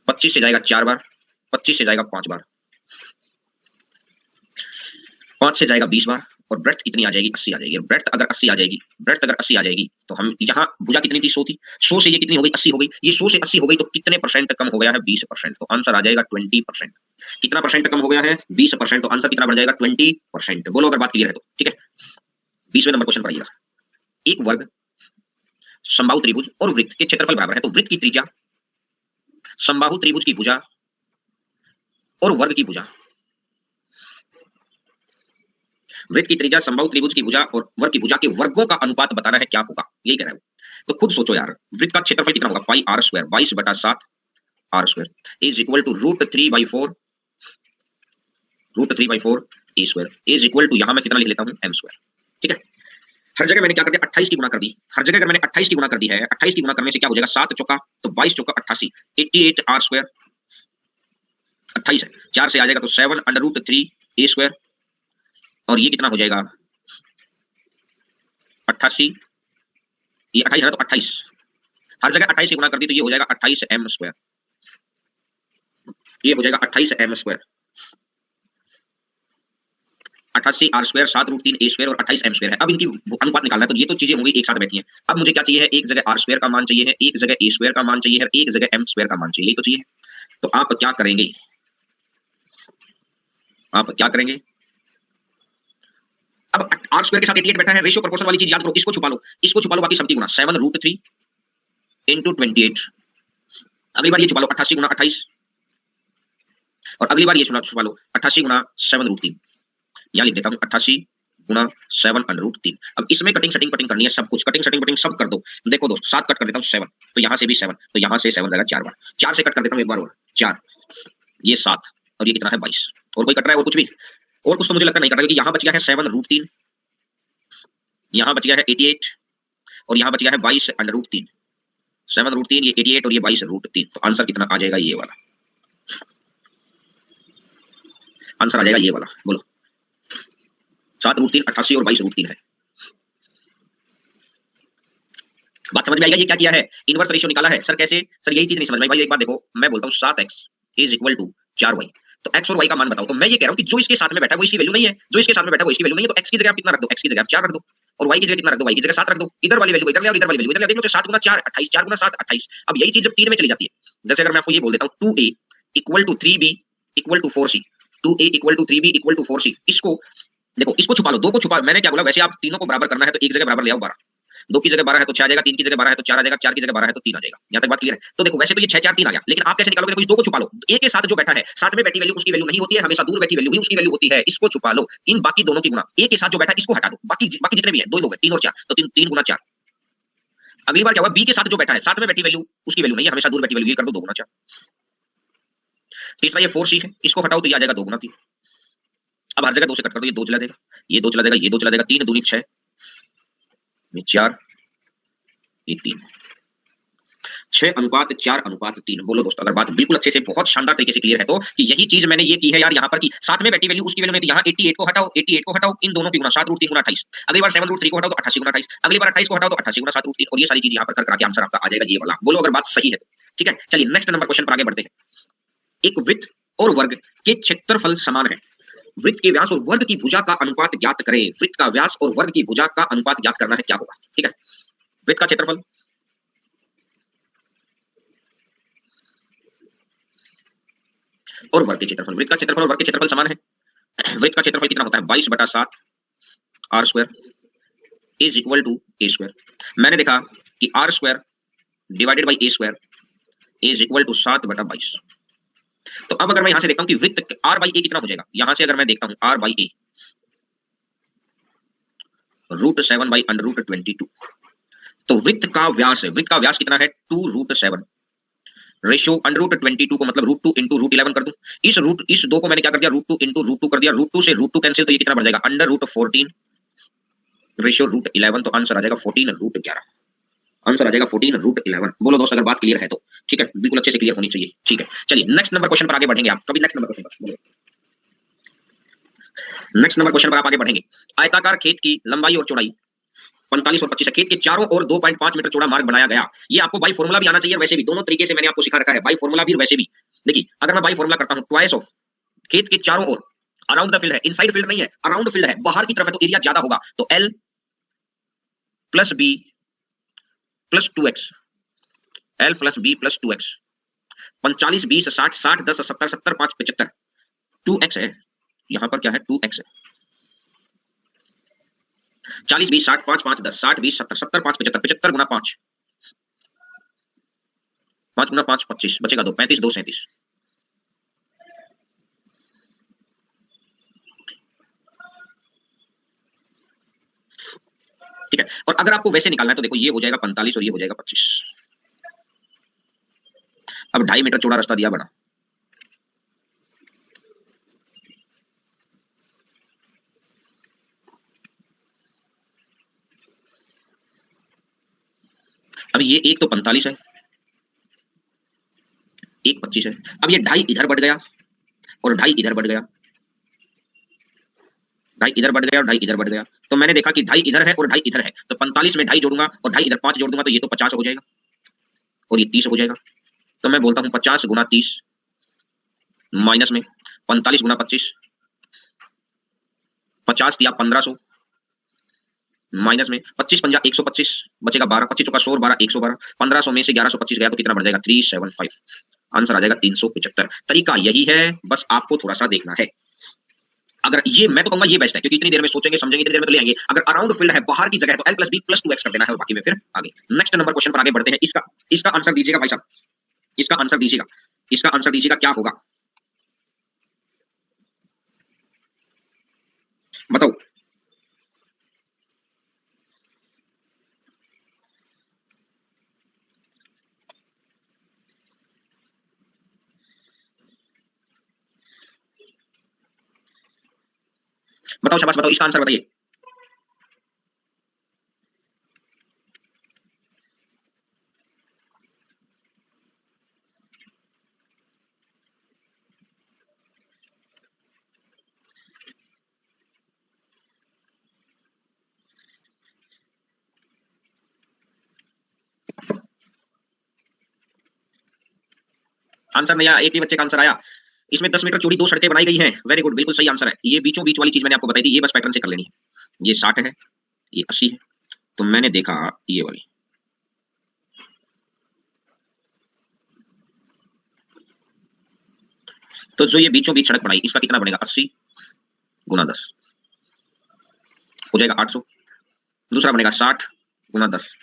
25 से जाएगा 4 बार, 25 से जाएगा 5 बार, 5 से जाएगा 20 बार, और ब्रेड्थ कितनी आ जाएगी 80 आ जाएगी। ब्रेड्थ अगर 80 आ जाएगी, ब्रेड्थ अगर 80 आ जाएगी तो हम यहाँ भुजा कितनी थी 100 थी, 100 से ये कितनी हो गई 80 हो गई। ये 100 से 80 हो गई तो कितने परसेंट कम हो गया है 20%। तो आंसर आ जाएगा 20%। कितना परसेंट कम हो गया है 20%। तो आंसर कितना बढ़ जाएगा 20%। बोलो अगर बात क्लियर है तो ठीक है। 20वें नंबर क्वेश्चन पर आइएगा। एक वर्ग समबाहु त्रिभुज और वृत्त के क्षेत्रफल बराबर है। तो वृत्त की त्रिज्या समबाहु त्रिभुज की भुजा और वर्ग की भुजा, वृत्त की त्रिज्या समबाहु त्रिभुज की भुजा और वर्ग की भुजा के वर्गों का अनुपात बताना है, क्या होगा यही कह रहा है। तो खुद सोचो यार, वृत्त का क्षेत्रफल कितना होगा pi r square, 22/7 are square is equal to √3/4 a square is equal to, यहां मैं कितना लिख लेता हूं एम स्क्वायर। ठीक है, हर जगह मैंने क्या कर दिया 28 की गुणा कर दी। हर जगह अगर मैंने 28 की गुणा कर दी है, 28 की गुणा करने से क्या हो जाएगा 7 चौका तो 22 चौका 88, 88 आर स्क्वायर 28 है, 4 से आ जाएगा तो 7√3 ए स्क्वायर, और ये कितना हो जाएगा 88, ये 28 है तो 28, हर जगह 28 की गुणा कर दी तो ये हो जाएगा 28 एम स्क्वायर, ये हो जाएगा 28 M square, 88 R square 7√3 A square और 28 एम स्क्वायर है। अब इनकी अनुपात निकालना है, तो ये तो चीजें होंगी एक साथ बैठी हैं। अब मुझे क्या चाहिए है, एक जगह आर स्क्वायर का मान चाहिए है, एक जगह ए स्क्वायर का मान चाहिए है, एक जगह एम स्क्वायर का मान चाहिए, यही तो चाहिए। तो आप क्या करेंगे, आप क्या करेंगे, अब आर स्क्वायर के साथ 88 बैठा है, रेशियो प्रोपोर्शन वाली चीज याद करो, इसको छुपा लो, इसको छुपा लो, बाकी सबकी गुणा 7√3 इंटू 28। अगली बार ये छुपा लो 88 गुणा 28, और अगली बार ये छुपा लो 88 गुणा 7√3, यहां लिख देता हूं 88 गुणा 7√3। अब इसमें कटिंग सेटिंग कटिंग करनी है, सब कुछ कटिंग सेटिंग कटिंग सब कर दो। देखो दोस्त 7 कट कर देता हूं 7, तो यहां से भी 7, तो यहां से 7 जाएगा 4 बार, 4 से कट कर देता हूं एक बार और 4, ये 7, और ये कितना है 22। और कोई कट रहा है और कुछ भी, और कुछ तो मुझे लगता नहीं कट रहा, क्योंकि यहां बच गया है 7√3, यहां बच गया है 88, और यहां बच गया है 22√3, 7√3 ये 88 और ये 22√3। तो आंसर कितना आ जाएगा ये वाला, आंसर आ जाएगा ये वाला। बोलो 7√3 88 और 22√3 है। बात समझ में आएगा, ये क्या किया है इनवर्स रेशियो निकाला है। सर कैसे, सर यही चीज नहीं समझ में भाई, एक बात देखो, मैं बोलता हूँ 7x is equal to 4y, तो x और y का मान बताओ, तो मैं ये कह रहा हूँ कि जो इसके साथ में बैठा है वो इसकी वैल्यू नहीं है, जो इसके साथ में बैठा है वो इसकी वैल्यू नहीं है, तो x की जगह आप कितना रख दो, x की जगह आप 4 रख दो, और y की जगह कितना रख दो, y की जगह 7 रख दो, इधर वाली वैल्यू इधर ले और इधर वाली वैल्यू इधर ले, देख लो तो 7 गुना 4 28, 4 गुना 7 28। अब यही चीज जब 3 में चली जाती है, जैसे अगर मैं आपको ये बोल देता हूँ 2a equal to 3b equal to 4c, 2a equal to 3b equal to 4c, इसको देखो, इसको छुपा लो, दो को छुपा, मैंने क्या बोला, वैसे आप तीनों को बराबर करना है तो एक जगह बराबर ले आओ 12, 2 की जगह 12 है तो 6 आ जाएगा, 3 की जगह 12 है तो 4 आ जाएगा, 4 की जगह 12 है तो 3 आ जाएगा। यहां तक बात क्लियर है। तो देखो वैसे तो ये 6 4 3 आ गया, लेकिन आप कैसे निकालोगे, देखो इस 2 को छुपा लो, ए के साथ जो बैठा है, साथ में बैठी वैल्यू उसकी वैल्यू नहीं होती है, हमेशा दूर बैठी वैल्यू ही उसकी वैल्यू होती है, इसको छुपा लो। इन बाकी दोनों की गुणा, ए के साथ जो बैठा है इसको हटा दो, बाकी जितने भी है, 2 लोग हैं 3 और 4, तो 3 गुना 4। अगली बार क्या हुआ, बी के साथ जो बैठा है, साथ में बैठी वैल्यू उसकी वैल्यू नहीं है, हमेशा दूर बैठी वैल्यू, ये कर दो 2 गुना 4। तीसरा ये 4c है, इसको हटाओ तो ये आ जाएगा 2 गुना 3। अब हर जगह 2 से कट कर दो, ये 2 चला जाएगा, ये 2 चला जाएगा, ये 2 चला जाएगा, 3 दूनी 6, ये 4, ये 3। 6:4:3। बोलो दोस्तों, अगर बात बिल्कुल अच्छे से बहुत शानदार तरीके से क्लियर है तो कि यही चीज मैंने ये की है यार, यहाँ पर की साथ में बैठी वैल्यू उसकी वैल्यू में, यहाँ 88 को हटाओ, 88 को हटाओ, इन दोनों की गुना 7√3 गुना 28, अगली बार 7√3 को हटाओ तो 88 गुना 28, अगली बार 28 को हटाओ तो 88 गुना 7√3, और ये सारी चीज यहाँ पर कर आंसर आपका आ जाएगा ये वाला। बोलो अगर बात सही है तो। ठीक है, चलिए नेक्स्ट नंबर क्वेश्चन पर आगे बढ़ते हैं। एक वृत्त और वर्ग के क्षेत्रफल समान है, वृत्त के व्यास और वर्ग की भुजा का अनुपात ज्ञात करें। वृत्त का व्यास और वर्ग की भुजा का अनुपात ज्ञात करना है, क्या होगा? ठीक है, वृत्त का क्षेत्रफल और वर्ग के क्षेत्रफल, वृत्त का क्षेत्रफल और वर्ग के क्षेत्रफल समान है। वृत्त का क्षेत्रफल कितना होता है? 22/7 are square is equal to A square. मैंने देखा कि R square divided by A square is equal to 7/22। तो अब अगर मैं यहां से देखता हूं कि वृत्त आर बाई ए कितना हो जाएगा, यहां से अगर मैं देखता हूं आर बाई ए √7/√22, तो वृत्त का व्यास है, वृत्त का व्यास कितना है? 2√7, रेशियो √22 को मतलब √2 इंटू √11 कर दूं। इस दो को मैंने क्या कर दिया? √2 इंटू √2 कर दिया, √2 से √2 कैंसिल, तो ये कितना बढ़ जाएगा? √14 रेशियो √11, तो आंसर आ जाएगा 14√11, आंसर आ जाएगा 14√11। बोलो दोस्त अगर बात क्लियर है तो। ठीक है, बिल्कुल अच्छे से क्लियर होनी चाहिए। ठीक है, चलिए नेक्स्ट नंबर क्वेश्चन पर आगे बढ़ेंगे। आप कभी नेक्स्ट नंबर क्वेश्चन पर, नेक्स्ट नंबर क्वेश्चन पर आप आगे बढ़ेंगे। आयताकार खेत की लंबाई और चौड़ाई 45 और 25 है, खेत के चारों ओर 2.5 मीटर चौड़ा मार्ग बनाया गया। ये आपको बाई फॉर्मूला भी आना चाहिए, वैसे भी दोनों तरीके से मैंने आपको सिखा रखा है, बाई फॉर्मूला भी और वैसे भी। देखिए अगर मैं बाई फॉर्मूला करता हूं, ट्वाइस ऑफ, खेत के चारों ओर, अराउंड द फील्ड है, इनसाइड फील्ड नहीं है, अराउंड फील्ड है, बाहर की तरफ है, तो एरिया ज्यादा होगा, तो L plus B plus 2x, L plus B plus 2x। 45 20 60 60 10 70 70 5 75, 2x है, यहां पर क्या है? 2x है। 40 20 60 5 5 10 60 20 70 70 5 75, 75 गुना 5, 5 गुना 5 25, बचेगा 2, 35 2 37। ठीक है, और अगर आपको वैसे निकालना है तो देखो ये हो जाएगा 45 और ये हो जाएगा 25। अब 2.5 मीटर चौड़ा रास्ता दिया बना, अब ये एक तो 45 है, एक 25 है, अब ये 2.5 इधर बढ़ गया और 2.5 इधर बढ़ गया, 2.5 इधर बढ़ गया और 2.5 इधर बढ़ गया, तो मैंने देखा कि 2.5 इधर है और 2.5 इधर है, तो 45 में 2.5 जोड़ूंगा और 2.5 इधर 5 जोड़ दूंगा, तो ये तो 50 हो जाएगा और ये 30 हो जाएगा। तो मैं बोलता हूं 50 गुना 30 माइनस में 45 गुना 25, 50 दिया 1500 माइनस में 25 पंजा 125, बचेगा 12, 25 चौका 100 और 12 112, 1500 में से 1125 गया तो कितना बढ़ जाएगा? 375, आंसर आ जाएगा 375। तरीका यही है, बस आपको थोड़ा सा देखना है। अगर ये, मैं तो कहूंगा ये बेस्ट है, क्योंकि इतनी देर में सोचेंगे समझेंगे, इतनी देर में तो ले आएंगे। अगर अराउंड फील्ड है, बाहर की जगह है, तो L plus B plus 2x कर देना है और बाकी में फिर आगे। नेक्स्ट नंबर क्वेश्चन पर आगे बढ़ते हैं। इसका आंसर दीजिएगा भाई साहब, इसका आंसर दीजिएगा, इसका आंसर दीजिएगा, क्या होगा बताओ? बताओ शाबाश, बताओ इसका आंसर बताइए। आंसर नहीं आया, एक भी बच्चे का आंसर आया? इसमें 10 मीटर चौड़ी 2 सड़कें बनाई गई हैं, वेरी गुड, बिल्कुल सही आंसर है। ये बीचों बीच वाली चीज मैंने आपको बताई थी, ये बस पैटर्न से कर लेनी है। ये 60 है, ये 80 है, तो मैंने देखा ये वाली, तो जो ये बीचों बीच सड़क बनाई, इसका कितना बनेगा? 80 गुना 10 हो जाएगा 800। दूसरा बनेगा 60 गुना 10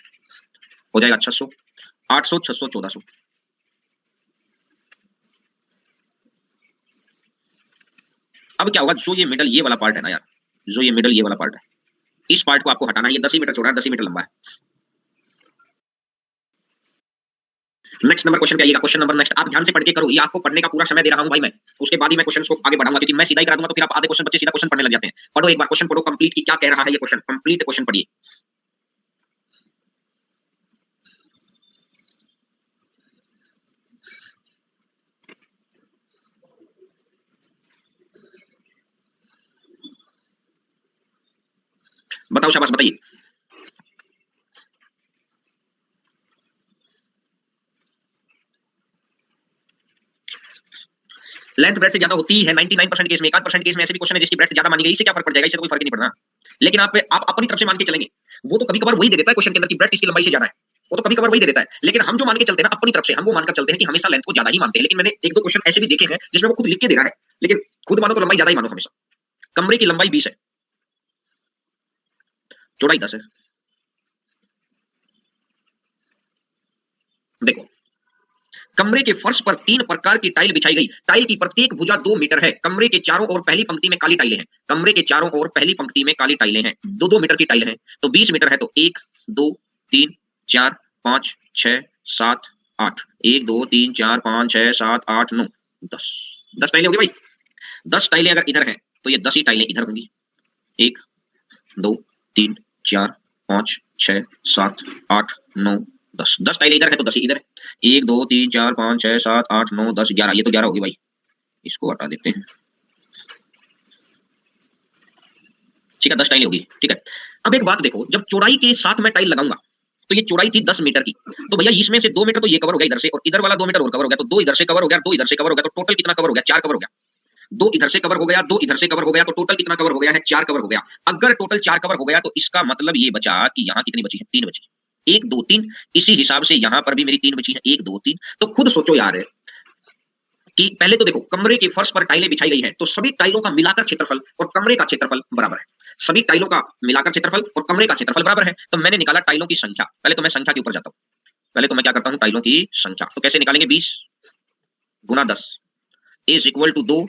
हो जाएगा 600, 800 600 1400। अब क्या होगा? जो ये मिडल ये वाला पार्ट है ना यार, जो ये मिडल ये वाला पार्ट है, इस पार्ट को आपको हटाना है। ये 10 ही मीटर चौड़ा है, 10 ही मीटर लंबा है। नेक्स्ट नंबर क्वेश्चन पे आइएगा। क्वेश्चन नंबर नेक्स्ट, आप ध्यान से पढ़ के करो, ये आपको पढ़ने का पूरा समय दे रहा हूं भाई मैं, उसके बाद ही मैं क्वेश्चन को आगे बढ़ाऊंगा, क्योंकि मैं सीधा ही करा दूंगा तो फिर आप आधे क्वेश्चन बच्चे सीधा क्वेश्चन पढ़ने लग जाते हैं। पढ़ो एक बार क्वेश्चन, पढ़ो कंप्लीट की क्या कह रहा है ये क्वेश्चन, कंप्लीट क्वेश्चन पढ़िए। बताओ, शाबाश, बताइए। लेंथ ब्रेथ से ज्यादा होती है 99% केस में। 1% केस में ऐसे भी क्वेश्चन है जिसकी ब्रेथ ज्यादा मानी गई, इससे क्या फर्क पड़ जाएगा? इससे तो कोई फर्क नहीं पड़ना। लेकिन आप अपनी तरफ से मान के चलेंगे। वो तो कभी कभार वही दे देता है क्वेश्चन के अंदर की ब्रेथ इसकी लंबाई से ज्यादा है, वो तो कभी कभार वही दे देता है। लेकिन हम जो मान के चलते हैं ना अपनी तरफ से, हम वो मानकर चलते हैं कि हमेशा लेंथ को ज्यादा ही मानते हैं। लेकिन मैंने एक दो क्वेश्चन ऐसे भी देखे हैं जिसमें वो खुद लिख के दे रहा है, लेकिन खुद मानो तो लंबाई ज्यादा ही मानो हमेशा। कमरे की लंबाई 20 है, चौड़ाई 10 है। देखो, कमरे के फर्श पर 3 प्रकार की टाइल बिछाई गई। टाइल की प्रत्येक भुजा 2 मीटर है। कमरे के चारों ओर पहली पंक्ति में काली टाइलें हैं। कमरे के चारों ओर पहली पंक्ति में काली टाइलें हैं। 2-2 मीटर की टाइल हैं, तो 20 मीटर है। तो 1 2 3 4 5 6 7 8, 1 2 3 4 5 6 7 8 9 10, 10 टाइलें होगी भाई। 10 टाइलें अगर इधर हैं तो ये 10 ही टाइलें इधर होंगी। 1 2 3 4 5 6 7 8 9 10, 10 टाइलें इधर है तो 10 ही इधर है। 1 2 3 4 5 6 7 8 9 10 11, ये तो 11 होगी भाई, इसको हटा देते हैं। ठीक है, 10 टाइलें होगी। ठीक है, अब एक बात देखो, जब चौड़ाई के साथ मैं टाइल लगाऊंगा तो ये चौड़ाई थी 10 मीटर की, तो भैया इसमें से 2 मीटर तो ये कवर हो गया इधर से, और इधर वाला 2 मीटर और कवर हो गया, तो 2 इधर से कवर हो गया, 2 इधर से कवर हो गया, तो टोटल कितना कवर हो गया? 4 कवर हो गया। 2 इधर से कवर हो गया, 2 इधर से कवर हो गया, तो टोटल कितना कवर हो गया है? 4 कवर हो गया। अगर टोटल 4 कवर हो गया तो इसका मतलब ये बचा कि यहाँ कितनी बची है? 3 बची। 1 2 3, इसी हिसाब से यहां पर भी मेरी 3 बची है, 1 2 3। तो खुद सोचो यार कि पहले तो देखो, कमरे के फर्श पर टाइलें बिछाई गई हैं, तो सभी टाइलों का मिलाकर क्षेत्रफल और कमरे का क्षेत्रफल बराबर है। सभी टाइलों का मिलाकर क्षेत्रफल और कमरे का क्षेत्रफल बराबर है। तो मैंने निकाला टाइलों की संख्या। पहले तो मैं संख्या के ऊपर जाता हूं। पहले तो मैं क्या करता हूं? टाइलों की संख्या। तो कैसे निकालेंगे? 20 गुना 10 इज इक्वल टू 2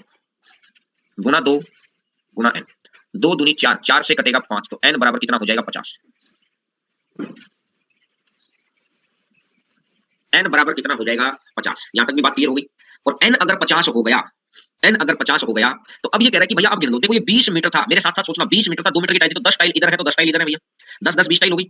गुना 2 गुना n। 2 दूनी 4, 4 से कटेगा 5, तो n बराबर कितना हो जाएगा? 50। n बराबर कितना हो जाएगा? 50। यहां तक भी बात क्लियर हो गई। और n अगर 50 हो गया, n अगर 50 हो गया, तो अब ये कह रहा है कि भैया आप गिन लो। देखो ये 20 मीटर था, मेरे साथ साथ सोचना, 20 मीटर था, 2 मीटर की टाइल थी, तो 10 टाइल इधर है तो 10 टाइल इधर है भैया। 10 10 20 टाइल हो गई,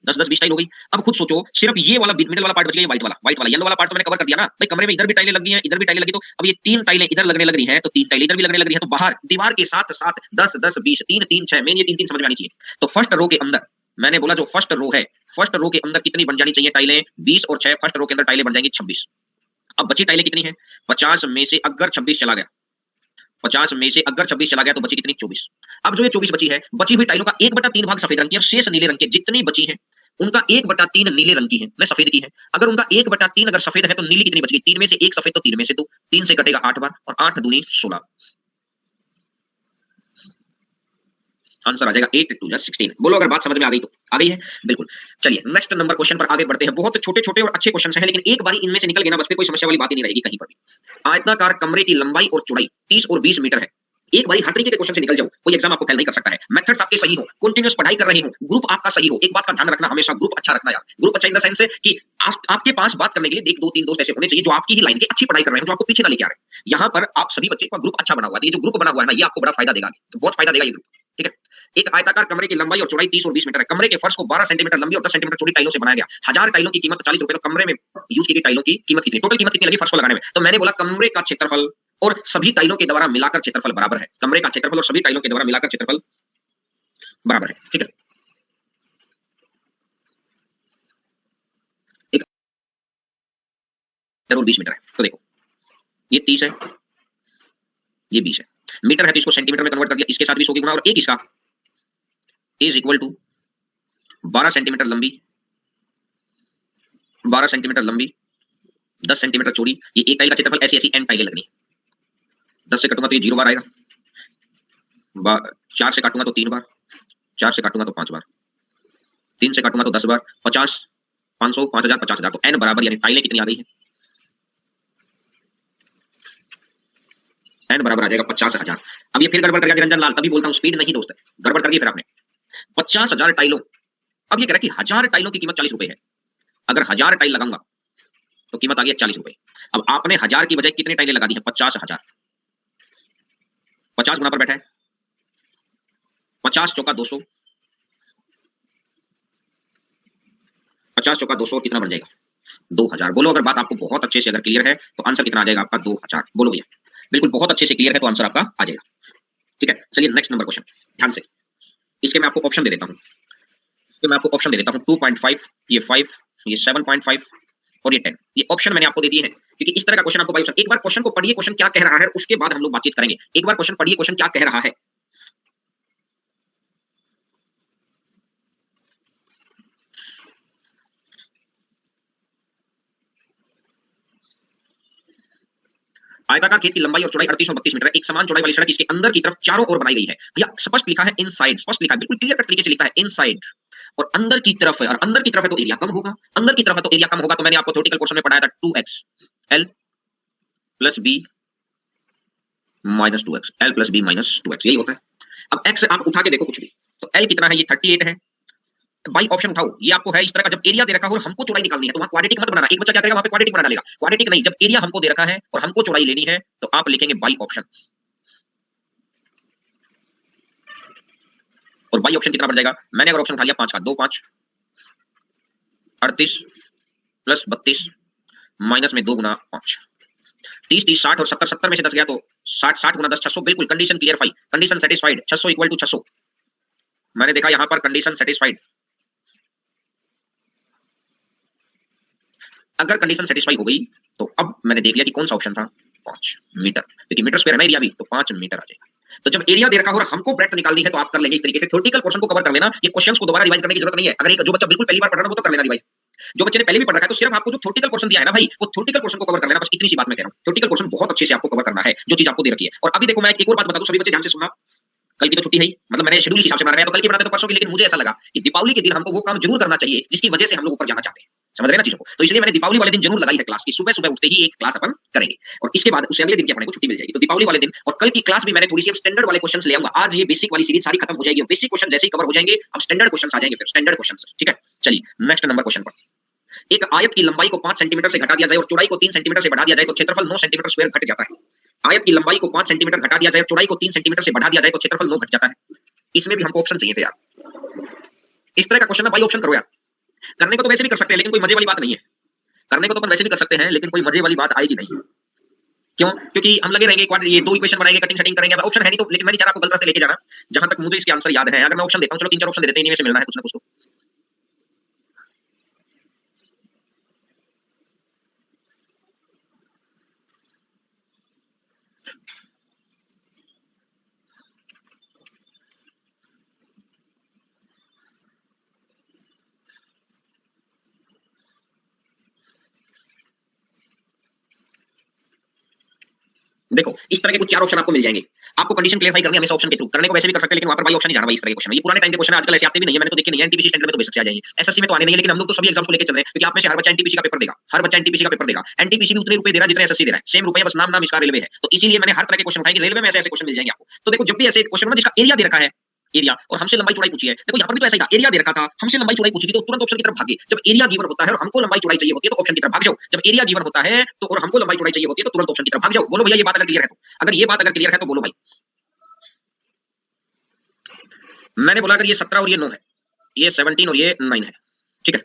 10 10 20 टाइल हो गई। अब खुद सोचो, सिर्फ ये वाला मिडिल वाला पार्ट बच गया, व्हाइट वाला येलो वाला पार्ट तो मैंने कवर कर दिया ना भाई। कमरे में इधर भी टाइलें लगी हैं, इधर भी टाइलें लगी, तो अब ये 3 टाइलें इधर लगने लग रही हैं, तो 3 टाइलें इधर भी लगने लग रही हैं, तो बाहर दीवार के साथ साथ 10 10 20 3 3 6, मेन ये 3 3 समझ में आनी चाहिए। तो फर्स्ट रो के अंदर मैंने बोला जो फर्स्ट रो है, फर्स्ट रो के अंदर कितनी बन जानी चाहिए टाइलें? 20 और 6, फर्स्ट रो के अंदर टाइलें बन जाएंगी 26। अब बची टाइलें कितनी है? 50 में से अगर 26 चला गया, 50 में से अगर 26 चला गया तो बची कितनी? 24। अब जो ये 24 बची है, बची हुई टाइलों का 1/3 भाग सफेद रंग की और शेष नीले रंग के। जितनी बची है उनका 1/3 नीले रंग की है, मैं सफेद की है। अगर उनका 1/3 अगर सफेद है तो नीली कितनी बच गई? 3 में से 1 सफेद, तो 3 में से 2, 3 से कटेगा 8 बार, और 8 दूनी 16। आंसर आ जाएगा 8 2 16। बोलो अगर बात समझ में आ गई तो। आ गई है? बिल्कुल। चलिए नेक्स्ट नंबर क्वेश्चन पर आगे बढ़ते हैं। बहुत छोटे छोटे और अच्छे क्वेश्चन हैं, लेकिन एक बारी इनमें से निकल गए ना बस, फिर कोई समस्या वाली बात ही नहीं रहेगी कहीं पर भी। आयताकार कमरे की लंबाई और चौड़ाई 30 और 20 मीटर है। एक बारी हर तरीके के क्वेश्चन से निकल जाओ, कोई एग्जाम आपको फेल नहीं कर सकता है। मेथड्स आपके सही हो, कंटीन्यूअस पढ़ाई कर रहे हो, ग्रुप आपका सही हो। एक बात का ध्यान रखना हमेशा, ग्रुप अच्छा रखना यार। ग्रुप अच्छा इन द सेंस है कि आपके पास बात करने के लिए एक 2 3 दोस्त ऐसे होने चाहिए जो आपकी ही लाइन के अच्छी पढ़ाई कर रहे हैं, जो आपको पीछे ना लेके आ रहे हैं। यहाँ पर आप सभी बच्चे का ग्रुप अच्छा बना हुआ है, ये जो ग्रुप बना हुआ है ना, ये आपको बड़ा फायदा देगा, बहुत फायदा देगा ये ग्रुप। ठीक है, एक आयताकार कमरे की लंबाई और चौड़ाई 30 और 20 मीटर है। कमरे के फर्श को 12 सेंटीमीटर लंबी और 10 सेंटीमीटर चौड़ी टाइलों से बनाया गया। 1000 टाइलों की कीमत 40 रुपए। तो कमरे में यूज की गई टाइलों की कीमत कितनी? टोटल कीमत कितनी लगी फर्श को लगाने में? तो मैंने बोला कमरे का क्षेत्रफल और सभी टाइलों के द्वारा मिलाकर क्षेत्रफल बराबर है। कमरे का क्षेत्रफल और सभी टाइलों के द्वारा मिलाकर क्षेत्रफल बराबर है। ठीक है, एक और 20 मीटर है, तो देखो ये 30 है, ये 20 है। मीटर है तो इसको सेंटीमीटर में कन्वर्ट कर दिया, इसके साथ 20 होगी गुणा, और एक इसका इज इक्वल टू 12 सेंटीमीटर लंबी, 12 सेंटीमीटर लंबी, 10 सेंटीमीटर चौड़ी। ये एक टाइल का क्षेत्रफल, ऐसी ऐसी एन टाइलें लगनी है। 10 से कटूंगा तो ये 0 बार आएगा, 4 से काटूंगा तो 3 बार, 4 से काटूंगा तो 5 बार, 3 से काटूंगा तो 10 बार, 50 500 5000 50,000। तो एन बराबर यानी टाइलें कितनी आ गई है? एन बराबर आ जाएगा 50,000। अब ये फिर गड़बड़ कर गया निरंजन लाल, तभी बोलता हूं स्पीड नहीं दोस्त, गड़बड़ कर दी फिर आपने। 50,000 टाइलों, अब ये कह रहा है कि 1000 टाइलों की कीमत 40 रुपए है। अगर 1000 टाइल लगाऊंगा तो कीमत आ गई 40 रुपए। अब आपने 1000 की बजाय कितनी टाइलें लगा दी हैं? 50,000। 50 गुना पर बैठा है, 50 चौका 200, 50 चौका 200 कितना बन जाएगा? 2000। बोलो अगर बात आपको बहुत अच्छे से अगर क्लियर है तो आंसर कितना आ जाएगा आपका? 2000। बोलो भैया, बिल्कुल बहुत अच्छे से क्लियर है तो आंसर आपका आ जाएगा। ठीक है, चलिए नेक्स्ट नंबर क्वेश्चन ध्यान से। इसके मैं आपको ऑप्शन दे देता हूँ, इसके मैं आपको ऑप्शन दे देता हूँ 2.5, ये 5, ये 7.5 और ये 10। ये ऑप्शन मैंने आपको दे दिए हैं क्योंकि इस तरह का क्वेश्चन आपको बाई ऑप्शन। एक बार क्वेश्चन को पढ़िए, क्वेश्चन क्या कह रहा है, उसके बाद हम लोग बातचीत करेंगे। एक बार क्वेश्चन पढ़िए, क्वेश्चन क्या कह रहा है। आयताकार खेत की लंबाई और चौड़ाई 38 और 32 मीटर है। एक समान चौड़ाई वाली सड़क इसके अंदर की तरफ चारों ओर बनाई गई है। भैया स्पष्ट लिखा है इनसाइड, स्पष्ट लिखा है, बिल्कुल क्लियर कट तरीके से लिखा है इनसाइड, और अंदर की तरफ है, और अंदर की तरफ है तो एरिया कम होगा, अंदर की तरफ है तो एरिया कम होगा। तो मैंने आपको थ्योरेटिकल पोर्शन में पढ़ाया था 2x l plus b minus 2x, l plus b minus 2x, यही होता है। अब x आप उठा के देखो कुछ भी, तो l कितना है, ये 38 है। बाई ऑप्शन उठाओ, ये आपको है इस तरह का। जब एरिया दे रखा हो और हमको चौड़ाई निकालनी है तो वहां क्वाड्रेटिक मत बनाना। एक बच्चा क्या करेगा, वहां पे क्वाड्रेटिक बना डालेगा, क्वाड्रेटिक नहीं। जब एरिया हमको दे रखा है और हमको चौड़ाई लेनी है तो आप लिखेंगे बाई ऑप्शन। और बाई ऑप्शन कितना बढ़ जाएगा, मैंने अगर ऑप्शन उठा लिया 5 का, 2 5 38 प्लस 32 माइनस में 2 गुना 5, 30 30 60 और 70 70 में से 10 गया तो 60 60 गुना 10 600। बिल्कुल condition clarify, condition satisfied. 600 equal to 600, मैंने देखा यहां पर कंडीशन सेटिस्फाइड। अगर कंडीशन सेटिस्फाई हो गई तो अब मैंने देख लिया कि कौन सा ऑप्शन था, 5 मीटर, क्योंकि मीटर स्क्वायर है ना एरिया भी, तो 5 मीटर आ जाएगा। तो जब एरिया दे रखा हो और हमको ब्रेड्थ निकालनी है तो आप कर लेंगे इस तरीके से। थ्योरेटिकल पोर्शन को कवर कर लेना, ये क्वेश्चंस को दोबारा रिवाइज करने की जरूरत नहीं है। अगर एक जो बच्चा बिल्कुल पहली बार पढ़ रहा है वो तो कर लेना रिवाइज, जो बच्चे ने पहले भी पढ़ रखा है तो सिर्फ आपको जो थ्योरेटिकल पोर्शन दिया है ना भाई, वो थ्योरेटिकल पोर्शन को कवर कर लेना, बस इतनी सी बात मैं कह रहा हूं। थ्योरेटिकल पोर्शन बहुत अच्छे से आपको कवर करना है, जो चीज आपको दे रखी है। और अभी देखो मैं एक और बात बता दूं, सभी बच्चे ध्यान से सुनना। कल की तो छुट्टी है ही, मतलब मैंने शेड्यूल इस हिसाब से बना रखा है, तो कल की बनाते तो परसों की, लेकिन मुझे ऐसा लगा कि दीपावली के दिन हमको वो काम जरूर करना चाहिए जिसकी वजह से हम लोग ऊपर जाना चाहते हैं। समझ रहे ना चीजों को, तो इसलिए मैंने दीपावली वाले दिन जरूर लगाई है क्लास की, सुबह सुबह उठते ही एक क्लास अपन करेंगे और इसके बाद उससे अगले दिन की अपने को छुट्टी मिल जाएगी। तो दीपावली वाले दिन और कल की क्लास भी मैंने थोड़ी सी स्टैंडर्ड वाले क्वेश्चंस ले आऊंगा। आज ये बेसिक वाली सीरीज सारी खत्म हो जाएगी, बेसिक क्वेश्चन जैसे ही कवर हो जाएंगे अब स्टैंडर्ड क्वेश्चंस आ जाएंगे, फिर स्टैंडर्ड क्वेश्चंस। ठीक है, चलिए नेक्स्ट नंबर क्वेश्चन पर। एक आयत की लंबाई को 5 सेंटीमीटर से घटा दिया जाए और चौड़ाई को 3 सेंटीमीटर से बढ़ा दिया जाए तो क्षेत्रफल 9 सेंटीमीटर स्क्वायर घट जाता है। आयत की लंबाई को 5 सेंटीमीटर घटा दिया जाए और चौड़ाई को 3 सेंटीमीटर से बढ़ा दिया जाए तो क्षेत्रफल 9 घट जाता है। इसमें भी हमको ऑप्शन चाहिए थे यार। इस तरह का क्वेश्चन ना बाई ऑप्शन करो यार। करने को तो वैसे भी कर सकते हैं लेकिन कोई मजे वाली बात नहीं है, करने को तो अपन वैसे भी कर सकते हैं लेकिन कोई मजे वाली बात आएगी नहीं। क्यों? क्योंकि हम लगे रहेंगे ये 2 इक्वेशन बनाएंगे, कटिंग सेटिंग करेंगे, ऑप्शन है नहीं तो। लेकिन मैं नहीं चाह रहा आपको गलत रास्ते लेके जाना। जहां तक मुझे इसके आंसर याद है, अगर मैं ऑप्शन देता हूं, चलो 3 4 ऑप्शन दे देते हैं, इनमें से मिलना है कुछ ना कुछ तो। देखो इस तरह के कुछ 4 ऑप्शन आपको मिल जाएंगे। आपको कंडीशन क्लियरफाई करनी है हमेशा ऑप्शन के थ्रू, करने को वैसे भी कर सकते हैं लेकिन वहां पर बाई ऑप्शन ही जाना भाई। इस तरह के क्वेश्चन ये पुराने टाइम के क्वेश्चन आजकल ऐसे आते भी नहीं है, मैंने तो देखे नहीं है। एनटीपीसी स्टैंडर्ड में तो बेसिक से आ जाएंगे, एसएससी में तो आने नहीं है, लेकिन हम लोग तो सभी एग्जाम्स को लेकर चल रहे हैं क्योंकि आप में से हर बच्चा एनटीपीसी का पेपर देगा, हर बच्चा एनटीपीसी का पेपर देगा। एनटीपीसी भी उतने रुपए दे रहा है जितने एसएससी दे रहा है, सेम रुपए, बस नाम इसका रेलवे है। तो इसीलिए मैंने हर तरह के क्वेश्चन उठाए, रेलवे में ऐसे ऐसे क्वेश्चन मिल जाएंगे आपको। तो देखो जब भी ऐसे क्वेश्चन ना जिसका एरिया दे रखा है, एरिया और हमसे लंबाई चौड़ाई पूछी है, देखो यहाँ पर भी तो ऐसा ही था, एरिया दे रखा था, हमसे लंबाई चौड़ाई पूछी थी तो तुरंत ऑप्शन की तरफ भागे। जब एरिया गिवन होता है और हमको लंबाई चौड़ाई चाहिए होती है तो ऑप्शन की तरफ भाग जाओ। जब एरिया गिवन होता है तो और हमको लंबाई चौड़ाई चाहिए होती है तो तुरंत ऑप्शन की तरफ भाग जाओ। बोलो भैया ये बात अगर क्लियर है तो, अगर ये बात अगर क्लियर है तो बोलो भाई। मैंने बोला अगर ये 17 और ये 9 है, ये 17 और ये 9 है, ठीक है।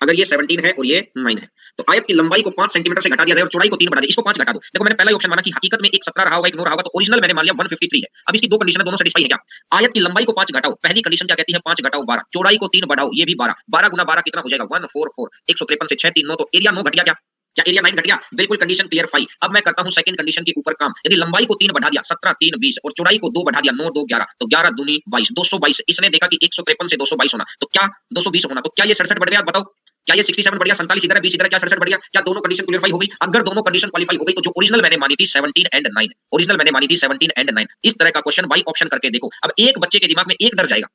अगर ये 17 है और ये 9 है तो आयत की लंबाई को 5 सेंटीमीटर से घटा दिया जाए और चौड़ाई को 3 बढ़ा दिया, इसको 5 घटा दो। देखो मैंने पहला ऑप्शन माना कि हकीकत में एक 17 रहा होगा एक 9 रहा होगा, तो ओरिजिनल मैंने मान लिया 153 है। अब इसकी दो कंडीशन है, दोनों सेटिस्फाई है क्या? आयत की लंबाई को 5 घटाओ, पहली कंडीशन क्या कहती है, 5 घटाओ 12, चौड़ाई को 3 बढ़ाओ, ये भी 12, 12 गुना 12 कितना हो जाएगा 144, 153 से 6 3 9, तो एरिया 9 घट गया क्या? क्या एरिया 9 घट गया? बिल्कुल कंडीशन क्लियर 5। अब मैं करता हूं सेकंड कंडीशन के ऊपर काम। यदि लंबाई को 3 बढ़ा दिया 17 3 20 और चौड़ाई को 2 बढ़ा दिया 9 2 11, तो 11 दूनी 22, 222। इसने देखा कि 153 से 222 होना, तो क्या 220 होना, तो क्या ये 67 बढ़ गया? बताओ क्या ये 67 बढ़ गया? 47 इधर है, 20 इधर है, क्या 67 बढ़ गया? क्या दोनों कंडीशन क्लियरफाई हो गई? अगर दोनों कंडीशन क्वालीफाई हो गई तो जो ओरिजिनल मैंने मानी थी 17 एंड 9, ओरिजिनल मैंने मानी थी 17 एंड 9। इस तरह का क्वेश्चन बाई ऑप्शन करके देखो। अब एक बच्चे के दिमाग में एक डर जाएगा,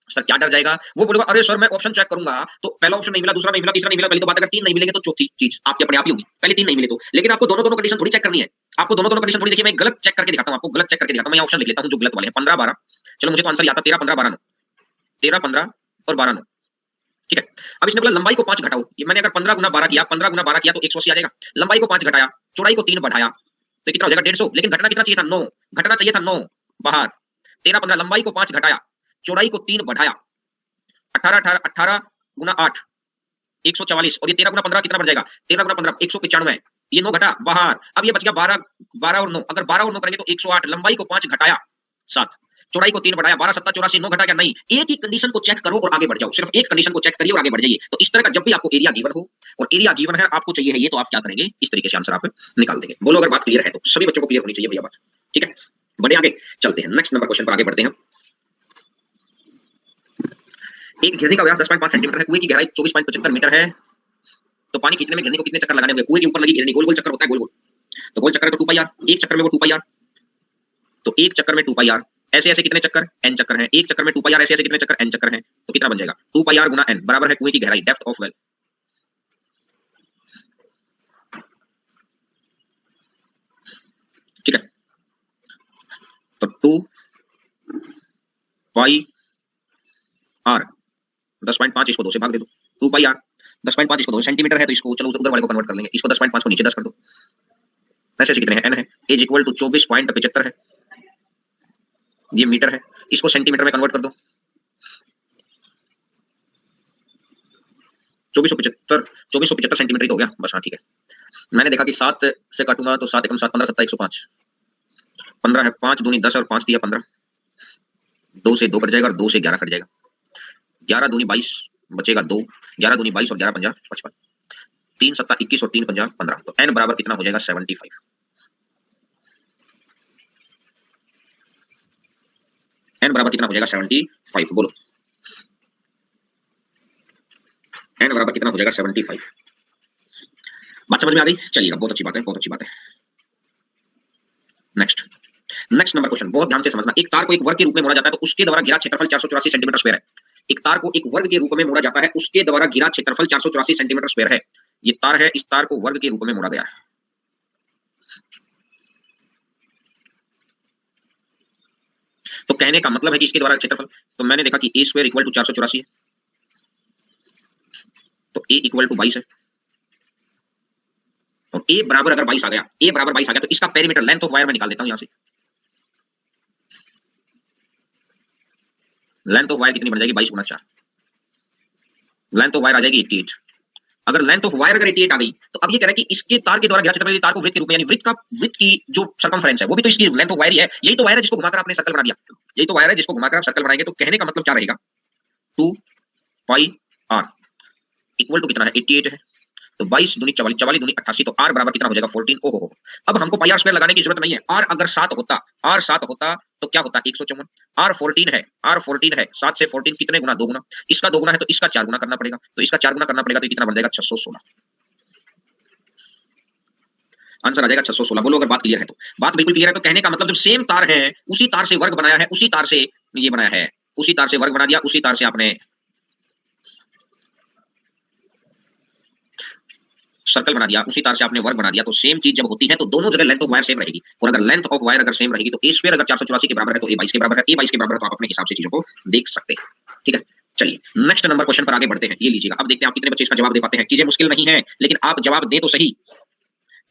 सर क्या डर जाएगा? वो बोलेगा अरे सर मैं ऑप्शन चेक करूंगा तो पहला ऑप्शन नहीं मिला, दूसरा नहीं मिला, तीसरा नहीं मिला। पहली तो बात अगर 3 नहीं मिलेंगे तो चौथी चीज आपकी अपने आप ही होगी, पहले 3 नहीं मिले तो। लेकिन आपको दोनों दोनों कंडीशन थोड़ी चेक करनी है, आपको दोनों दोनों कंडीशन थोड़ी। देखिए मैं गलत चेक करके दिखाता हूं आपको, गलत चेक करके दिखाता हूं। मैं ऑप्शन लिख लेता हूं जो गलत वाले हैं, 15 12। चलो मुझे तो आंसर आता 13 15 12 9, 13 15 और 12 9, ठीक है। अब इसने बोला लंबाई को 5 घटाओ, ये मैंने अगर 15 गुना 12 किया, 15 गुना 12 किया तो 180 आ जाएगा। लंबाई को 5 घटाया, चौड़ाई को 3 बढ़ाया तो कितना हो जाएगा 150। लेकिन घटना कितना चाहिए था 9, घटना चाहिए था 9 बाहर। 13 15, लंबाई को 5 घटाया, चौड़ाई को 3 बढ़ाया, 18 18 18 गुना 8 144, और ये 13 गुना 15 कितना बढ़ जाएगा? 13 गुना 15 195, ये 9 घटा बाहर। अब ये बच गया 12 12 और 9, अगर 12 और 9 करेंगे तो 108। लंबाई को 5 घटाया 7, चौड़ाई को 3 बढ़ाया, 12 7 84, 9 घटा क्या? नहीं। एक ही कंडीशन को चेक करो और आगे बढ़ जाओ, सिर्फ एक कंडीशन को चेक करिए और आगे बढ़ जाइए। तो इस तरह का जब भी आपको एरिया गिवन हो और एरिया गिवन है आपको चाहिए है ये, तो आप क्या करेंगे? इस तरीके से आंसर आप निकाल देंगे। बोलो अगर बात क्लियर है तो, सभी बच्चों को क्लियर होनी चाहिए भैया बात, ठीक है। बढ़े आगे, चलते हैं नेक्स्ट नंबर क्वेश्चन पर आगे बढ़ते हैं। एक घेरने का व्यास 10.5 सेंटीमीटर है, कुएं की गहराई 24.75 मीटर है, तो पानी खींचने में घेरने को कितने चक्कर लगाने होंगे? कुएं के ऊपर लगी घेरनी, गोल गोल चक्कर होता है, गोल गोल, तो गोल चक्कर है तो 2 पाई आर, एक चक्कर में वो 2 पाई आर, तो एक चक्कर में 2 पाई आर, ऐसे ऐसे कितने चक्कर? n चक्कर हैं, एक चक्कर में 2 पाई आर, ऐसे ऐसे कितने चक्कर? n चक्कर हैं, तो कितना बन जाएगा? 2 पाई आर गुना n बराबर है कुएं की गहराई, डेप्थ ऑफ वेल, ठीक है। तो 2 पाई आर 10.5, इसको 2 से भाग दे दो, 2 पाई आर 10.5, इसको 2 सेंटीमीटर है, तो इसको चलो उधर वाले को कन्वर्ट कर लेंगे, इसको 10.5 को नीचे 10 कर दो, ऐसे ऐसे कितने हैं? n है, एज इक्वल टू 24.75 है, ये मीटर है, इसको सेंटीमीटर में कन्वर्ट कर दो, 2475 सेंटीमीटर ही तो हो गया बस। हाँ ठीक है, मैंने देखा कि 7 से काटूंगा तो 7 एकम 7, 15 7 105, 15 है, 5 दूनी 10 और 5 दिया 15, 2 से 2 कट जाएगा और 2 से 11 कट जाएगा, 11 दूनी 22 बचेगा 2, 11 दूनी 22 और 11 पंजा 55, 3 सत्ता 21 और 3 पंजा 15, तो n बराबर कितना हो जाएगा? 75। n बराबर कितना हो जाएगा? 75। बोलो n बराबर कितना हो जाएगा? 75। बात समझ में आ गई? चलिएगा, बहुत अच्छी बात है, बहुत अच्छी बात है। नेक्स्ट नंबर क्वेश्चन, बहुत ध्यान से समझना। एक तार को एक वर्ग के रूप में मोड़ा जाता है तो उसके द्वारा घिरा क्षेत्रफल 484 सेंटीमीटर स्क्वायर है। एक तार को एक वर्ग के रूप में मोड़ा जाता है, उसके द्वारा घिरा क्षेत्रफल 484 सेंटीमीटर स्क्वायर है। ये तार है, इस तार को वर्ग के रूप में मोड़ा गया है। तो कहने का मतलब है कि इसके द्वारा क्षेत्रफल, तो मैंने देखा कि a स्क्वायर इक्वल टू 484 है, तो a इक्वल टू 22 है, और a बराबर अगर 22 आ गया, a बराबर 22 आ गया तो इसका पेरीमीटर लेंथ ऑफ वायर में निकाल देता हूं यहां से। लेंथ ऑफ वायर कितनी बन जाएगी? 22 गुना 4, लेंथ ऑफ वायर आ जाएगी 88। अगर लेंथ ऑफ वायर अगर 88 आ गई तो अब ये कह रहा है कि इसके तार के द्वारा घिरा क्षेत्रफल, तार को वृत्त के रूप में, यानी वृत्त की जो सर्कमफ्रेंस है वो भी तो इसकी लेंथ ऑफ वायर ही है। यही तो वायर है जिसको घुमाकर आपने सर्कल बना दिया, यही तो वायर है जिसको घुमाकर आप सर्कल बनाएंगे। तो कहने का मतलब क्या रहेगा? 2 पाई आर इक्वल टू कितना है? 88 है, तो 22 दूनी 44, 44 दूनी 88, तो r बराबर कितना हो जाएगा? 14। ओहो, अब हमको पाई आर स्क्वायर लगाने की जरूरत नहीं है। r अगर 7 होता, r 7 होता तो क्या होता? 154। r 14 है, r 14 है, 7 से 14 कितने गुना? 2 गुना, इसका 2 गुना है तो इसका 4 गुना करना पड़ेगा, तो इसका 4 गुना करना पड़ेगा, तो कितना बन जाएगा? 616। आंसर आ जाएगा 616। बोलो अगर बात क्लियर है तो। बात बिल्कुल क्लियर है तो कहने का मतलब जब सेम तार है, उसी तार से वर्ग बनाया है, उसी तार से ये बनाया है, उसी तार से वर्ग बना दिया, उसी तार से आपने सर्कल बना दिया, उसी तार से आपने वर्ग बना दिया, तो सेम चीज जब होती है तो दोनों जगह लेंथ ऑफ वायर सेम रहेगी। और अगर लेंथ ऑफ वायर अगर सेम रहेगी तो a स्क्वायर अगर 484 के बराबर है तो a 22 के बराबर है, a 22 के बराबर है तो आप अपने हिसाब से चीजों को देख सकते हैं, ठीक है। चलिए नेक्स्ट नंबर क्वेश्चन पर आगे बढ़ते हैं। ये लीजिएगा, अब देखते हैं आप कितने बच्चे इसका जवाब दे पाते हैं। चीजें मुश्किल नहीं है लेकिन आप जवाब दे तो सही,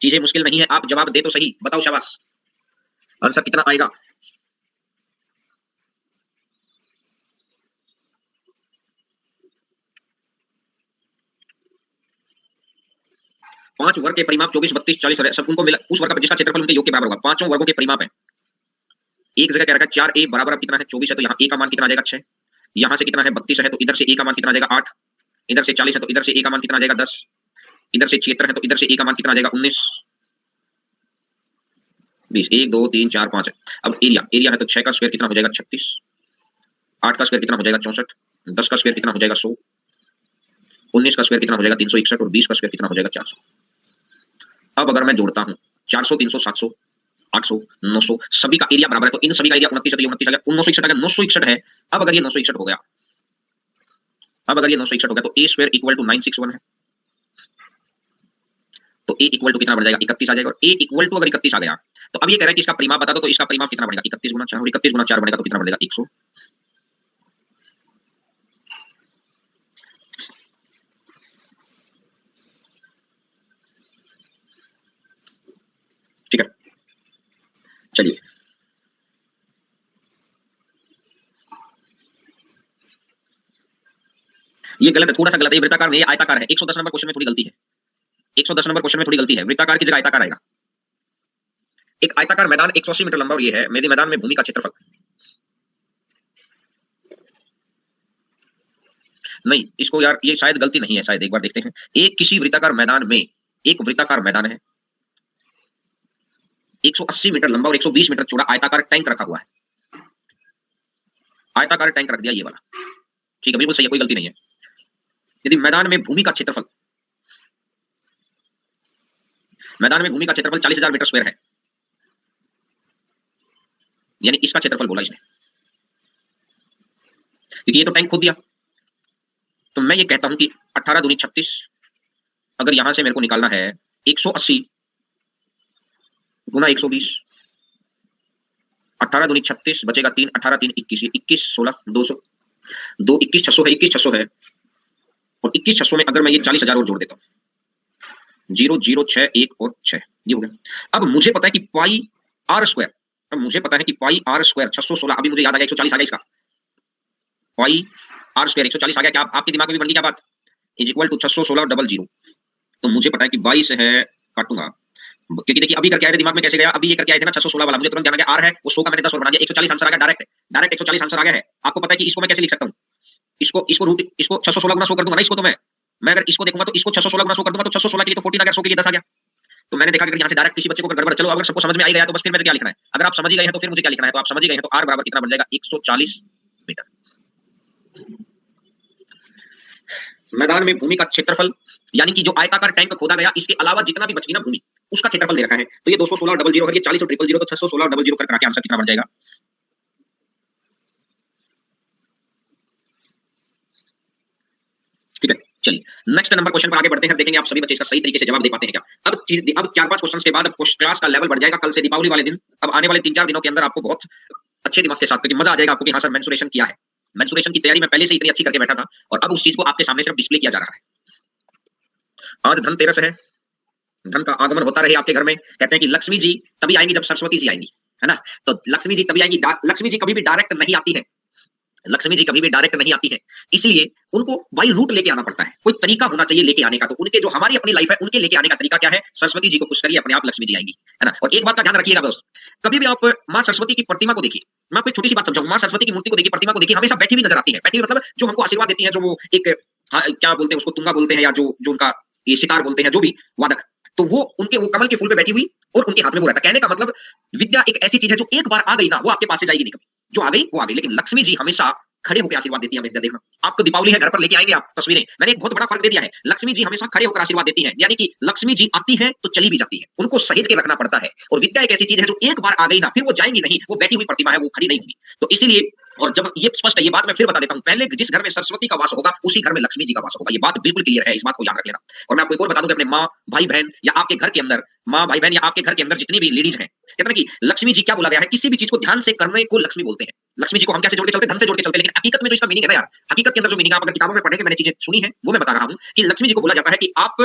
चीजें मुश्किल नहीं है, आप जवाब दे तो सही। बताओ शाबाश, आंसर कितना आएगा? पांच वर्ग के परिमाप 24 32 40 सब उनको मिला, उस वर्ग का जिसका क्षेत्रफल उनके योग के बराबर होगा। पांचों वर्गों के परिमाप है। एक जगह कह रखा है 4a बराबर कितना है? 24 है, तो यहाँ a का मान कितना आ जाएगा? 6। यहाँ से कितना है? 32 है, तो इधर से a का मान कितना आ जाएगा? 8। इधर से 40 है तो इधर से a का मान कितना आ जाएगा? 10। इधर से 76 है तो इधर से a का मान कितना आ जाएगा? 19 20। 1 2 3 4 5 है। अब एरिया है तो 6 का स्क्वायर कितना हो जाएगा? 36। 8 का स्क्वायर कितना हो जाएगा? 64। 10 का स्क्वायर कितना हो जाएगा? 100। 19 का स्क्वायर कितना हो जाएगा? 361। और 20 का स्क्वायर कितना हो जाएगा? 400। अब अगर मैं जोड़ता हूँ 400 300 700 800 900, सभी का एरिया बराबर है, तो इन सभी का एरिया 29 है, 29 आ गया, 961 आ गया, 961 है। अब अगर ये 961 हो गया, अब अगर ये 961 हो गया तो a स्क्वायर इक्वल टू 961 है, तो a इक्वल टू कितना बन जाएगा? 31 आ जाएगा। और a इक्वल टू अगर 31 आ गया तो अब ये कह रहा है कि इसका परिमाप बता दो, तो इसका परिमाप कितना बनेगा? 31 गुना 4, और 31 गुना 4 बनेगा तो कितना बनेगा? 100। ठीक है, चलिए ये गलत है, थोड़ा सा गलत है, ये वृत्ताकार नहीं, आयताकार है। 110 नंबर क्वेश्चन में थोड़ी गलती है, 110 नंबर क्वेश्चन में थोड़ी गलती है, वृत्ताकार की जगह आयताकार आएगा। एक आयताकार मैदान 180 मीटर लंबा और ये है मेरे मैदान में भूमि का क्षेत्रफल। नहीं, इसको यार ये शायद गलती नहीं है, शायद एक बार देखते हैं। एक किसी वृत्ताकार मैदान में, एक वृत्ताकार मैदान है, 180 मीटर लंबा और 120 मीटर चौड़ा आयताकार टैंक रखा हुआ है। आयताकार टैंक रख दिया ये वाला, ठीक है, बिल्कुल सही है, कोई गलती नहीं है। यदि मैदान में भूमि का क्षेत्रफल, मैदान में भूमि का क्षेत्रफल 40,000 मीटर स्क्वायर है, यानी इसका क्षेत्रफल बोला इसने, क्योंकि ये तो टैंक खोद दिया। तो मैं ये कहता हूं कि 18 दूनी 36, अगर यहां से मेरे को निकालना है 180 गुना 120, 18 दूनी 36 बचेगा 3, 18 3 21, 21 16 200, 2 21 600 है, 21 600 है, और 21 600 में अगर मैं ये 40,000 और जोड़ देता हूं, 0 0 6 1 और 6, ये हो गया। अब मुझे पता है कि पाई आर स्क्वायर, अब मुझे पता है कि पाई आर स्क्वायर 616, अभी मुझे याद आ गया 140 आ गया इसका, पाई आर स्क्वायर 140 आ गया। क्या आपके दिमाग में भी बन गई क्या बात, इज इक्वल टू 616 डबल 0। तो मुझे पता है कि 22 है, काटूंगा, क्योंकि देखिए अभी करके आए थे दिमाग में, कैसे गया, अभी ये करके आए थे ना 616 वाला, मुझे तुरंत ध्यान आ गया आर है, वो 100 का मैंने 10 और बना दिया, 140 आंसर आ गया, डायरेक्ट डायरेक्ट 140 आंसर आ गया है। आपको पता है कि इसको मैं कैसे लिख सकता हूं, इसको रूट, इसको 616 गुना 100 कर दूंगा ना, इसको तो मैं अगर इसको देखूंगा तो इसको 616 गुना 100 कर दूंगा, तो 616 के लिए तो 14 आ गया, 100 के लिए 10 आ गया। तो मैंने देखा कि यहाँ से डायरेक्ट किसी बच्चे को गड़बड़, चलो अगर सबको समझ में आ गया तो बस फिर मुझे क्या लिखना है, अगर आप समझ ही गए हैं तो फिर मुझे क्या लिखना है, तो आप समझ ही गए हैं, तो आर बराबर कितना बन जाएगा 140 मीटर। मैदान में भूमि का क्षेत्रफल, यानी कि जो आयताकार टैंक खोदा गया, इसके अलावा जितना भी बच गई ना भूमि, उसका क्षेत्रफल दे रखा है। तो ये 216 डबल 0 है, ये 40 और 000, तो 616 डबल 0 करके आंसर कितना बन जाएगा, ठीक है। चलिए नेक्स्ट नंबर क्वेश्चन पर आगे बढ़ते हैं, देखेंगे आप सभी बच्चे इसका सही तरीके से जवाब दे पाते हैं क्या। अब 4-5 क्वेश्चन के बाद क्लास का लेवल बढ़ जाएगा, कल से दीपावली वाले दिन, अब आने वाले 3-4 दिनों के अंदर आपको बहुत अच्छे दिमाग के साथ, क्योंकि मजा आ जाएगा आपको कि हाँ सर मेंसुरेशन किया है। मेंसुरेशन की तैयारी मैं पहले से इतनी अच्छी करके बैठा था, और अब उस चीज को आपके सामने सिर्फ डिस्प्ले किया जा रहा है। आज धनतेरस है, धन का आगमन होता रहे आपके घर में। कहते हैं कि लक्ष्मी जी तभी आएंगी जब सरस्वती जी आएंगी, है ना। तो लक्ष्मी जी तभी आएंगी, लक्ष्मी जी कभी भी डायरेक्ट नहीं आती है, लक्ष्मी जी कभी भी डायरेक्ट नहीं आती है, इसलिए उनको बाई रूट लेके आना पड़ता है, कोई तरीका होना चाहिए लेके आने का। तो उनके जो हमारी अपनी लाइफ है, उनके लेके आने का तरीका क्या है, सरस्वती जी को खुश करिए, अपने आप लक्ष्मी जी आएंगी, है ना। और एक बात का ध्यान रखिएगा दोस्त, कभी भी आप मां सरस्वती की प्रतिमा को देखिए, मैं आपको छोटी सी बात समझाऊं, मां सरस्वती की मूर्ति को देखिए, प्रतिमा को देखिए, हमेशा बैठी हुई नजर आती है। बैठी हुई मतलब जो हमको आशीर्वाद देती है, जो वो एक क्या बोलते हैं उसको, तुंगा बोलते हैं, या जो उनका ये सितार बोलते हैं, जो भी वादक, तो वो उनके वो कमल के फूल पे बैठी हुई और उनके हाथ में वो रहता। कहने का मतलब विद्या एक ऐसी चीज है जो एक बार आ गई ना, वो आपके पास से जाएगी नहीं कभी, जो आ गई वो आ गई। लेकिन लक्ष्मी जी हमेशा खड़े होकर आशीर्वाद देती है। हमेशा देखना, आपको दीपावली है, घर पर लेके आएंगे आप तस्वीरें, मैंने एक बहुत बड़ा फर्क दे दिया है, लक्ष्मी जी हमेशा खड़े होकर आशीर्वाद देती हैं, यानी कि लक्ष्मी जी आती हैं तो चली भी जाती है, उनको सहेज के रखना पड़ता है। और विद्या एक ऐसी चीज है जो एक बार आ गई ना, फिर वो जाएंगी नहीं, वो बैठी हुई प्रतिमा है, वो खड़ी नहीं होगी। तो इसीलिए, और जब ये स्पष्ट है, ये बात मैं फिर बता देता हूं, पहले जिस घर में सरस्वती का वास होगा उसी घर में लक्ष्मी जी का वास होगा, ये बात बिल्कुल क्लियर है, इस बात को याद रख लेना। और मैं आपको एक और बता दूं कि अपने माँ भाई बहन या आपके घर के अंदर, माँ भाई बहन या आपके घर के अंदर जितनी भी लेडीज हैं, कहते हैं कि लक्ष्मी जी क्या बोला गया है, किसी भी चीज को ध्यान से करने को लक्ष्मी बोलते हैं। लक्ष्मी जी को हम कैसे जोड़ के चलते, धन से जोड़ के चलते, लेकिन हकीकत में जो इसका मीनिंग है ना यार, हकीकत के अंदर जो मीनिंग आप अगर किताबों में पढ़े के मैंने चीजें सुनी है, वो मैं बता रहा हूं कि लक्ष्मी जी को बोला जाता है कि आप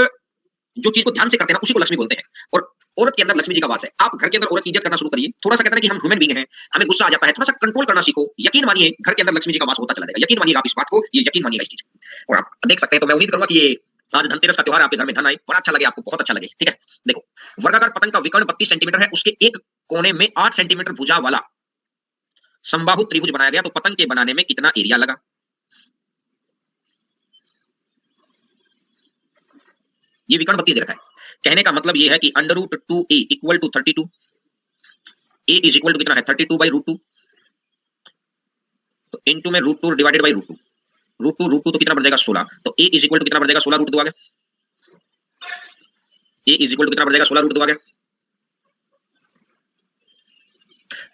जो चीज को ध्यान से करते हैं ना, उसी को लक्ष्मी बोलते हैं। और औरत के अंदर लक्ष्मी जी का वास है। आप घर के अंदर औरत की इज्जत करना शुरू करिए, थोड़ा सा कहते हैं कि हम ह्यूमन बीइंग हैं, हमें गुस्सा आ जाता है, थोड़ा सा कंट्रोल करना सीखो, यकीन मानिए घर के अंदर लक्ष्मी जी का वास होता चला जाएगा। यकीन मानिएगा आप इस बात को, ये यकीन मानिएगा इस चीज को। और आप देख सकते हैं, तो मैं उम्मीद करूंगा कि ये आज धनतेरस का त्योहार आपके घर में धन आए, बड़ा अच्छा लगे आपको, बहुत अच्छा लगे, ठीक है। देखो, वर्गाकार पतंग का विकर्ण 32 सेंटीमीटर है, उसके एक कोने में 8 सेंटीमीटर भुजा वाला समबाहु त्रिभुज बनाया गया, तो पतंग के बनाने में कितना एरिया लगा। ये विकर्ण 32 दे रखा है, कहने का मतलब ये है कि √2a equal to 32, a is equal to कितना है 32/√2, तो इनटू में √2 डिवाइडेड बाई √2, √2 तो कितना बढ़ जाएगा 16, तो a इज इक्वल टू कितना बढ़ जाएगा 16 √2 आ गया, a इज इक्वल टू कितना बढ़ जाएगा 16 √2 आ गया।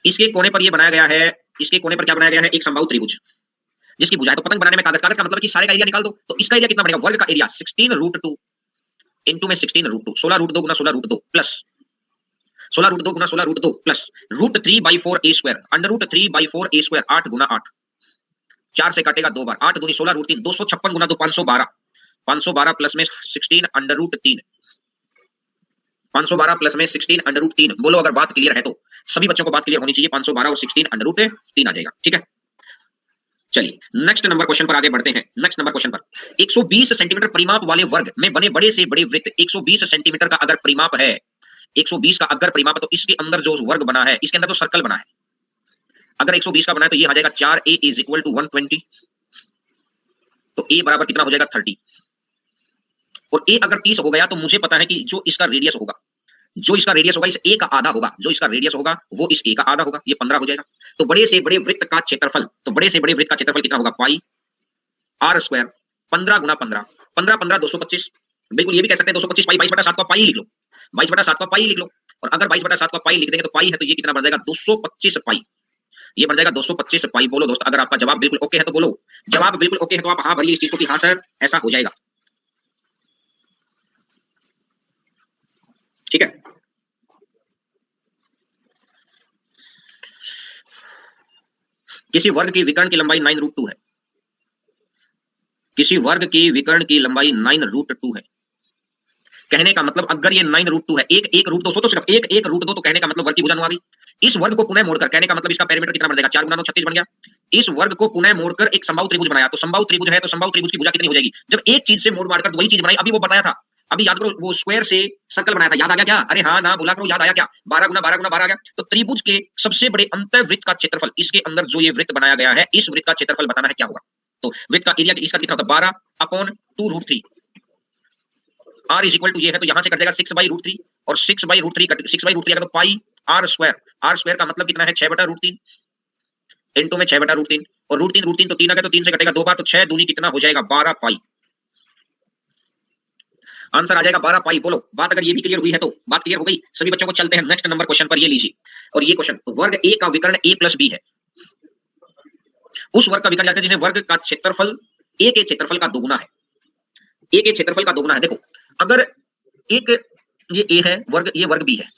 इसके कोने पर ये बनाया गया है, इसके कोने पर क्या बनाया गया है, एक समबाहु त्रिभुज जिसकी भुजा है। तो पतंग बनाने में कागज, कागज का मतलब कि सारे का एरिया निकाल दो, तो इसका एरिया कितना बनेगा, वर्ग का एरिया 16√2 इनटू में 16√2, 16√2 गुना 16√2 प्लस 16√2 गुना 16√2 plus √3/4a square, √3/4a square, 8 गुना 8, 4 से काटेगा 2 बार, 8 दूनी 16 √3, 256 गुना 2 512, 512 प्लस में 16 √3, 512 प्लस में 16 √3। बोलो अगर बात क्लियर है तो, सभी बच्चों को बात क्लियर होनी चाहिए, 512 और 16 √3 आ जाएगा, ठीक है। चलिए नेक्स्ट नंबर क्वेश्चन पर आगे बढ़ते हैं। नेक्स्ट नंबर क्वेश्चन पर 120 सेंटीमीटर परिमाप वाले वर्ग में बने बड़े से बड़े वृत्त, 120 सेंटीमीटर का अगर परिमाप है, 120 का अगर परिमाप है, तो इसके अंदर जो वर्ग बना है, इसके अंदर जो सर्कल बना है, अगर 120 का बना है तो ये आ जाएगा 4a इज इक्वल टू 120, तो ए बराबर कितना हो जाएगा 30, और ए अगर 30 हो गया तो मुझे पता है कि जो इसका रेडियस होगा, जो इसका रेडियस होगा इस ए का आधा होगा, जो इसका रेडियस होगा वो इस ए का आधा होगा, ये 15 हो जाएगा। तो बड़े से बड़े वृत्त का क्षेत्रफल, तो बड़े से बड़े वृत्त का क्षेत्रफल कितना होगा, पाई आर स्क्वायर 15 गुना 15, 15 15 225, बिल्कुल ये भी कह सकते हैं 225 पाई, 22/7 का पाई लिख लो, 22/7 का पाई लिख लो। और अगर 22/7 का पाई लिख देंगे तो पाई है तो ये कितना बन जाएगा 225 पाई, ये बन जाएगा 225 पाई। बोलो दोस्त, अगर आपका जवाब बिल्कुल ओके है तो बोलो, जवाब बिल्कुल ओके है तो आप हाँ भरिए इस चीज को कि हाँ सर ऐसा हो जाएगा। ठीक है, किसी वर्ग की विकर्ण की लंबाई 9√2 है, किसी वर्ग की विकर्ण की लंबाई 9√2 है। कहने का मतलब अगर ये 9√2 है, एक एक रूट 200 तो सिर्फ एक एक रूट 2, तो कहने का मतलब वर्ग की भुजा आ गई। इस वर्ग को पुनः मोड़कर, कहने का मतलब इसका पेरीमीटर कितना बन जाएगा, 4 गुना 9 36 बन गया। इस वर्ग को पुनः मोड़कर एक समबाहु त्रिभुज बनाया, तो समबाहु त्रिभुज है तो समबाहु त्रिभुज की भुजा कितनी हो जाएगी, जब एक चीज से मोड़ मारकर वही चीज बनाई, अभी वो बताया था, अभी याद करो वो स्क्वायर से सर्कल बनाया था, याद आ गया क्या, अरे हाँ ना बोला करो, याद आया क्या, 12 गुना 12 गुना 12 आ गया। तो त्रिभुज के सबसे बड़े अंतर्वृत्त का क्षेत्रफल, इसके अंदर जो ये वृत्त बनाया गया है, इस वृत्त का क्षेत्रफल बताना है क्या होगा। तो वृत्त का एरिया इसका कितना होता है, 12/2√3, आर इज इक्वल टू ये है तो यहां से कट जाएगा 6/√3, और 6/√3 6/√3 आएगा तो पाई आर स्क्वायर, आर स्क्वायर का मतलब कितना है 6/√3 इनटू में 6/√3, और √3 तो 3 आ गया, तो 3 से कटेगा 2 बार, तो 6 दूनी कितना हो जाएगा 12 पाई, आंसर आ जाएगा 12 पाई। बोलो बात अगर ये भी क्लियर हुई है तो बात क्लियर हो गई सभी बच्चों को। चलते हैं नेक्स्ट नंबर क्वेश्चन पर, ये लीजिए, और ये क्वेश्चन वर्ग ए का विकर्ण a + b है, उस वर्ग का विकर्ण जिसे वर्ग का क्षेत्रफल ए के क्षेत्रफल का दोगुना है, ए के क्षेत्रफल का दोगुना है। देखो अगर एक ये ए है वर्ग, ये वर्ग बी है,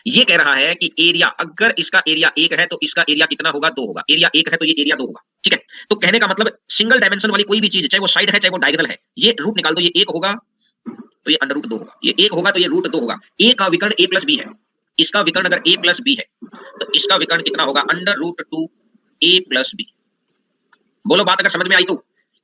ये कह रहा है कि एरिया, अगर इसका एरिया 1 है तो इसका एरिया कितना होगा 2 होगा, एरिया 1 है तो ये एरिया 2 होगा। ठीक है, तो कहने का मतलब सिंगल डायमेंशन वाली कोई भी चीज, चाहे वो साइड है चाहे वो डायगोनल है, ये रूट निकाल दो, ये 1 होगा तो ये √2 होगा, ये 1 होगा तो ये √2 होगा। ए का विकर्ण a + b है, इसका विकर्ण अगर a + b है तो इसका विकर्ण कितना होगा √2 a + b। बोलो बात अगर समझ में आई तो,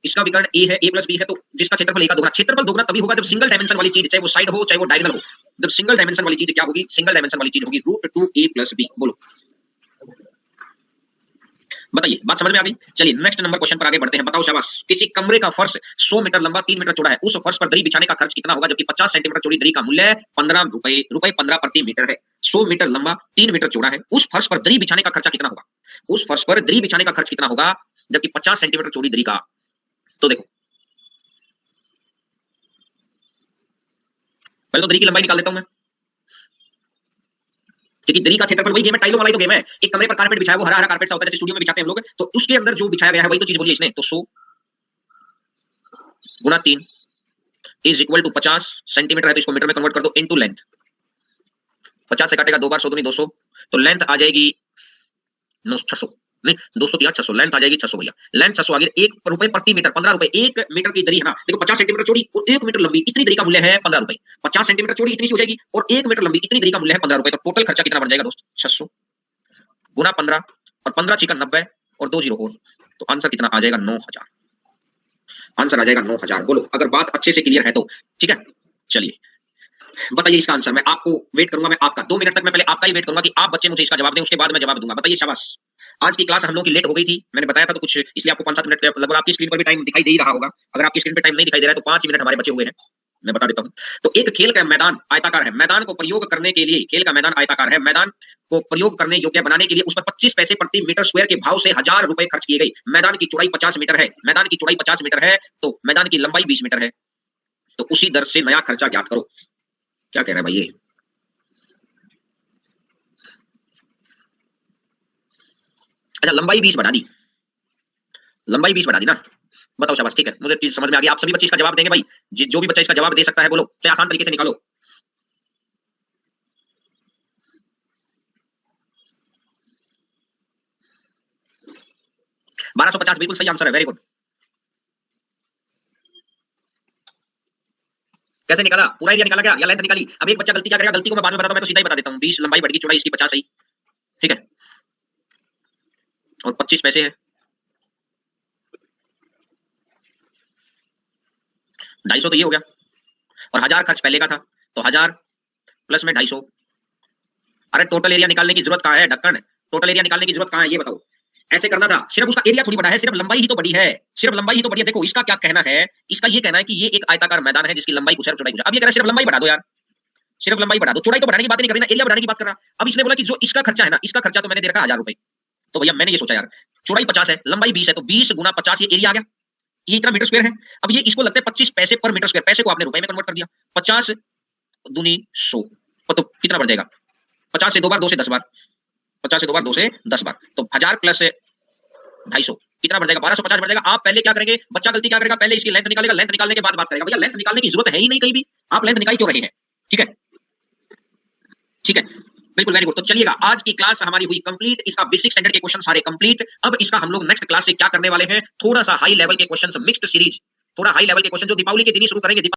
इसका विकर्ण a है, a + b है, तो जिसका क्षेत्रफल a का दोगुना, क्षेत्रफल दोगुना तभी होगा जब सिंगल डायमेंशन वाली चीज, चाहे वो साइड हो चाहे वो डायगोनल हो, जब सिंगल डायमेंशन वाली चीज क्या होगी, सिंगल डायमेंशन वाली चीज होगी √2 a + b। बोलो बताइए बात समझ में आ गई। चलिए नेक्स्ट नंबर क्वेश्चन पर आगे बढ़ते हैं। बताओ शाबाश, किसी कमरे का फर्श 100 मीटर लंबा 3 मीटर चौड़ा है, उस फर्श पर दरी बिछाने का खर्च कितना होगा, जबकि 50 सेंटीमीटर चौड़ी दरी का मूल्य 15 रुपए 15 प्रति मीटर है। 100 मीटर लंबा 3 मीटर चौड़ा है, उस फर्श पर दरी बिछाने का खर्चा कितना होगा, उस फर्श पर दरी बिछाने का खर्च कितना होगा जबकि 50 सेंटीमीटर चौड़ी दरी का। तो देखो पहले तो दरी की लंबाई निकाल देता हूं मैं, क्योंकि दरी का क्षेत्रफल वही गेम है, टाइलों वाला ही तो गेम है। एक कमरे पर कारपेट बिछाया, वो हरा हरा कारपेट सा होता है जैसे स्टूडियो में बिछाते हैं हम लोग, तो उसके अंदर जो बिछाया गया है वही तो चीज बोली इसने। तो 100 गुना 3 इज इक्वल टू 50 सेंटीमीटर है तो इसको मीटर में कन्वर्ट कर दो इनटू लेंथ, 50 से काटेगा 2 बार 100 दूनी 200, तो लेंथ आ जाएगी 600 नहीं 200 किया 600, लेंथ आ जाएगी 600 भैया, लेंथ 600 आ गई। 1 रुपए प्रति मीटर, 15 रुपए, 1 मीटर की दरी है ना, देखो 50 सेंटीमीटर चौड़ी और 1 मीटर लंबी, इतनी दरी का मूल्य है 15 रुपए, 50 सेंटीमीटर चौड़ी इतनी सी हो जाएगी और 1 मीटर लंबी इतनी दरी का मूल्य है 15 रुपए, तो टोटल खर्चा कितना बन जाएगा दोस्त 600 गुना 15, और 15 छिका 90 और 2 जीरो और, तो आंसर कितना आ जाएगा 9000, आंसर आ जाएगा 9000। बोलो अगर बात अच्छे से क्लियर है तो। ठीक है चलिए बताइए इसका आंसर, मैं आपको वेट करूंगा, मैं आपका 2 मिनट तक मैं पहले आपका ही वेट करूंगा कि आप बच्चे मुझे इसका जवाब दें, उसके बाद मैं जवाब दूंगा। बताइए शाबाश। आज की क्लास हम लोग की लेट हो गई थी, मैंने बताया था तो कुछ इसलिए आपको 5-7 मिनट लगभग आपकी स्क्रीन पर भी टाइम दिखाई दे ही रहा होगा, अगर आपकी स्क्रीन पर टाइम नहीं दिखाई दे रहा है तो 5 मिनट हमारे बचे हुए हैं, मैं बता देता हूं। तो एक खेल का मैदान आयताकार है, मैदान को प्रयोग करने के लिए, खेल का मैदान आयताकार है, मैदान को प्रयोग करने योग्य बनाने के लिए उस पर 25 पैसे प्रति मीटर स्क्वायर के भाव से 1000 रुपए खर्च किए गए। मैदान की चौड़ाई 50 मीटर है, मैदान की चौड़ाई 50 मीटर है तो मैदान की लंबाई 20 मीटर है, तो उसी दर से नया खर्चा ज्ञात करो। क्या कह रहा है भाई ये, अच्छा लंबाई 20 बढ़ा दी, लंबाई 20 बढ़ा दी ना, बताओ शाबाश। ठीक है मुझे चीज समझ में आ गई, आप सभी बच्चे इसका जवाब देंगे भाई, जो भी बच्चा इसका जवाब दे सकता है बोलो, चाहे आसान तरीके से निकालो। 1250 बिल्कुल सही आंसर है, वेरी गुड। कैसे निकाला, पूरा एरिया निकाला क्या या लेंथ निकाली? अब एक बच्चा गलती क्या करेगा, गलती को मैं बाद में बताता हूं, मैं तो सीधा ही बता देता हूं। 20 लंबाई बढ़ गई, चौड़ाई इसकी 50 सही, ठीक है, और 25 पैसे है, 250 तो ये हो गया, और 1000 खर्च पहले का था, तो 1000 प्लस में 250। अरे टोटल एरिया निकालने की जरूरत कहां है ढक्कन, टोटल एरिया निकालने की जरूरत कहां है ये बताओ। ऐसे करना था, सिर्फ उसका एरिया थोड़ी बड़ा है, सिर्फ लंबाई ही तो बड़ी है, सिर्फ लंबाई ही तो बड़ी है। देखो इसका क्या कहना है, इसका ये कहना है कि ये एक आयताकार मैदान है जिसकी लंबाई कुछ है चौड़ाई कुछ है। अब ये कह रहा है सिर्फ लंबाई बढ़ा दो यार, सिर्फ लंबाई बढ़ा दो, चौड़ाई तो बढ़ाने की बात नहीं कर रही ना, एरिया बढ़ाने की बात कर रहा। अब इसने बोला कि जो इसका खर्चा है ना, इसका खर्चा तो मैंने दे रखा 1000 रुपए। तो भैया मैंने ये सोचा यार, चौड़ाई 50 है, लंबाई 20 है, तो 20 गुना 50 ये एरिया आ गया, ये इतना मीटर स्क्वायर है। अब ये इसको लगता है 25 पैसे पर मीटर स्क्वायर, पैसे को आपने रुपए में कन्वर्ट कर दिया, 50 दूनी 100, तो कितना बढ़ जाएगा, 50 से 2 बार 2 से 10 बार, 50 से 2 बार 2 से 10 बार, तो 1000 प्लस 250 कितना बढ़ जाएगा, 1250 बढ़ जाएगा। आप पहले क्या करेंगे, बच्चा गलती क्या करेगा, पहले इसकी लेंथ निकालेगा, लेंथ निकालने के बाद बात करेगा। भैया लेंथ निकालने की जरूरत है ही नहीं कहीं भी, आप लेंथ निकाल क्यों रहे हैं, ठीक है ठीक है, बिल्कुल वेरी गुड। तो चलिएगा, आज की क्लास हमारी हुई कंप्लीट, इसका बेसिक स्टैंडर्ड के क्वेश्चन सारे कंप्लीट। अब इसका हम लोग नेक्स्ट क्लास से क्या करने वाले हैं, थोड़ा सा हाई लेवल के क्वेश्चन, मिक्स्ड सीरीज, थोड़ा हाई लेवल के क्वेश्चन जो दीपावली के दिन ही शुरू करेंगे।